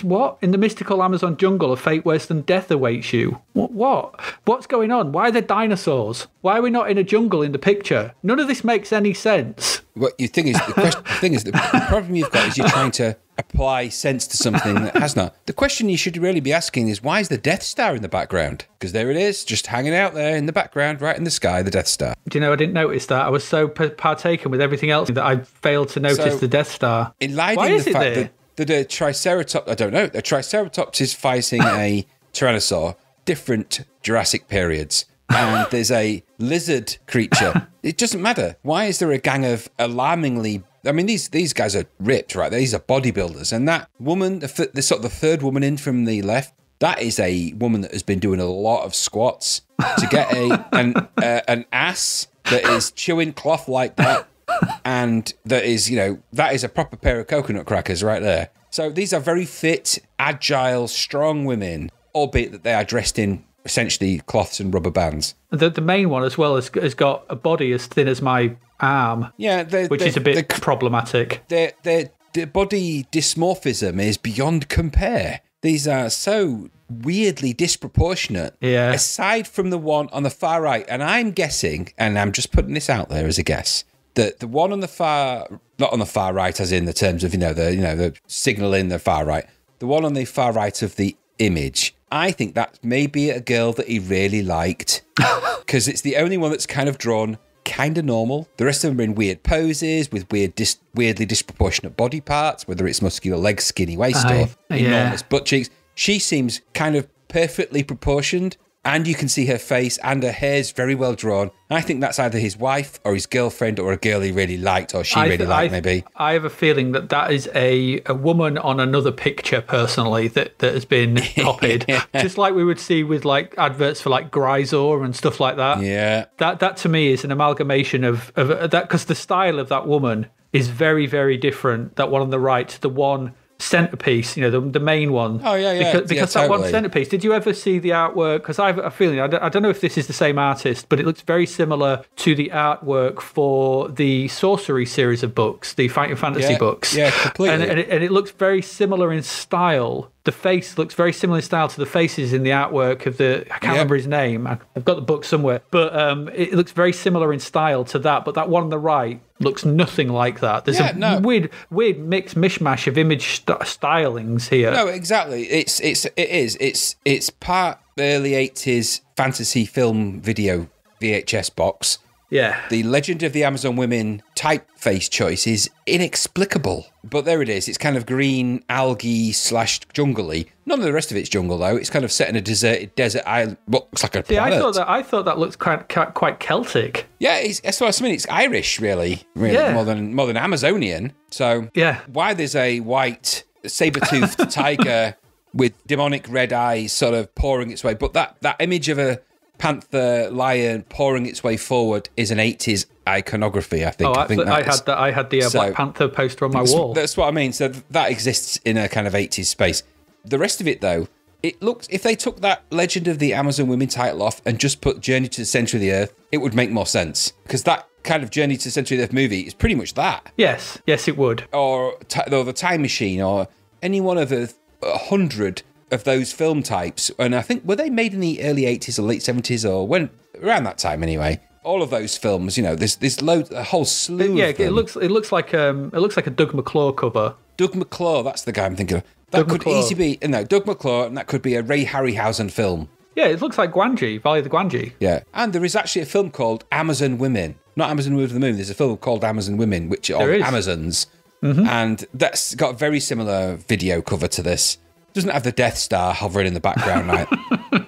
What? In the mystical Amazon jungle, a fate worse than death awaits you. What? What's going on? Why are there dinosaurs? Why are we not in a jungle in the picture? None of this makes any sense. What you think is the problem you've got is you're trying to apply sense to something that has not. The question you should really be asking is, why is the Death Star in the background? Because there it is, just hanging out there in the background, right in the sky, the Death Star. Do you know, I didn't notice that. I was so partaken with everything else that I failed to notice the Death Star. Why is the fact that the Triceratops, I don't know, the Triceratops is fighting a Tyrannosaur, different Jurassic periods. And there's a lizard creature. It doesn't matter. Why is there a gang of alarmingly... I mean, these guys are ripped, right? These are bodybuilders. And that woman, the sort of the third woman in from the left, that is a woman that has been doing a lot of squats to get an ass that is chewing cloth like that. And that is, that is a proper pair of coconut crackers right there. So these are very fit, agile, strong women, albeit that they are dressed in essentially cloths and rubber bands. The main one as well has got a body as thin as my arm. Yeah, which is a bit problematic. Their body dysmorphism is beyond compare. These are so weirdly disproportionate. Yeah. Aside from the one on the far right, and I'm guessing, and I'm just putting this out there as a guess, that the one on the far, not on the far right, as in the terms of the signal in the far right, the one on the far right of the image, I think that may be a girl that he really liked, because it's the only one that's kind of drawn kind of normal. The rest of them are in weird poses with weirdly disproportionate body parts, whether it's muscular legs, skinny waist, or enormous butt cheeks. She seems kind of perfectly proportioned, and you can see her face, and her hair's very well drawn. I think that's either his wife or his girlfriend or a girl he really liked or she really liked, maybe. I have a feeling that is a woman on another picture, personally, that has been copied. Just like we would see with like adverts for like Grisor and stuff like that. Yeah. That to me is an amalgamation of that, because the style of that woman is very, very different. That one on the right, the one centerpiece, the main one. Oh yeah, because that one centerpiece. Did you ever see the artwork? Because I have a feeling, I don't know if this is the same artist, but it looks very similar to the artwork for the Sorcery series of books, the Fighting Fantasy books. Yeah, completely. And it looks very similar in style. The face looks very similar in style to the faces in the artwork of I can't remember his name. I've got the book somewhere. But it looks very similar in style to that. But that one on the right looks nothing like that. There's weird mixed mishmash of image stylings here. No, exactly. It's part early 80s fantasy film video VHS box. Yeah. The Legend of the Amazon Women typeface choice is inexplicable. But there it is. It's kind of green, algae / jungle-y. None of the rest of it's jungle, though. It's kind of set in a deserted desert island. Looks like a planet. I thought that looked quite Celtic. Yeah, that's what I mean. It's Irish, really more than Amazonian. So why there's a white saber-toothed tiger with demonic red eyes sort of pouring its way. But that image of a panther lion pouring its way forward is an 80s iconography, I think. I had the Black Panther poster on my wall. That's what I mean. So that exists in a kind of 80s space. The rest of it, though, it looks, if they took that Legend of the Amazon Women title off and just put Journey to the Centre of the Earth, it would make more sense. Because that kind of Journey to the Centre of the Earth movie is pretty much that. Yes, it would. Or the Time Machine, or any one of the 100 of those film types. And I think, were they made in the early 80s or late 70s, or when, around that time anyway? All of those films, there's loads, a whole slew of them. it looks like a Doug McClure cover. Doug McClure, that's the guy I'm thinking of. That could easily be, Doug McClure, and that could be a Ray Harryhausen film. Yeah, it looks like Gwangi, Valley of the Gwangi. Yeah, and there is actually a film called Amazon Women. Not Amazon Women of the Moon, there's a film called Amazon Women, which are Amazons. Mm-hmm. And that's got a very similar video cover to this. Doesn't have the Death Star hovering in the background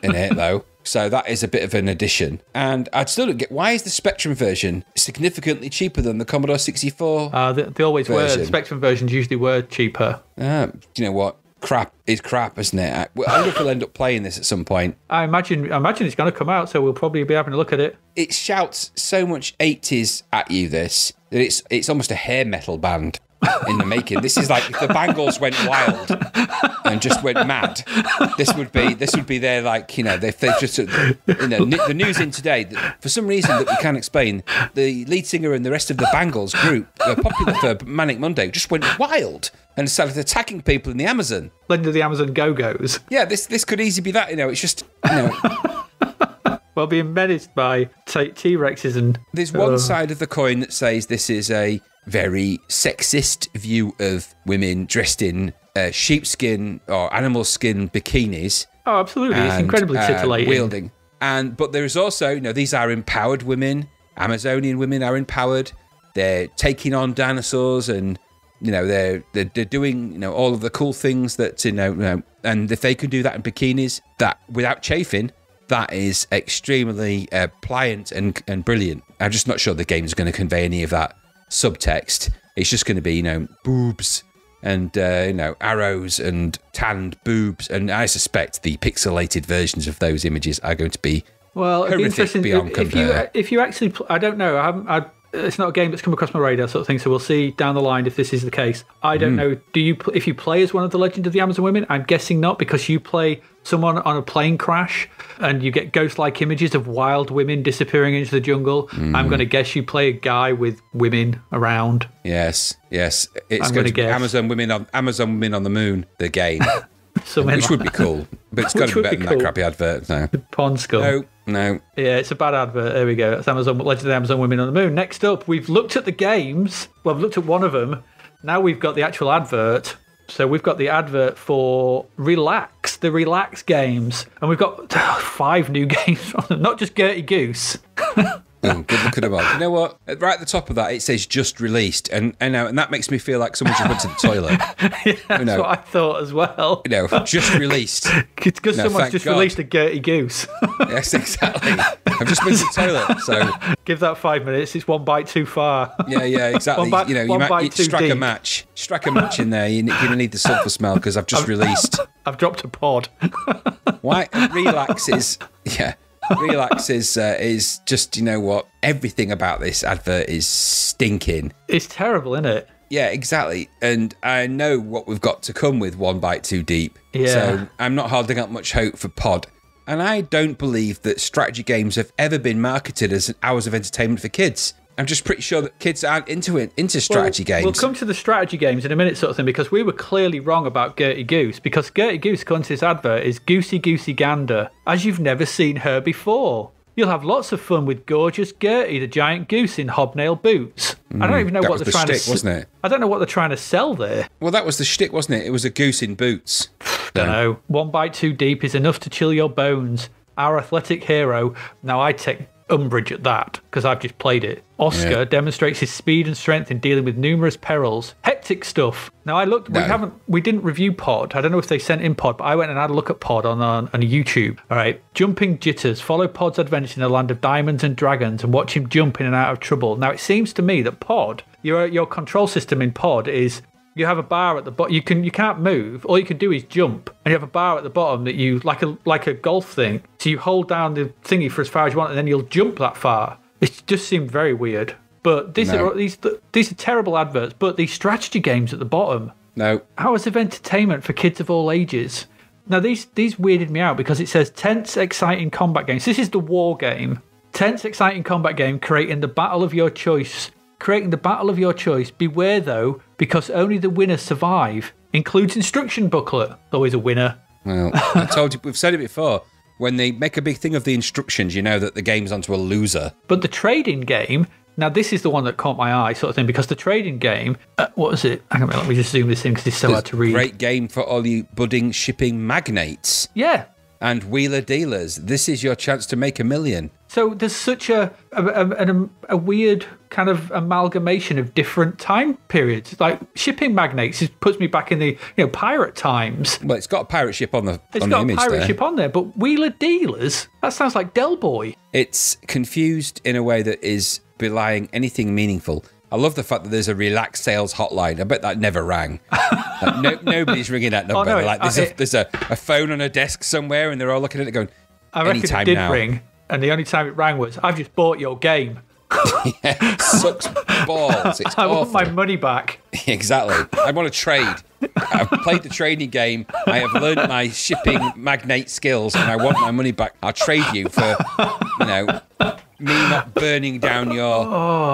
in it, though. So that is a bit of an addition. And I'd still don't get, why is the Spectrum version significantly cheaper than the Commodore 64 They always were. version? The Spectrum versions usually were cheaper. You know what? Crap is crap, isn't it? I wonder if we'll end up playing this at some point. I imagine it's going to come out, so we'll probably be having a look at it. It shouts so much 80s at you, this, that it's almost a hair metal band in the making. This is like if the Bangles went wild and just went mad. This would be their, like, you know, they've just, you know, the news in today, that for some reason that we can't explain, the lead singer and the rest of the Bangles group, popular for Manic Monday, just went wild and started attacking people in the Amazon. Legend of the Amazon Go-Go's. Yeah, this could easily be that, you know, it's just, you know. Well, being menaced by T-Rexes and... There's one side of the coin that says this is a very sexist view of women dressed in sheepskin or animal skin bikinis. Oh, absolutely. It's incredibly titillating. Wielding. But there is also, you know, these are empowered women. Amazonian women are empowered. They're taking on dinosaurs and, you know, they're doing, you know, all of the cool things that, you know, and if they can do that in bikinis, that without chafing, that is extremely pliant and brilliant. I'm just not sure the game's going to convey any of that subtext. It's just going to be, you know, boobs and, you know, arrows and tanned boobs. And I suspect the pixelated versions of those images are going to be it'd be interesting beyond compare. if you actually... I don't know. It's not a game that's come across my radar, sort of thing. So we'll see down the line if this is the case. I don't know. If you play as one of the Legend of the Amazon Women? I'm guessing not, because you play someone on a plane crash and you get ghost-like images of wild women disappearing into the jungle. I'm going to guess you play a guy with women around. Yes. It's going to be Amazon Women on the Moon, the game. Which would be cool, but it's got to be better than that crappy advert. No. Pond Skull. No. Yeah, it's a bad advert. There we go. That's Legend of the Amazon Women on the Moon. Next up, we've looked at the games. Well, we've looked at one of them. Now we've got the actual advert. So we've got the advert for Relax, the Relax games. And we've got 5 new games from them, not just Gertie Goose. Good look at them all. You know what? Right at the top of that, it says just released, and that makes me feel like someone just went to the toilet. Yeah, that's what I thought as well. You know, just released. It's because someone's just released a Gertie Goose. Yes, exactly. I've just been to the toilet, so give that 5 minutes. It's one bite too far. Yeah, exactly. You strike a match. Strike a match in there. You're going to need the sulphur smell because I've just released. I've dropped a pod. Why? Relax is Relax is just, you know what? Everything about this advert is stinking. It's terrible, isn't it? Yeah, exactly. And I know what we've got to come with One Bite Too Deep. Yeah. So I'm not holding up much hope for Pod. And I don't believe that strategy games have ever been marketed as hours of entertainment for kids. I'm just pretty sure that kids aren't into strategy games. We'll come to the strategy games in a minute, sort of thing, because we were clearly wrong about Gertie Goose. Because Gertie Goose, according to this advert, is goosey goosey gander, as you've never seen her before. You'll have lots of fun with gorgeous Gertie, the giant goose in hobnail boots. I don't even know what they're trying to... wasn't it? I don't know what they're trying to sell there. Well, that was the shtick, wasn't it? It was a goose in boots. Don't know. One bite too deep is enough to chill your bones. Our athletic hero. Now, I take umbrage at that because I've just played it. Oscar demonstrates his speed and strength in dealing with numerous perils. Hectic stuff. Now, I looked. We didn't review Pod. I don't know if they sent in Pod, but I went and had a look at Pod on YouTube. All right. Jumping jitters. Follow Pod's adventure in the land of diamonds and dragons and watch him jump in and out of trouble. Now, it seems to me that Pod, your control system in Pod is... You have a bar at the bottom. You can't move. All you can do is jump, and you have a bar at the bottom that you like a golf thing. So you hold down the thingy for as far as you want, and then you'll jump that far. It just seemed very weird. But these are terrible adverts. But these strategy games at the bottom. No. Hours of entertainment for kids of all ages. Now these weirded me out because it says tense, exciting combat games. This is the war game. Tense, exciting combat game creating the battle of your choice. Creating the battle of your choice. Beware, though, because only the winners survive. Includes instruction booklet. Always a winner. Well, I told you, we've said it before. When they make a big thing of the instructions, you know that the game's onto a loser. But the trading game, now this is the one that caught my eye, sort of thing, because the trading game, what was it? Hang on a minute, let me just zoom this in because it's so hard to read. Great game for all you budding shipping magnates. Yeah. And wheeler dealers. This is your chance to make $1 million. So there's such a weird kind of amalgamation of different time periods. Like shipping magnates, it puts me back in the pirate times. Well, it's got a pirate ship on the It's on got the a image pirate there. ship on there, but wheeler dealers? That sounds like Del Boy. It's confused in a way that is belying anything meaningful. I love the fact that there's a relaxed sales hotline. I bet that never rang. Nobody's ringing that number. no, Like there's a phone on a desk somewhere, and they're all looking at it going, I reckon anytime it did now. ring, and the only time it rang was, I've just bought your game. It sucks balls. It's I awful. want my money back. Exactly. I want to trade. I've played the trading game. I have learned my shipping magnate skills, and I want my money back. I'll trade you for, me not burning down your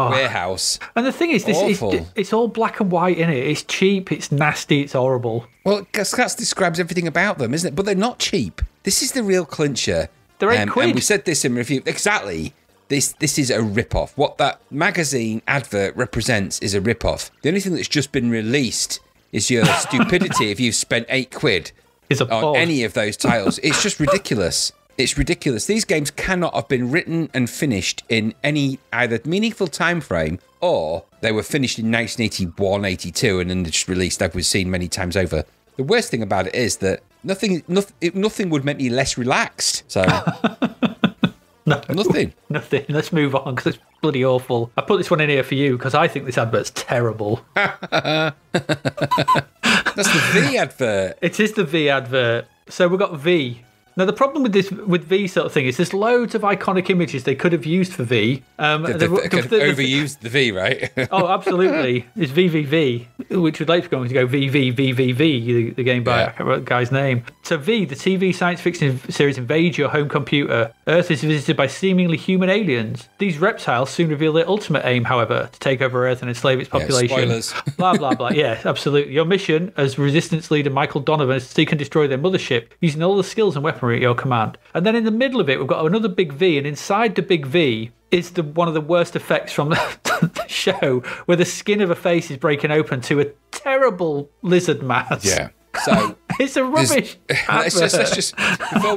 warehouse. And the thing is, it's all black and white in it. It's cheap, it's nasty, it's horrible. Well, that describes everything about them, isn't it? But they're not cheap. This is the real clincher. They're £8. And we said this in review. Exactly. This is a rip-off. What that magazine advert represents is a rip-off. The only thing that's just been released is your stupidity if you've spent £8 on any of those titles. It's just ridiculous. It's ridiculous. These games cannot have been written and finished in any either meaningful time frame, or they were finished in 1981, 82, and then just released, as we've seen many times over. The worst thing about it is that nothing would make me less relaxed. So... No, nothing. Let's move on because it's bloody awful. I put this one in here for you because I think this advert's terrible. That's the V advert. It is the V advert. So we've got V. Now the problem with V sort of thing is there's loads of iconic images they could have used for V. They overused the V, right? Oh, absolutely. It's VVV, which would later going to go VVVVV, the game by guy's name. So V, the TV science fiction series invades your home computer. Earth is visited by seemingly human aliens. These reptiles soon reveal their ultimate aim, however, to take over Earth and enslave its population. Spoilers. Blah, blah, blah. Yeah, absolutely. Your mission as Resistance leader Michael Donovan is to seek and destroy their mothership using all the skills and weaponry at your command. And then in the middle of it, we've got another big V, and inside the big V is one of the worst effects from the show, where the skin of a face is breaking open to a terrible lizard mask. Yeah. So it's a rubbish. let's just before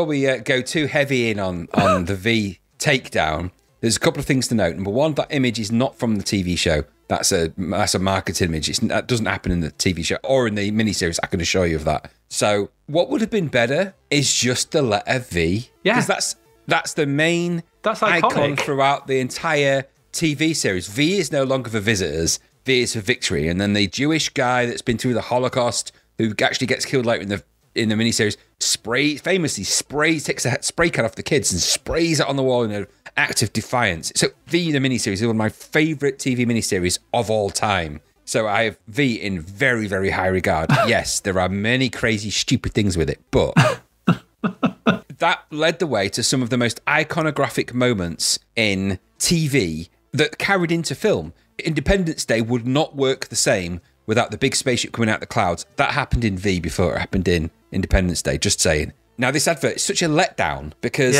we go too heavy in on the V takedown. There's a couple of things to note. Number one, that image is not from the TV show. That's a marketing image. That doesn't happen in the TV show or in the miniseries. I can assure you of that. So what would have been better is just the letter V. Yeah. Because that's the main icon iconic throughout the entire TV series. V is no longer for visitors. V is for victory. And then the Jewish guy that's been through the Holocaust, who actually gets killed later in the miniseries, takes a spray can off the kids and sprays it on the wall in an act of defiance. So V, the miniseries, is one of my favourite TV miniseries of all time. So I have V in very, very high regard. Yes, there are many crazy, stupid things with it, but that led the way to some of the most iconographic moments in TV that carried into film. Independence Day would not work the same without the big spaceship coming out of the clouds. That happened in V before it happened in Independence Day, just saying. Now, this advert is such a letdown because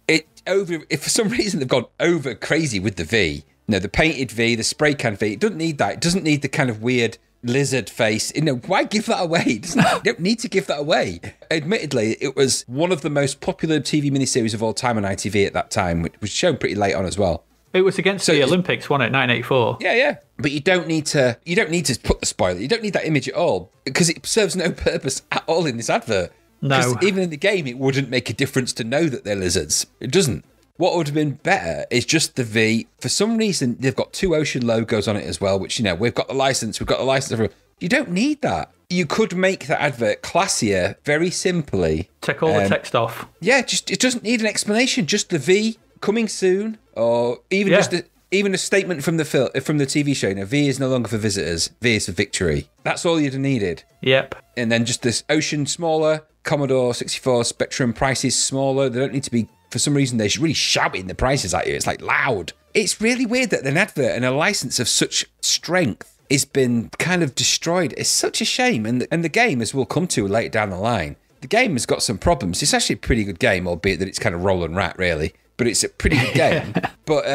if for some reason they've gone over crazy with the V. No, the painted V, the spray can V, it doesn't need that. It doesn't need the kind of weird lizard face. Why give that away? You don't need to give that away. Admittedly, it was one of the most popular TV miniseries of all time on ITV at that time, which was shown pretty late on as well. It was against the Olympics, wasn't it? 1984. Yeah. But you don't need to put the spoiler. You don't need that image at all because it serves no purpose at all in this advert. No. Even in the game, it wouldn't make a difference to know that they're lizards. It doesn't. What would have been better is just the V. For some reason, they've got two ocean logos on it as well, which, we've got the license. You don't need that. You could make the advert classier very simply. Take all the text off. Yeah, it doesn't need an explanation. Just the V coming soon, or even even a statement from the TV show. V is no longer for visitors. V is for victory. That's all you'd have needed. Yep. And then just this ocean smaller, Commodore 64 Spectrum prices smaller. They don't need to be. For some reason, they're really shouting the prices at you. It's like loud. It's really weird that an advert and a license of such strength has been kind of destroyed. It's such a shame. And the game, as we'll come to later down the line, the game has got some problems. It's actually a pretty good game, albeit that it's kind of roll and rat, really. But it's a pretty good game. But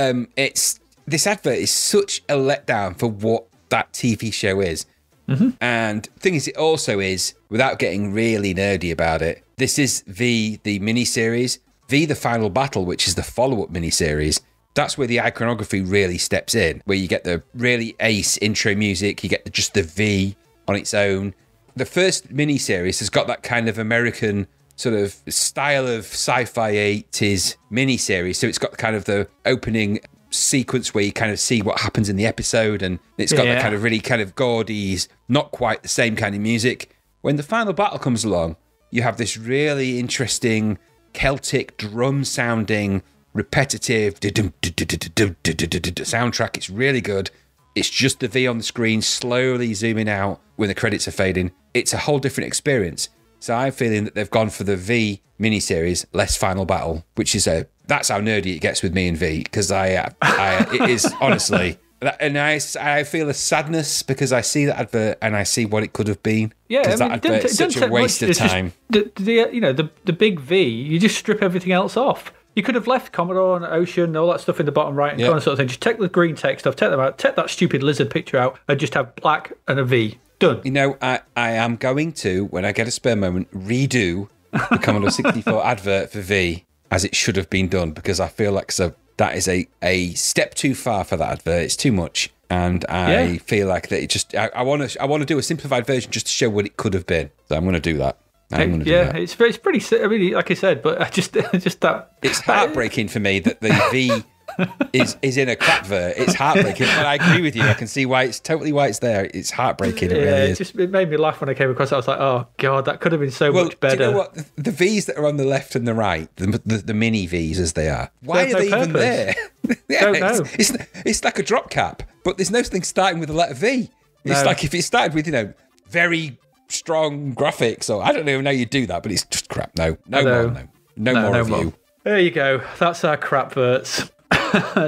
this advert is such a letdown for what that TV show is. Mm-hmm. And the thing is, it also is, without getting really nerdy about it, this is V, the miniseries. V V The Final Battle, which is the follow-up miniseries, that's where the iconography really steps in, where you get the really ace intro music, you get just the V on its own. The first miniseries has got that kind of American sort of style of sci-fi 80s miniseries, so it's got kind of the opening sequence where you kind of see what happens in the episode, and it's got that kind of really kind of gaudy, not quite the same kind of music. When the final battle comes along, you have this really interesting Celtic drum sounding repetitive soundtrack. It's really good. It's just the V on the screen slowly zooming out when the credits are fading. It's a whole different experience. So I'm feeling that they've gone for the V miniseries, less final battle, which is that's how nerdy it gets with me and V, because it is honestly, and I feel a sadness because I see that advert and I see what it could have been. Yeah, because that advert is such a waste of time. The big V, you just strip everything else off. You could have left Commodore and Ocean, all that stuff in the bottom right and corner sort of thing. Just take the green text off, take them out, take that stupid lizard picture out, and just have black and a V. Done. You know, I am going to, when I get a spare moment, redo the Commodore 64 advert for V as it should have been done, because I feel like that is a step too far for that advert. It's too much. And I feel like that it just, I want to do a simplified version just to show what it could have been. So I'm going to do that. It's pretty. I mean, like I said, but I just that it's heartbreaking for me that the V is in a Crapvert. It's heartbreaking, but I agree with you. I can see why it's there. It's heartbreaking. It really is. It made me laugh when I came across it. I was like, oh god, that could have been so much better. Do you know what? The V's that are on the left and the right, the mini V's as they are, why are they even there? Don't know. It's like a drop cap, but there's no thing starting with the letter V. It's like if it started with very strong graphics, or I don't even know how you do that, but it's just crap. No more review. There you go. That's our Crapverts.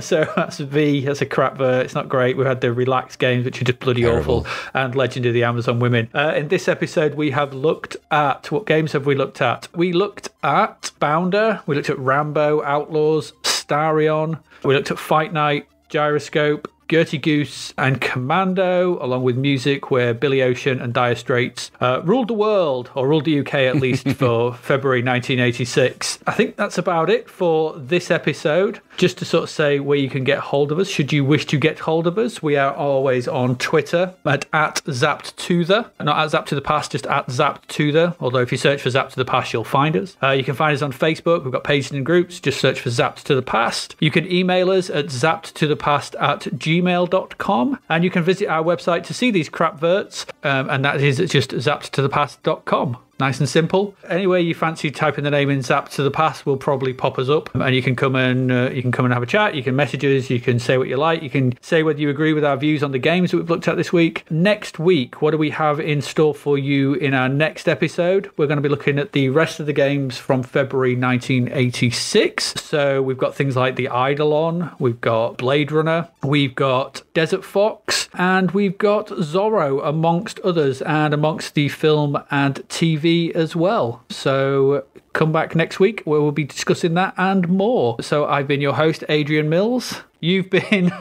So that's V. That's a Crapvert. It's not great. We had the relaxed games, which are just bloody awful, and Legend of the Amazon Women. In this episode, we have looked at, what games have we looked at? We looked at Bounder. We looked at Rambo, Outlaws, Starion. We looked at Fight Night, Gyroscope, Gertie Goose and Commando, along with music where Billy Ocean and Dire Straits ruled the world, or ruled the UK at least, for February 1986. I think that's about it for this episode. Just to sort of say where you can get hold of us, should you wish to get hold of us, we are always on Twitter at @ZappedToThe. Not at Zapped to the Past, just at ZappedToThe. Although if you search for Zapped to the Past, you'll find us. You can find us on Facebook. We've got pages and groups. Just search for Zapped to the Past. You can email us at zappedtothepast@gmail.com. And you can visit our website to see these Crapverts. And that is just zappedtothepast.com. Nice and simple. Anywhere you fancy typing the name in Zapped to the Past will probably pop us up, and you can come and have a chat. You can message us. You can say what you like. You can say whether you agree with our views on the games that we've looked at this week. Next week, what do we have in store for you in our next episode? We're going to be looking at the rest of the games from February 1986. So we've got things like the Eidolon, we've got Blade Runner, we've got Desert Fox, and we've got Zorro, amongst others, and amongst the film and TV as well. So come back next week where we'll be discussing that and more. So I've been your host, Adrian Mills. You've been...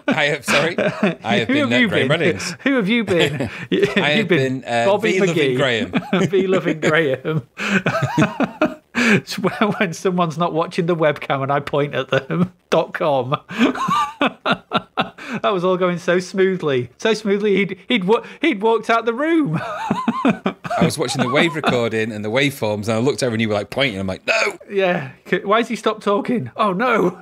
I have been Graham Reddings. Who have you been? I have been Bobby V. Loving Graham. V. Loving Graham. It's when someone's not watching the webcam and I point at them. .com. That was all going so smoothly. So smoothly, he'd walked out the room. I was watching the wave recording and the waveforms, and I looked over and you were like pointing. I'm like, no. Yeah. Why has he stopped talking? Oh, no.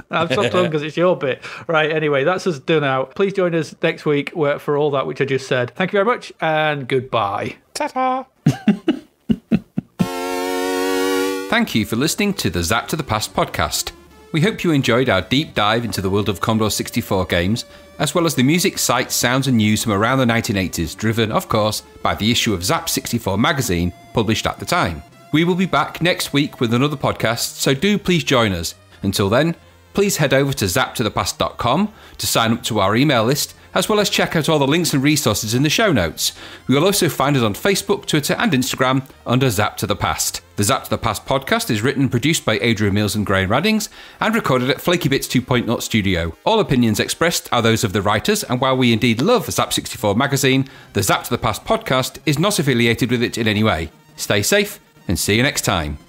I've stopped talking because it's your bit. Right, anyway, that's us done out. Please join us next week for all that which I just said. Thank you very much, and goodbye. Ta-ta. Thank you for listening to the Zapped to the Past podcast. We hope you enjoyed our deep dive into the world of Commodore 64 games, as well as the music, sights, sounds and news from around the 1980s, driven, of course, by the issue of Zapped 64 magazine, published at the time. We will be back next week with another podcast, so do please join us. Until then, please head over to zappedtothepast.com to sign up to our email list, as well as check out all the links and resources in the show notes. You will also find us on Facebook, Twitter and Instagram under Zapped to the Past. The Zapped to the Past podcast is written and produced by Adrian Mills and Graham Reddings and recorded at Flaky Bits 2.0 studio. All opinions expressed are those of the writers, and while we indeed love Zapped 64 magazine, the Zapped to the Past podcast is not affiliated with it in any way. Stay safe and see you next time.